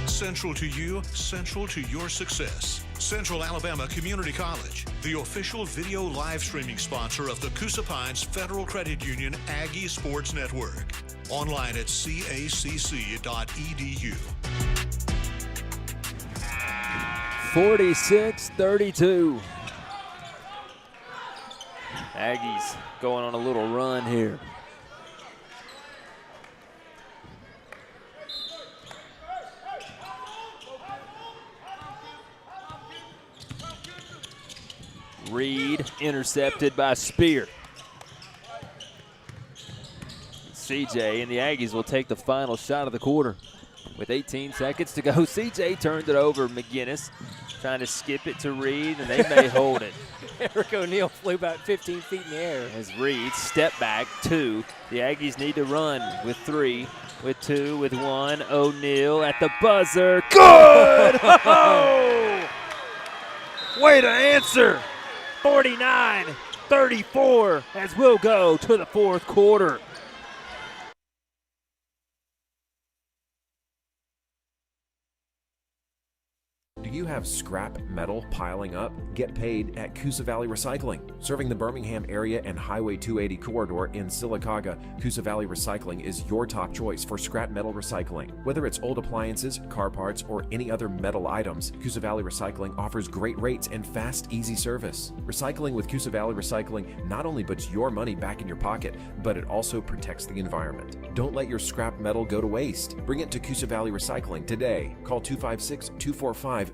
[SPEAKER 2] Central to you, central to your success. Central Alabama Community College, the official video live streaming sponsor of the Coosa Pines Federal Credit Union Aggie Sports Network. Online at cacc.edu.
[SPEAKER 3] 46-32. Aggies going on a little run here. Reed intercepted by Spear. CJ and the Aggies will take the final shot of the quarter. With 18 seconds to go, CJ turned it over. McGinnis trying to skip it to Reed, and they may hold it.
[SPEAKER 4] Eric O'Neal flew about 15 feet in the air.
[SPEAKER 3] As Reed step back, 2. The Aggies need to run with 3, with 2, with 1. O'Neal at the buzzer. Good! Oh! Way to answer. 49-34 as we'll go to the fourth quarter.
[SPEAKER 7] Do you have scrap metal piling up? Get paid at Coosa Valley Recycling. Serving the Birmingham area and Highway 280 corridor in Sylacauga, Coosa Valley Recycling is your top choice for scrap metal recycling. Whether it's old appliances, car parts, or any other metal items, Coosa Valley Recycling offers great rates and fast, easy service. Recycling with Coosa Valley Recycling not only puts your money back in your pocket, but it also protects the environment. Don't let your scrap metal go to waste. Bring it to Coosa Valley Recycling today. Call 256-245-4300.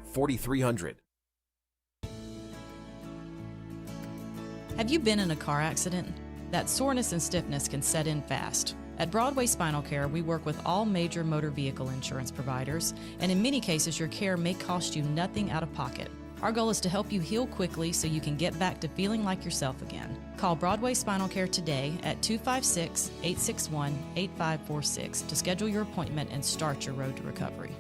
[SPEAKER 10] Have you been in a car accident? That soreness and stiffness can set in fast. At Broadway Spinal Care, we work with all major motor vehicle insurance providers, and in many cases, your care may cost you nothing out of pocket. Our goal is to help you heal quickly so you can get back to feeling like yourself again. Call Broadway Spinal Care today at 256-861-8546 to schedule your appointment and start your road to recovery.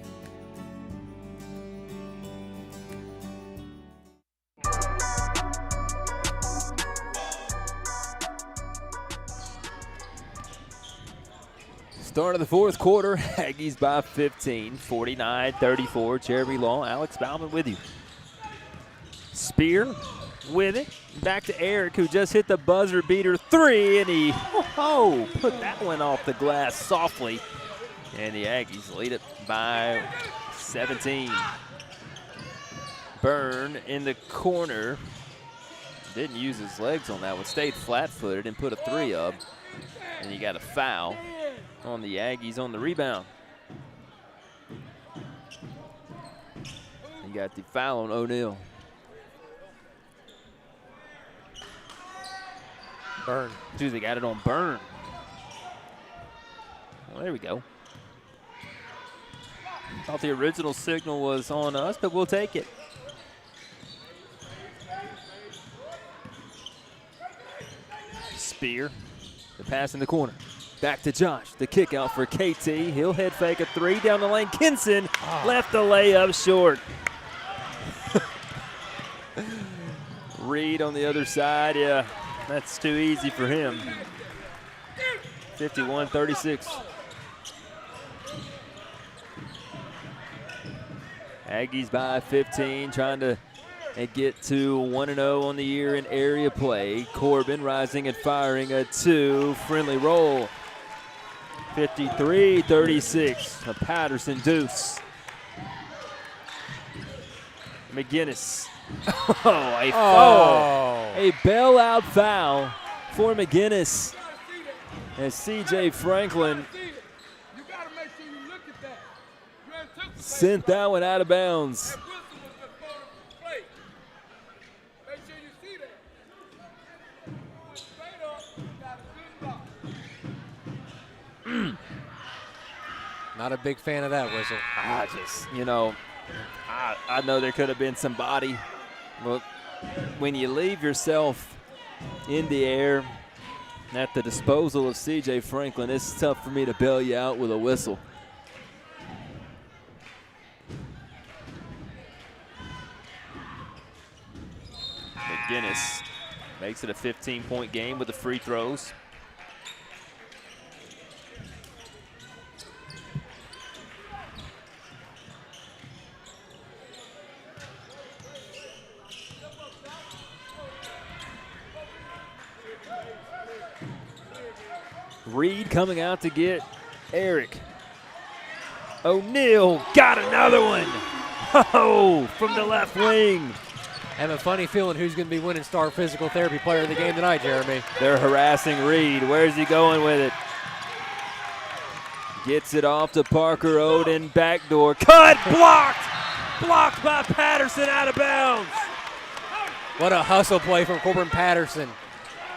[SPEAKER 3] Start of the fourth quarter, Aggies by 15, 49-34. Jeremy Law, Alex Bauman with you Spear with it. Back to Eric, who just hit the buzzer beater 3, and he put that one off the glass softly. And the Aggies lead it by 17. Byrne in the corner. Didn't use his legs on that one. Stayed flat-footed and put a 3 up. And you got a foul on the Aggies on the rebound. You got the foul on O'Neal.
[SPEAKER 4] Byrne.
[SPEAKER 3] Dude, they got it on Byrne. Well, there we go. Thought the original signal was on us, but we'll take it. Spear, the pass in the corner. Back to Josh, the kick out for KT. He'll head fake a 3 down the lane. Kinson left the layup short. Reed on the other side, yeah, that's too easy for him. 51-36. Aggies by 15, trying to get to 1-0 on the year in area play. Corbin rising and firing a 2, friendly roll. 53-36, a Patterson deuce. McGinnis. A bailout foul for McGinnis. As C.J. Franklin sent that one out of bounds.
[SPEAKER 4] Not a big fan of that whistle.
[SPEAKER 3] I know there could have been somebody. Look, when you leave yourself in the air at the disposal of C.J. Franklin, it's tough for me to bail you out with a whistle. McGinnis makes it a 15-point game with the free throws. Reed coming out to get Eric. O'Neal got another one. From the left wing.
[SPEAKER 4] I have a funny feeling who's going to be winning Star Physical Therapy Player of the Game tonight, Jeremy.
[SPEAKER 3] They're harassing Reed. Where's he going with it? Gets it off to Parker Oden. Backdoor. Cut! Blocked! Blocked by Patterson out of bounds.
[SPEAKER 4] What a hustle play from Corbin Patterson.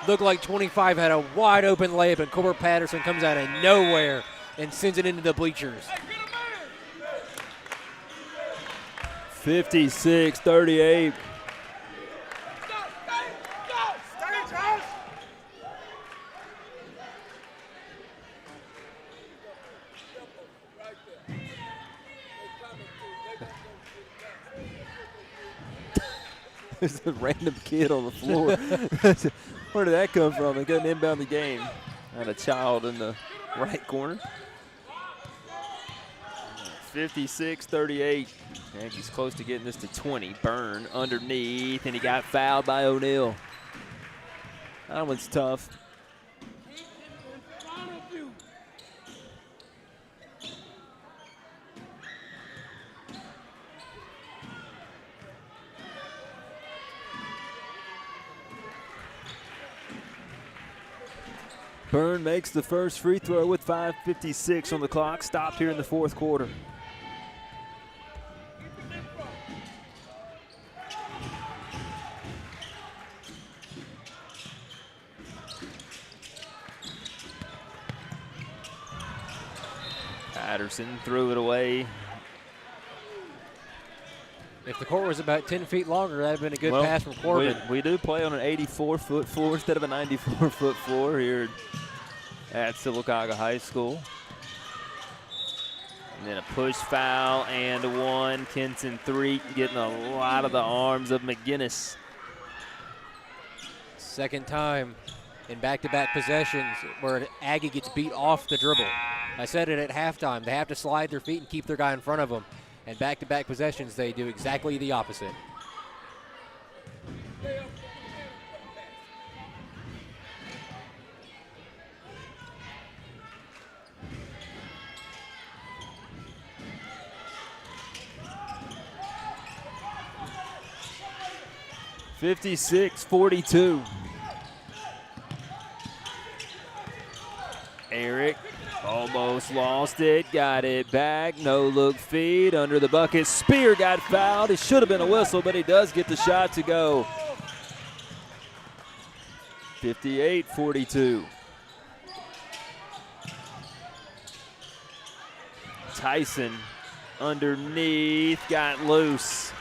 [SPEAKER 4] Looked like 25 had a wide open layup, and Corbin Patterson comes out of nowhere and sends it into the bleachers.
[SPEAKER 3] 56-38. There's a random kid on the floor. Where did that come from? They couldn't inbound the game. Had a child in the right corner. 56-38. Aggies close to getting this to 20. Byrne underneath, and he got fouled by O'Neal. That one's tough. Byrne makes the first free throw with 5:56 on the clock. Stopped here in the fourth quarter. Patterson threw it away.
[SPEAKER 4] If the court was about 10 feet longer, that would have been a good pass from Corbin.
[SPEAKER 3] We do play on an 84-foot floor instead of a 94-foot floor here at Sylacauga High School. And then a push foul and one. Kenton 3 getting a lot of the arms of McGinnis.
[SPEAKER 4] Second time in back-to-back possessions where an Aggie gets beat off the dribble. I said it at halftime. They have to slide their feet and keep their guy in front of them. And back-to-back possessions, they do exactly the opposite.
[SPEAKER 3] 56-42. Eric almost lost it, got it back, no look feed, under the bucket. Spear got fouled. It should have been a whistle, but he does get the shot to go. 58-42. Tyson underneath, got loose.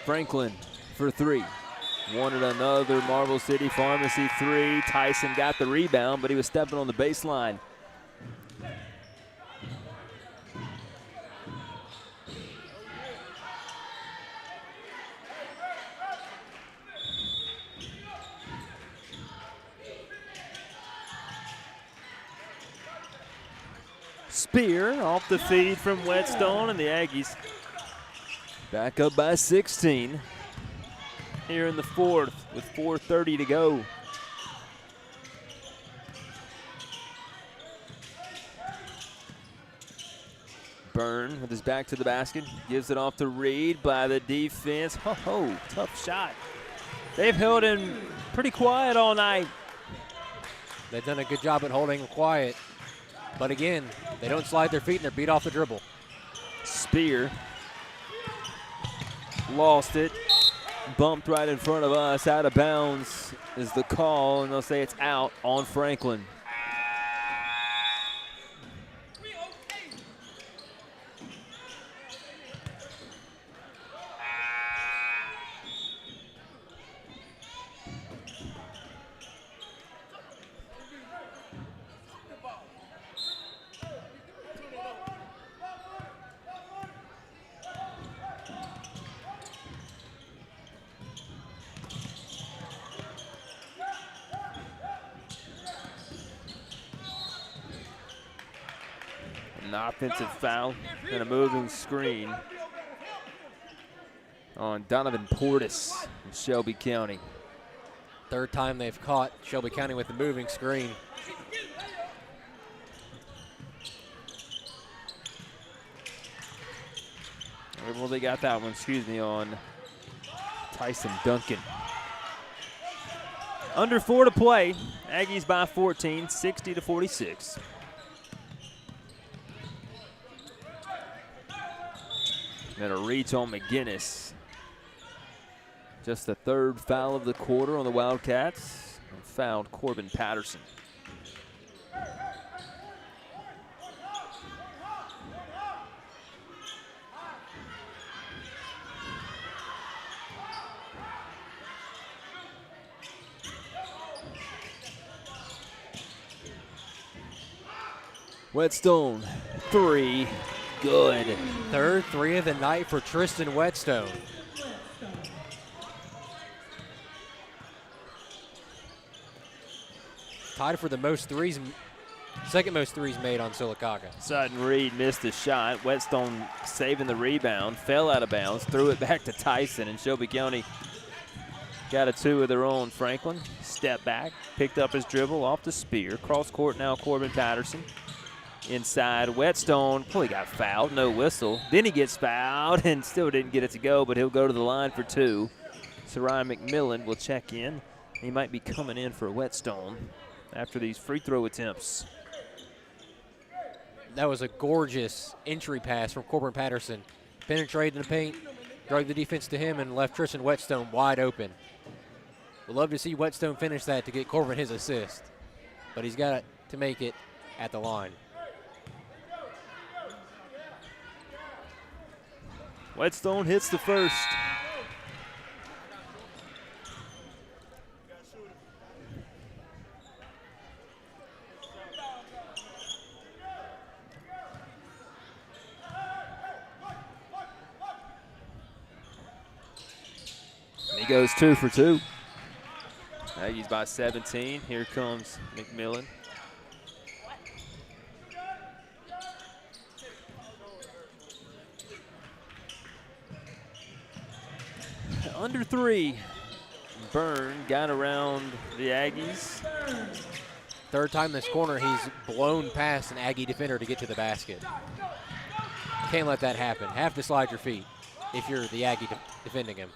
[SPEAKER 3] Franklin for three. Wanted another Marble City Pharmacy three. Tyson got the rebound, but he was stepping on the baseline. Spear off the feed from Whetstone, and the Aggies back up by 16 here in the fourth with 4:30 to go. Byrne with his back to the basket, gives it off to Reed by the defense. Ho, tough shot. They've held him pretty quiet all night.
[SPEAKER 4] They've done a good job at holding him quiet. But again, they don't slide their feet and they're beat off the dribble.
[SPEAKER 3] Spear lost it, bumped right in front of us. Out of bounds is the call, and they'll say it's out on Franklin. An offensive foul and a moving screen on Donovan Portis from Shelby County.
[SPEAKER 4] Third time they've caught Shelby County with the moving screen.
[SPEAKER 3] Well, they got that one, on Tyson Duncan. Under 4 to play. Aggies by 14, 60-46. And a reach on McGinnis. Just the third foul of the quarter on the Wildcats. And fouled Corbin Patterson. Whetstone, three, good.
[SPEAKER 4] Third three of the night for Tristan Whetstone. Tied for the most threes, second most threes made on Sylacauga.
[SPEAKER 3] Sutton Reed missed the shot. Whetstone saving the rebound, fell out of bounds, threw it back to Tyson, and Shelby County got a two of their own. Franklin, step back, picked up his dribble off the Spear. Cross court now, Corbin Patterson. Inside, Whetstone, he got fouled, no whistle. Then he gets fouled and still didn't get it to go, but he'll go to the line for two. Sarai McMillan will check in. He might be coming in for Whetstone after these free throw attempts.
[SPEAKER 4] That was a gorgeous entry pass from Corbin Patterson. Penetrated the paint, drug the defense to him, and left Tristan Whetstone wide open. We'd love to see Whetstone finish that to get Corbin his assist, but he's got to make it at the line.
[SPEAKER 3] Whetstone hits the first. And he goes 2 for 2. Aggies by 17. Here comes McMillan. Under 3. Byrne got around the Aggies.
[SPEAKER 4] Third time this corner, he's blown past an Aggie defender to get to the basket. Can't let that happen. Have to slide your feet if you're the Aggie defending him.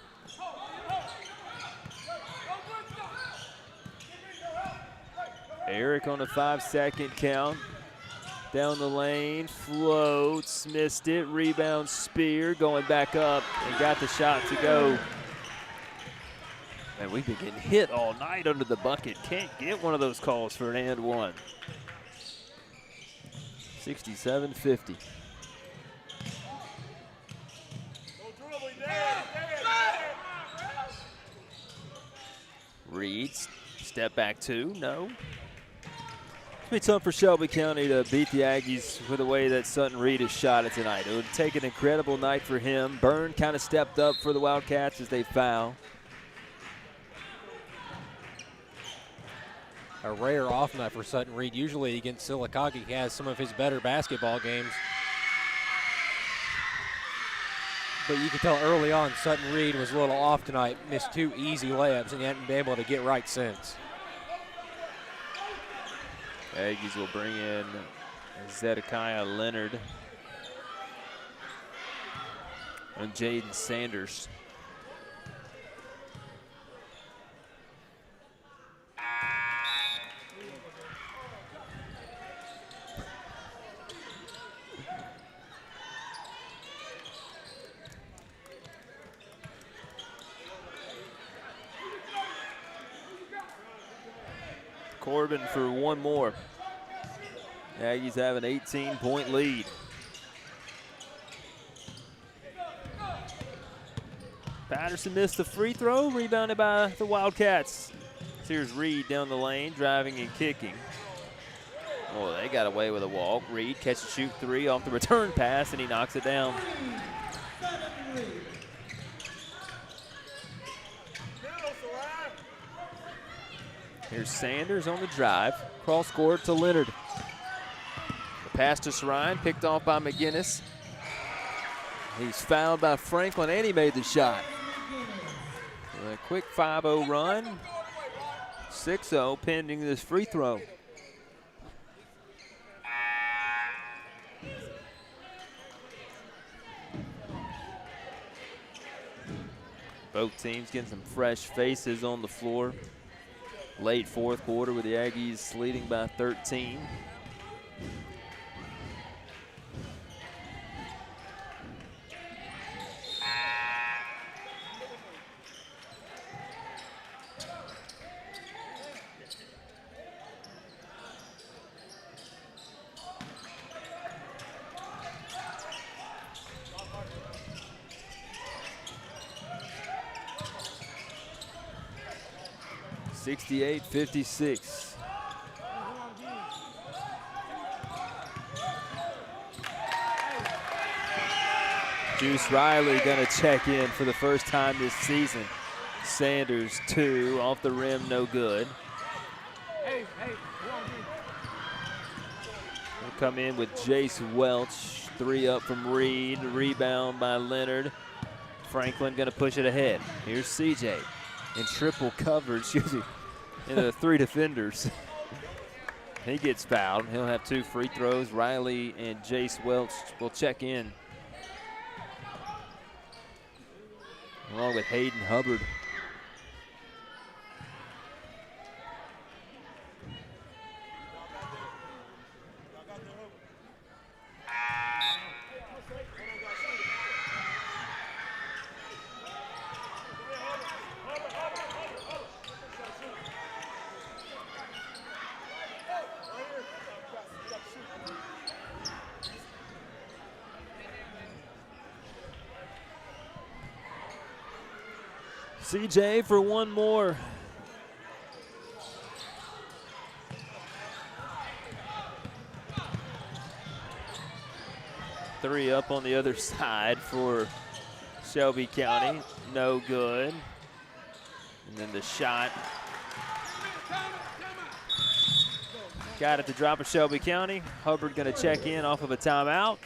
[SPEAKER 3] Eric on a 5-second count. Down the lane, floats, missed it, rebound, Spear, going back up and got the shot to go. Man, we've been getting hit all night under the bucket. Can't get one of those calls for an and one. 67-50. Reed, step back two, no. It's be tough for Shelby County to beat the Aggies with the way that Sutton Reed has shot it tonight. It would take an incredible night for him. Byrne kind of stepped up for the Wildcats as they foul.
[SPEAKER 4] A rare off night for Sutton Reed. Usually against Sylacauga, he has some of his better basketball games. But you can tell early on Sutton Reed was a little off tonight, missed 2 easy layups, and he hadn't been able to get right since.
[SPEAKER 3] Aggies will bring in Zedekiah Leonard and Jaden Sanders. Corbin for one more. Aggies have an 18-point lead. Patterson missed the free throw, rebounded by the Wildcats. Here's Reed down the lane, driving and kicking. Oh, they got away with a walk. Reed catch and shoot three off the return pass, and he knocks it down. Here's Sanders on the drive. Cross court to Leonard. The pass to Sarine, picked off by McGinnis. He's fouled by Franklin, and he made the shot. A quick 5-0 run. 6-0 pending this free throw. Both teams getting some fresh faces on the floor. Late fourth quarter with the Aggies leading by 13. (68-56). Juice Riley gonna check in for the first time this season. Sanders 2 off the rim, no good. We'll come in with Jace Welch, 3 up from Reed, rebound by Leonard. Franklin gonna push it ahead. Here's CJ in triple coverage using the 3 defenders. He gets fouled. He'll have 2 free throws. Riley and Jace Welch will check in, along with Hayden Hubbard. CJ for one more. Three up on the other side for Shelby County. No good. And then the shot. Got it to drop of Shelby County. Hubbard going to check in off of a timeout.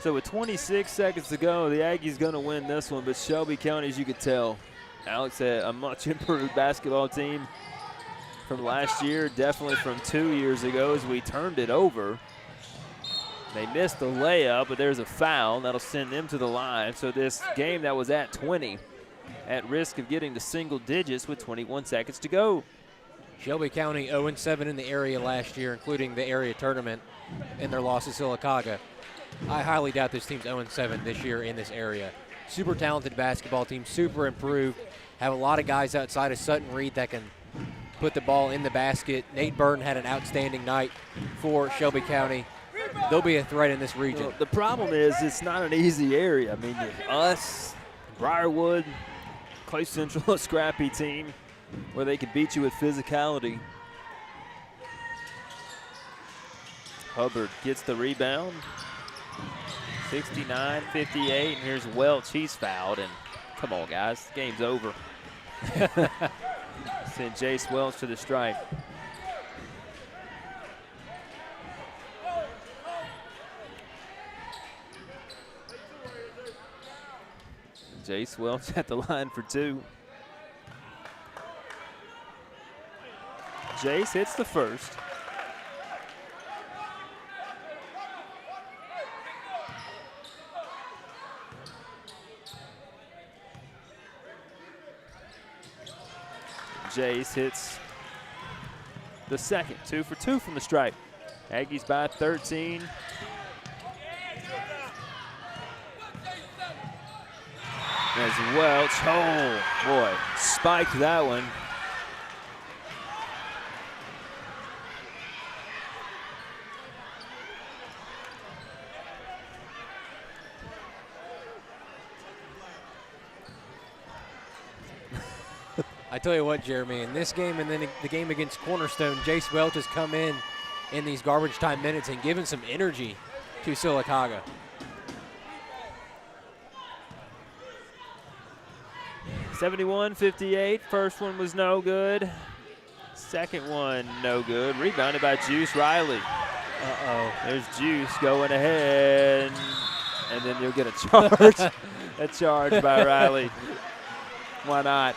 [SPEAKER 3] So with 26 seconds to go, the Aggies going to win this one, but Shelby County, as you could tell, Alex, had a much improved basketball team from last year, definitely from 2 years ago as we turned it over. They missed the layup, but there's a foul. That'll send them to the line. So this game that was at 20 at risk of getting to single digits with 21 seconds to go.
[SPEAKER 4] Shelby County 0-7 in the area last year, including the area tournament and their loss to Sylacauga. I highly doubt this team's 0-7 this year in this area. Super talented basketball team, super improved. Have a lot of guys outside of Sutton Reed that can put the ball in the basket. Nate Burton had an outstanding night for Shelby County. They'll be a threat in this region.
[SPEAKER 3] Well, the problem is it's not an easy area. I mean, us, Briarwood, Clay Central, a scrappy team where they could beat you with physicality. Hubbard gets the rebound. 69-58, and here's Welch. He's fouled, and come on, guys, the game's over. Send Jace Welch to the stripe. Jace Welch at the line for two. Jace hits the first. Jace hits the second. 2 for 2 from the stripe. Aggies by 13. As Welch, oh boy, spiked that one.
[SPEAKER 4] I tell you what, Jeremy, in this game and then the game against Cornerstone, Jace Welch has come in these garbage time minutes and given some energy to Sylacauga.
[SPEAKER 3] (71-58). First one was no good. Second one, no good. Rebounded by Juice Riley.
[SPEAKER 4] Uh-oh.
[SPEAKER 3] There's Juice going ahead. And then you'll get a charge. A charge by Riley. Why not?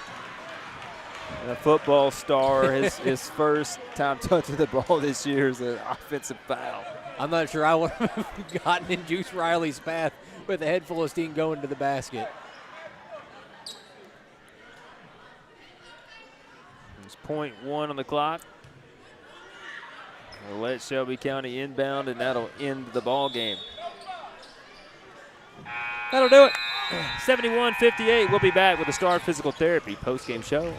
[SPEAKER 3] And a football star, his first time touching the ball this year is an offensive foul.
[SPEAKER 4] I'm not sure I would have gotten in Juice Riley's path with a head full of steam going to the basket.
[SPEAKER 3] There's .1 on the clock. We'll let Shelby County inbound, and that'll end the ball game. That'll do it. 71-58. We'll be back with the Star Physical Therapy postgame show.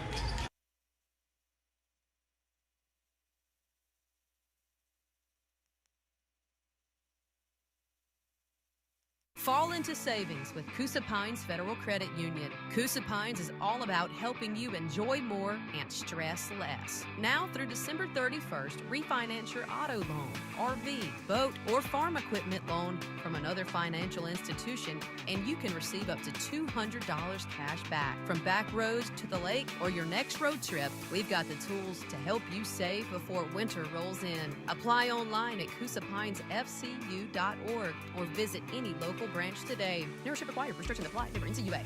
[SPEAKER 6] Fall into savings with Coosa Pines Federal Credit Union. Coosa Pines is all about helping you enjoy more and stress less. Now through December 31st, refinance your auto loan, RV, boat, or farm equipment loan from another financial institution, and you can receive up to $200 cash back. From back roads to the lake or your next road trip, we've got the tools to help you save before winter rolls in. Apply online at CoosaPinesFCU.org or visit any local branch today. Membership required. Restrictions apply. Member NCUA.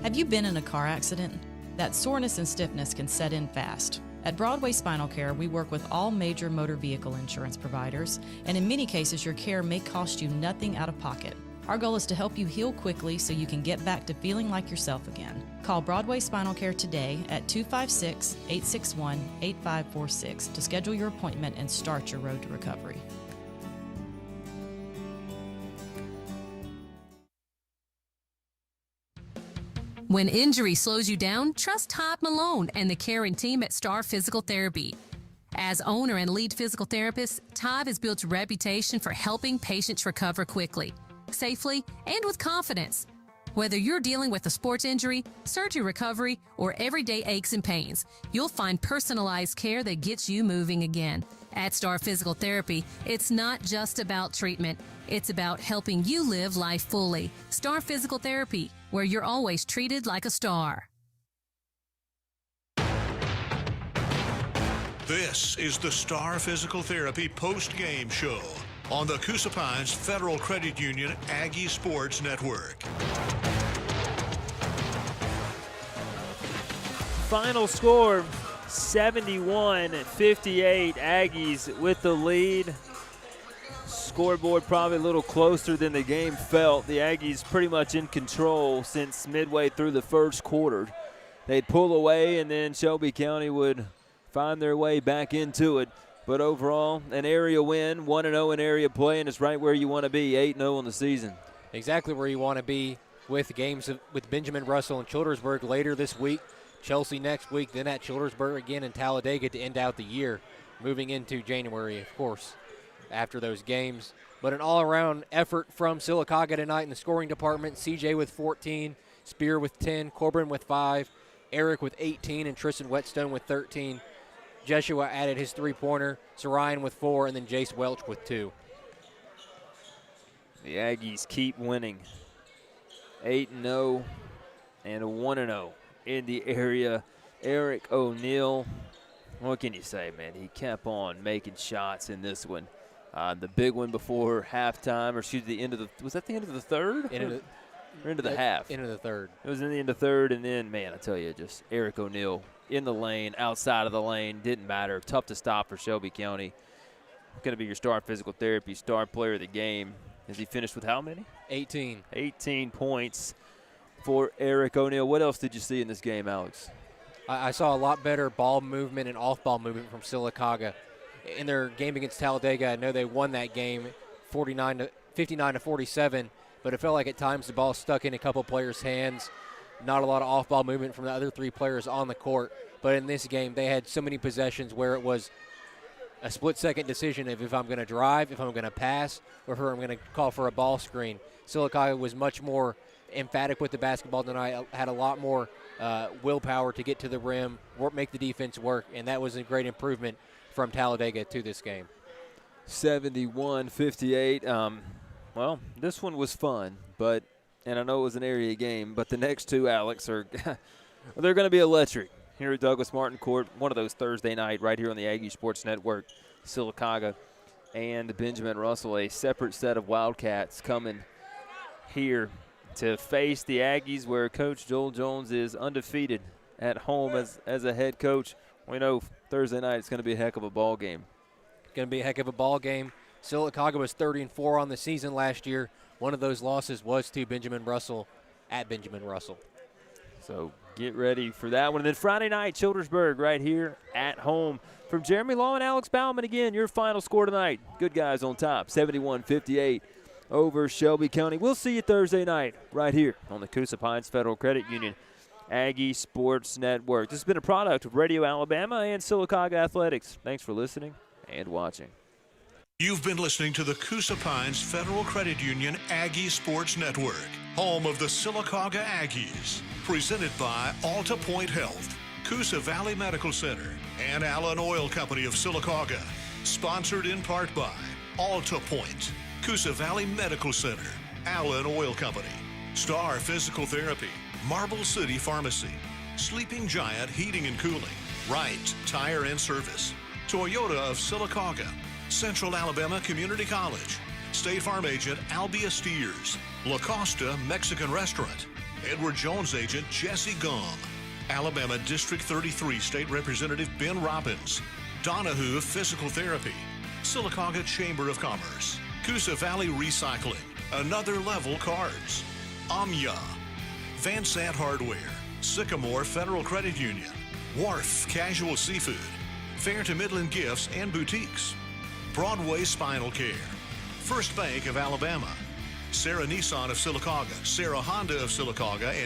[SPEAKER 10] Have you been in a car accident? That soreness and stiffness can set in fast. At Broadway Spinal Care, we work with all major motor vehicle insurance providers, and in many cases, your care may cost you nothing out of pocket. Our goal is to help you heal quickly so you can get back to feeling like yourself again. Call Broadway Spinal Care today at 256-861-8546 to schedule your appointment and start your road to recovery.
[SPEAKER 8] When injury slows you down, trust Todd Malone and the caring team at Star Physical Therapy. As owner and lead physical therapist, Todd has built a reputation for helping patients recover quickly, safely, and with confidence. Whether you're dealing with a sports injury, surgery recovery, or everyday aches and pains, you'll find personalized care that gets you moving again. At Star Physical Therapy, it's not just about treatment. It's about helping you live life fully. Star Physical Therapy, where you're always treated like a star.
[SPEAKER 2] This is the Star Physical Therapy post-game show on the Coosa Pines Federal Credit Union Aggie Sports Network.
[SPEAKER 3] Final score, 71-58. Aggies with the lead. Scoreboard probably a little closer than the game felt. The Aggies pretty much in control since midway through the first quarter. They'd pull away, and then Shelby County would find their way back into it. But overall, an area win, 1-0 in area play, and it's right where you want to be, 8-0 on the season.
[SPEAKER 4] Exactly where you want to be with games with Benjamin Russell and Childersburg later this week. Chelsea next week, then at Childersburg again in Talladega to end out the year, moving into January, of course, after those games. But an all-around effort from Sylacauga tonight in the scoring department. CJ with 14, Spear with 10, Corbin with 5, Eric with 18, and Tristan Whetstone with 13. Jeshua added his three-pointer, Sarian with 4, and then Jace Welch with 2.
[SPEAKER 3] The Aggies keep winning. 8-0 and 1-0 in the area. Eric O'Neill, what can you say, man? He kept on making shots in this one. The big one before halftime, or excuse me, the end of the – was that the end of the third? Or into the half?
[SPEAKER 4] End of the third.
[SPEAKER 3] It was in the end of the third, and then, man, I tell you, just Eric O'Neill in the lane, outside of the lane, didn't matter. Tough to stop for Shelby County. Going to be your star physical therapy, star player of the game. Has he finished with how many?
[SPEAKER 4] 18.
[SPEAKER 3] 18 points for Eric O'Neill. What else did you see in this game, Alex?
[SPEAKER 4] I saw a lot better ball movement and off-ball movement from Sylacauga. In their game against Talladega, I know they won that game 59-47, but it felt like at times the ball stuck in a couple players' hands. Not a lot of off-ball movement from the other three players on the court. But in this game, they had so many possessions where it was a split-second decision of if I'm going to drive, if I'm going to pass, or if I'm going to call for a ball screen. Sylacauga was much more emphatic with the basketball tonight, had a lot more willpower to get to the rim, make the defense work, and that was a great improvement from Talladega to this game.
[SPEAKER 3] 71-58. Well, this one was fun, and I know it was an area game, but the next two, Alex, are they're going to be electric here at Douglas Martin Court. One of those Thursday night right here on the Aggie Sports Network. Sylacauga and Benjamin Russell, a separate set of Wildcats coming here to face the Aggies, where Coach Joel Jones is undefeated at home as a head coach. We know Thursday night it's going to be a heck of a ball game.
[SPEAKER 4] Going to be a heck of a ball game. Sylacauga was 30-4 on the season last year. One of those losses was to Benjamin Russell at Benjamin Russell.
[SPEAKER 3] So get ready for that one. And then Friday night, Childersburg right here at home. From Jeremy Law and Alex Bauman, again, your final score tonight. Good guys on top, 71-58 over Shelby County. We'll see you Thursday night right here on the Coosa Pines Federal Credit Union Aggie Sports Network. This has been a product of Radio Alabama and Sylacauga Athletics. Thanks for listening and watching.
[SPEAKER 2] You've been listening to the Coosa Pines Federal Credit Union Aggie Sports Network, home of the Sylacauga Aggies. Presented by Alta Point Health, Coosa Valley Medical Center, and Allen Oil Company of Sylacauga. Sponsored in part by Alta Point, Coosa Valley Medical Center, Allen Oil Company, Star Physical Therapy, Marble City Pharmacy, Sleeping Giant Heating and Cooling, Wright Tire and Service, Toyota of Sylacauga, Central Alabama Community College, State Farm Agent Albia Steers, La Costa Mexican Restaurant, Edward Jones Agent Jesse Gum, Alabama District 33 State Representative Ben Robbins, Donahue Physical Therapy, Sylacauga Chamber of Commerce, Coosa Valley Recycling, Another Level Cards, Amya, Van Sant Hardware, Sycamore Federal Credit Union, Wharf Casual Seafood, Fair to Midland Gifts and Boutiques, Broadway Spinal Care, First Bank of Alabama, Sarah Nissan of Sylacauga, Sarah Honda of Sylacauga, and